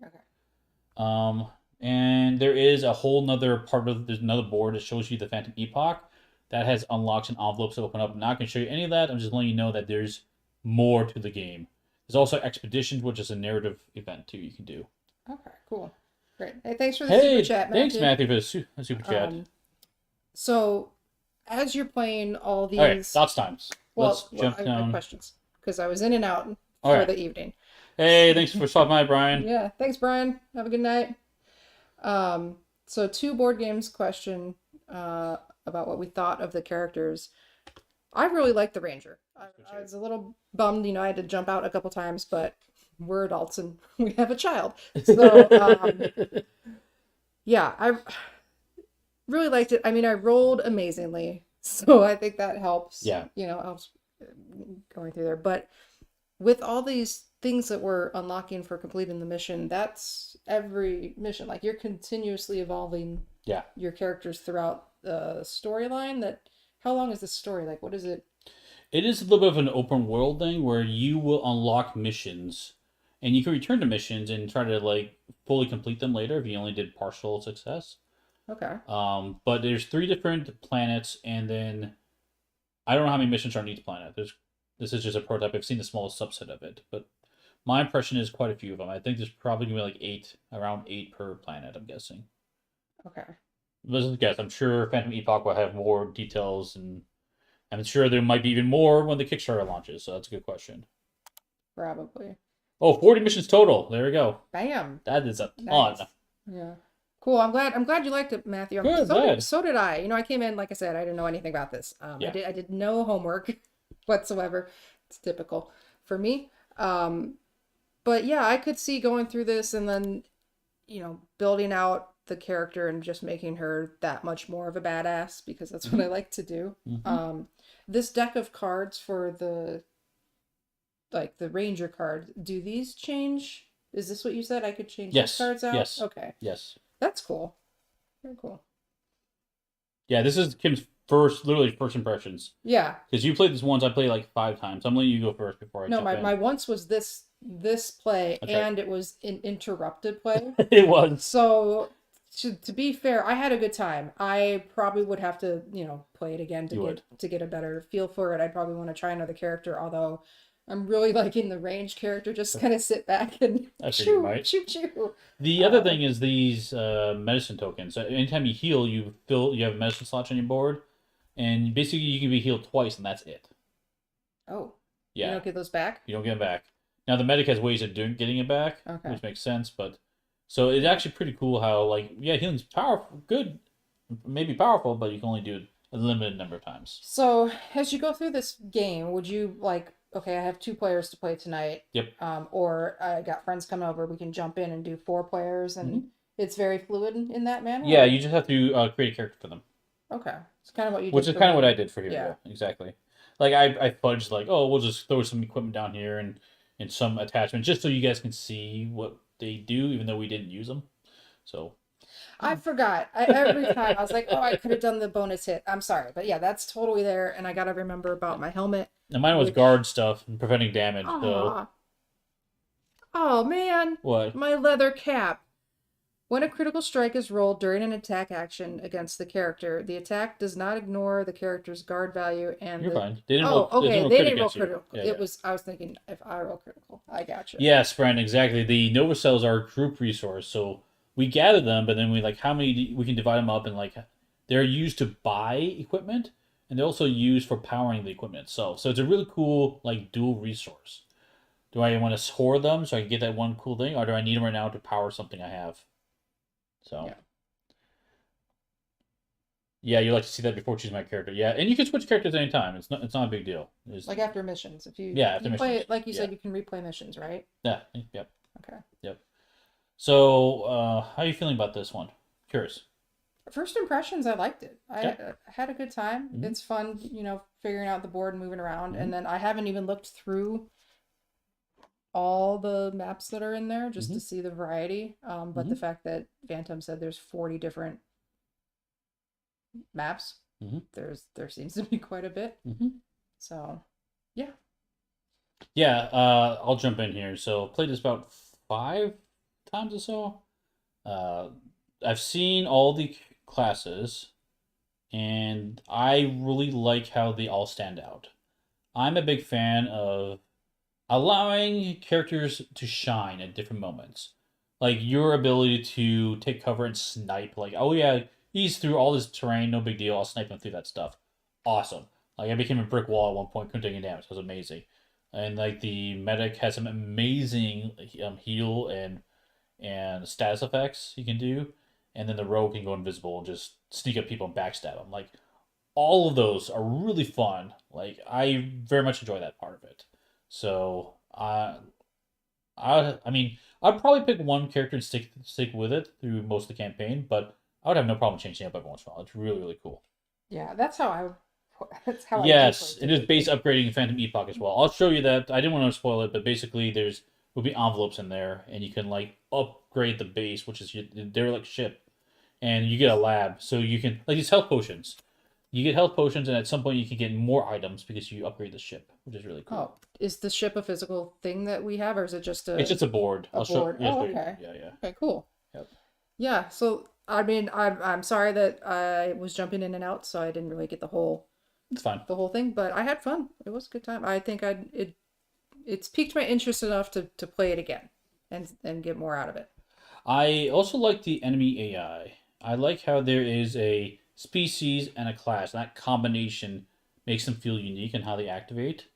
Okay. And there is a whole nother there's another board that shows you the Phantom Epoch that has unlocks and envelopes that open up. I'm not going to show you any of that. I'm just letting you know that there's more to the game. There's also Expeditions, which is a narrative event too you can do. Okay, cool. Great. Hey, thanks for the super chat, Matthew. Thanks, Matthew, for the super chat. So, as you're playing all these... All right, thoughts times. Well, Let's jump down. I have questions. because I was in and out All for right. the evening. Hey, thanks for stopping by, Brian. Yeah, thanks, Brian. Have a good night. So two board games question about what we thought of the characters. I really liked the Ranger. I was a little bummed, I had to jump out a couple times, but we're adults and we have a child. So, yeah, I really liked it. I mean, I rolled amazingly, so I think that helps. Yeah. Helps going through there. But with all these things that we're unlocking for completing the mission, that's every mission. Like you're continuously evolving your characters throughout the storyline. How long is the story? Like, what is it? It is a little bit of an open world thing where you will unlock missions, and you can return to missions and try to like fully complete them later if you only did partial success. Okay. But there's 3 different planets, and then I don't know how many missions are on each planet. This is just a prototype. I've seen the smallest subset of it, but my impression is quite a few of them. I think there's probably gonna be like 8, around 8 per planet. I'm guessing. Okay. Let's just guess. I'm sure Phantom Epoch will have more details, and I'm sure there might be even more when the Kickstarter launches. So that's a good question. Probably. Oh, 40 missions total. There we go. Bam. That is a ton. Nice. Yeah. Cool. I'm glad you liked it, Matthew. Good, So did I. I came in, like I said, I didn't know anything about this. I did no homework whatsoever. It's typical for me. But yeah, I could see going through this and then, building out the character and just making her that much more of a badass because that's what I like to do. Mm-hmm. This deck of cards for the Ranger card, do these change? Is this what you said? I could change these cards out? Yes. Okay. Yes. That's cool. Very cool. Yeah, this is Kim's literally first impressions. Yeah. Because you played this once, I played like 5 times. I'm letting you go first before I jump in. My once was this play, okay. and it was an interrupted play. It was. So, to be fair, I had a good time. I probably would have to, play it again to get a better feel for it. I'd probably want to try another character, although I'm really liking the range character. Just kind of sit back and choo. The other thing is these medicine tokens. So anytime you heal, you have a medicine slot on your board, and basically you can be healed twice, and that's it. Oh. Yeah. You don't get those back? You don't get them back. Now the medic has ways of getting it back, which makes sense. But so it's actually pretty cool how healing's powerful, good, maybe powerful, but you can only do it a limited number of times. So as you go through this game, would you okay, I have 2 players to play tonight. Yep. Or I got friends coming over, we can jump in and do 4 players, and it's very fluid in that manner? Yeah, you just have to create a character for them. Okay. It's kind of what you did. Which is kind of what I did for here. Yeah. Exactly. Like, I fudged, we'll just throw some equipment down here and some attachments, just so you guys can see what they do, even though we didn't use them. So... I forgot. Every time I was like, oh, I could have done the bonus hit. I'm sorry. But yeah, that's totally there. And I got to remember about my helmet. And mine was guard stuff and preventing damage. So. Oh, man. What? My leather cap. When a critical strike is rolled during an attack action against the character, the attack does not ignore the character's guard value. And you're fine. They didn't they didn't roll critical. Yeah, I was thinking if I roll critical. I gotcha. Yes, friend, exactly. The Nova Cells are a group resource, so we gather them, but then we how many we can divide them up, and they're used to buy equipment, and they're also used for powering the equipment itself. So it's a really cool dual resource. Do I want to hoard them so I can get that one cool thing, or do I need them right now to power something I have? So yeah, you like to see that before choosing my character. Yeah, and you can switch characters anytime. It's not a big deal. After missions, if you after you play missions. it, like you said, you can replay missions, right? Yeah. Yep. Okay. Yep. So, how are you feeling about this one? Curious. First impressions, I liked it. I had a good time. Mm-hmm. It's fun, figuring out the board and moving around. Mm-hmm. And then I haven't even looked through all the maps that are in there just to see the variety. But the fact that Phantom said there's 40 different maps, there seems to be quite a bit. So, yeah. Yeah, I'll jump in here. So, played this about 5 times or so. I've seen all the classes, and I really like how they all stand out. I'm a big fan of allowing characters to shine at different moments. Like your ability to take cover and snipe. Oh yeah, he's through all this terrain, no big deal. I'll snipe him through that stuff. Awesome. I became a brick wall at one point, couldn't take any damage. It was amazing. and like the medic has some amazing heal and status effects you can do, and then the rogue can go invisible and just sneak up people and backstab them. Like all of those are really fun. Like I very much enjoy that part of it. So I mean I'd probably pick one character and stick with it through most of the campaign, but I would have no problem changing it up every once in a while. It's really really cool. Yeah, that's how I that's how I do play Yes, it is base typically. upgrading Phantom Epoch as well. I'll show you that. I didn't want to spoil it, but basically there's will be envelopes in there, and you can like upgrade the base, which is your derelict ship, and you get a lab, so you can like these health potions. You get health potions, and at some point you can get more items because you upgrade the ship, which is really cool. Oh, is the ship a physical thing that we have, or is it just It's just a board. a I'll show. board? Yes, Oh, okay. yeah, yeah. Okay, cool. Yep. Yeah, so I mean, I'm sorry that I was jumping in and out, so I didn't really get It's fine. the whole thing, but I had fun. It was a good time. I think it's piqued my interest enough to play it again and get more out of it. I also like the enemy AI. I like how there is a species and a class, and that combination makes them feel unique in how they activate.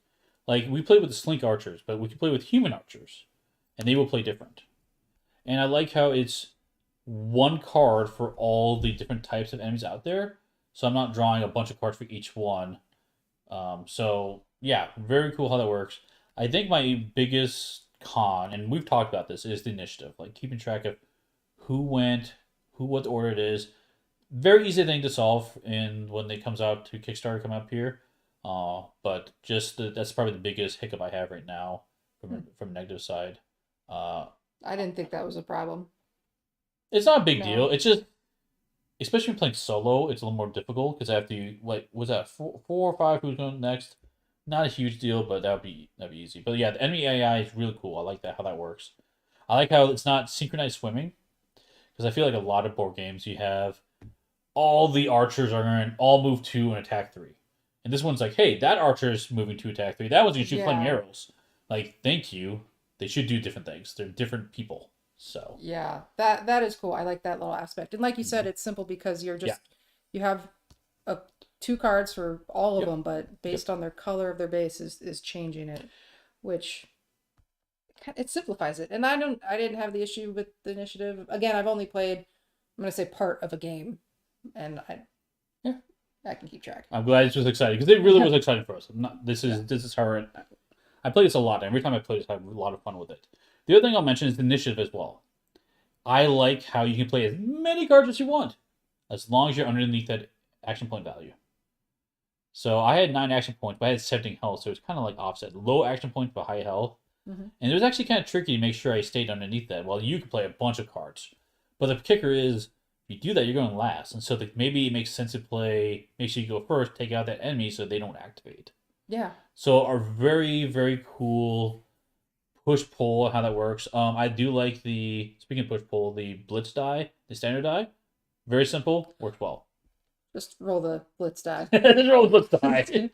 Like we play with the slink archers, but we can play with human archers, and they will play different. And I like how it's one card for all the different types of enemies out there. So I'm not drawing a bunch of cards for each one. So yeah, very cool how that works. I think my biggest con, and we've talked about this, is the initiative. Like keeping track of who went, who what order it is. Very easy thing to solve in when it comes out to Kickstarter come up here. But just that's probably the biggest hiccup I have right now from a negative side. Uh, I didn't think that was a problem. it's not a big deal. No. It's just especially when playing solo, it's a little more difficult because I have to like was that four or five who's going next? Not a huge deal, but that'd be easy. But yeah, the enemy AI is really cool. I like that how that works. I like how it's not synchronized swimming because I feel like a lot of board games you have all the archers are going to all move two and attack three, and this one's like, hey, that archer is moving to attack three. That one's gonna shoot flaming Yeah. arrows. Like, thank you. They should do different things. They're different people. So Yeah, that is cool. I like that little aspect. And like you said, it's simple because yeah, you have a two cards for all of yep, them, but yep. based on their color of their base is changing it, which it simplifies it. And I didn't have the issue with the initiative. Again, I've only played, I'm gonna say part of a game, and Yeah. I can keep track. I'm glad it's just exciting because it really was exciting for us. I'm not. Yeah. This is how I play this a lot. Every time I play this, I have a lot of fun with it. The other thing I'll mention is the initiative as well. I like how you can play as many cards as you want, as long as you're underneath that action point value. So I had 9 action points, but I had 17 health, so it's kind of like offset. Low action points but high health. Hmm. And it was actually kind of tricky to make sure I stayed underneath that. Well, you could play a bunch of cards. But the kicker is, if you do that, you're going last. And so maybe it makes sense to play, make sure you go first, take out that enemy so they don't activate. Yeah. So a very, very cool push pull, how that works. I do like speaking of push pull, the blitz die, the standard die. Very simple, works well. Just roll the blitz die. Just roll the blitz die.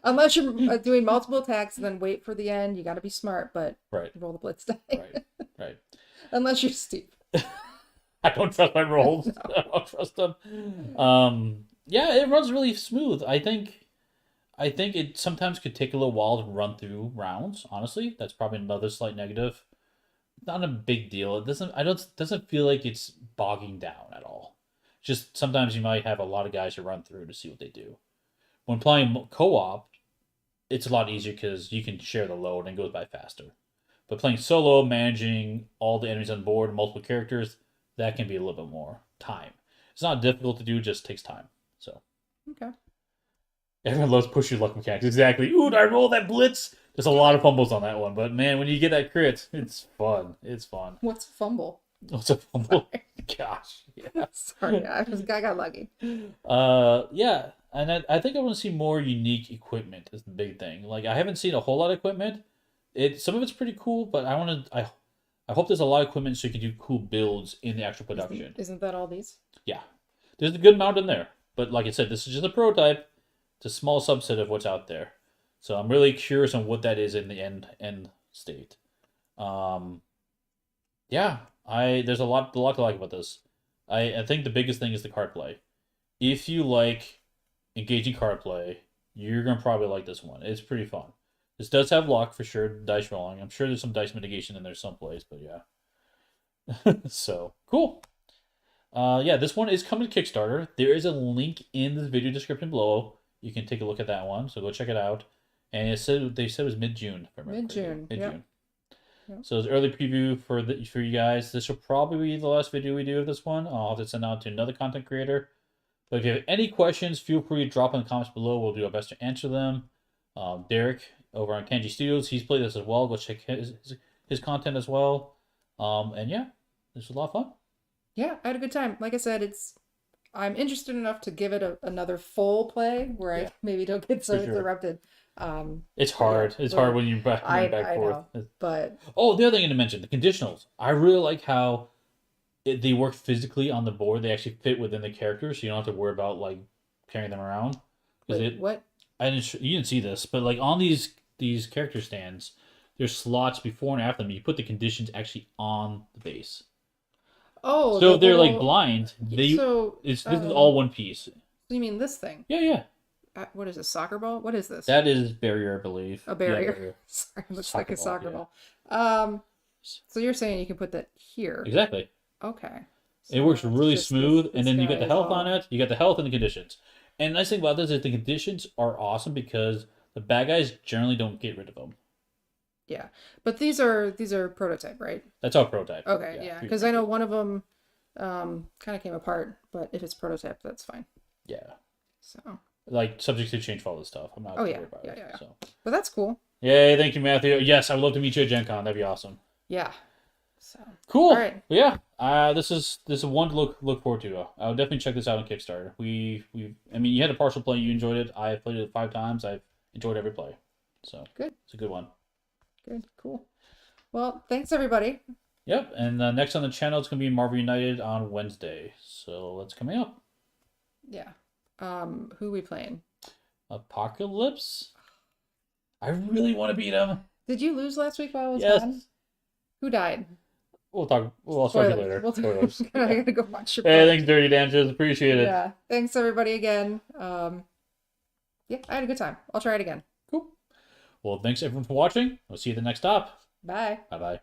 Unless you're doing multiple attacks and then wait for the end, you got to be smart, but Right, roll the blitz die. right, right. Unless you're Steve. I don't trust my rolls. No. I don't trust them. Yeah, it runs really smooth. I think it sometimes could take a little while to run through rounds. Honestly, that's probably another slight negative. Not a big deal. It doesn't. I don't. Doesn't feel like it's bogging down at all. Just sometimes you might have a lot of guys to run through to see what they do. When playing co-op, it's a lot easier because you can share the load and it goes by faster. But playing solo, managing all the enemies on board, multiple characters, that can be a little bit more time. It's not difficult to do, just takes time. So Okay. everyone loves push your luck mechanics. Exactly. Ooh, did I roll that blitz? There's a lot of fumbles on that one, but man, when you get that crit, it's fun. It's fun. What's fumble? What's a fumble? Gosh, yeah. Sorry, I got lucky. Yeah, and I think I want to see more unique equipment is the big thing. Like I haven't seen a whole lot of equipment. Some of it's pretty cool, but I hope there's a lot of equipment so you can do cool builds in the actual production. Isn't that all these? Yeah, there's a good amount in there, but like I said, this is just a prototype. It's a small subset of what's out there, so I'm really curious on what that is in the end state. Um, yeah, there's a lot to like about this. I think the biggest thing is the card play. If you like engaging card play, you're gonna probably like this one. It's pretty fun. This does have luck for sure, dice rolling. I'm sure there's some dice mitigation in there someplace, but yeah. So, cool. Yeah, this one is coming to Kickstarter. There is a link in the video description below. You can take a look at that one, so go check it out. And they said it was mid-June. Mid-June. Mid-June. Yep. So it's early preview for you guys. This will probably be the last video we do of this one. I'll have to send out to another content creator. But if you have any questions, feel free to drop in the comments below. We'll do our best to answer them. Derek over on Kanji Studios, he's played this as well. Go check his content as well. And yeah, this was a lot of fun. Yeah, I had a good time. Like I said, I'm interested enough to give it another full play where I maybe don't get so interrupted. It's hard. It's hard when you're back forth. Know, but the other thing to mention, the conditionals. I really like how they work physically on the board. They actually fit within the characters, so you don't have to worry about like carrying them around. What? You didn't see this, but like on these character stands, there's slots before and after them. You put the conditions actually on the base. Oh, so if they're like blind, this is all one piece. You mean this thing? Yeah. What is a soccer ball? What is this? That is barrier, I believe. A barrier. Yeah, barrier. Sorry, it looks like a soccer ball. So you're saying you can put that here? Exactly. Okay. So it works really smooth, and then you get the health on it. You got the health and the conditions. And the nice thing about this is the conditions are awesome because the bad guys generally don't get rid of them. Yeah, but these are prototype, right? That's all prototype. Okay, yeah, because I know one of them kind of came apart, but if it's prototype, that's fine. Yeah. So. Like subject to change for all this stuff. I'm not worried about it. Yeah. So. But that's cool. Yay! Thank you, Matthew. Yes, I would love to meet you at Gen Con. That'd be awesome. Yeah. So. Cool. All right. But yeah. This is one to look forward to. I would definitely check this out on Kickstarter. I mean, you had a partial play. You enjoyed it. I played it 5 times. I've enjoyed every play. So good. It's a good one. Good. Cool. Well, thanks everybody. Yep. And next on the channel is going to be Marvel United on Wednesday. So that's coming up. Yeah. Who are we playing? Apocalypse. I really want to beat him. Did you lose last week while I was gone? Who died? I'll talk to you later. I gotta go watch your Hey, thanks, Dirty Dancers. Appreciate it. Yeah. Thanks everybody again. Yeah, I had a good time. I'll try it again. Cool. Well, thanks everyone for watching. We'll see you at the next stop. Bye. Bye-bye.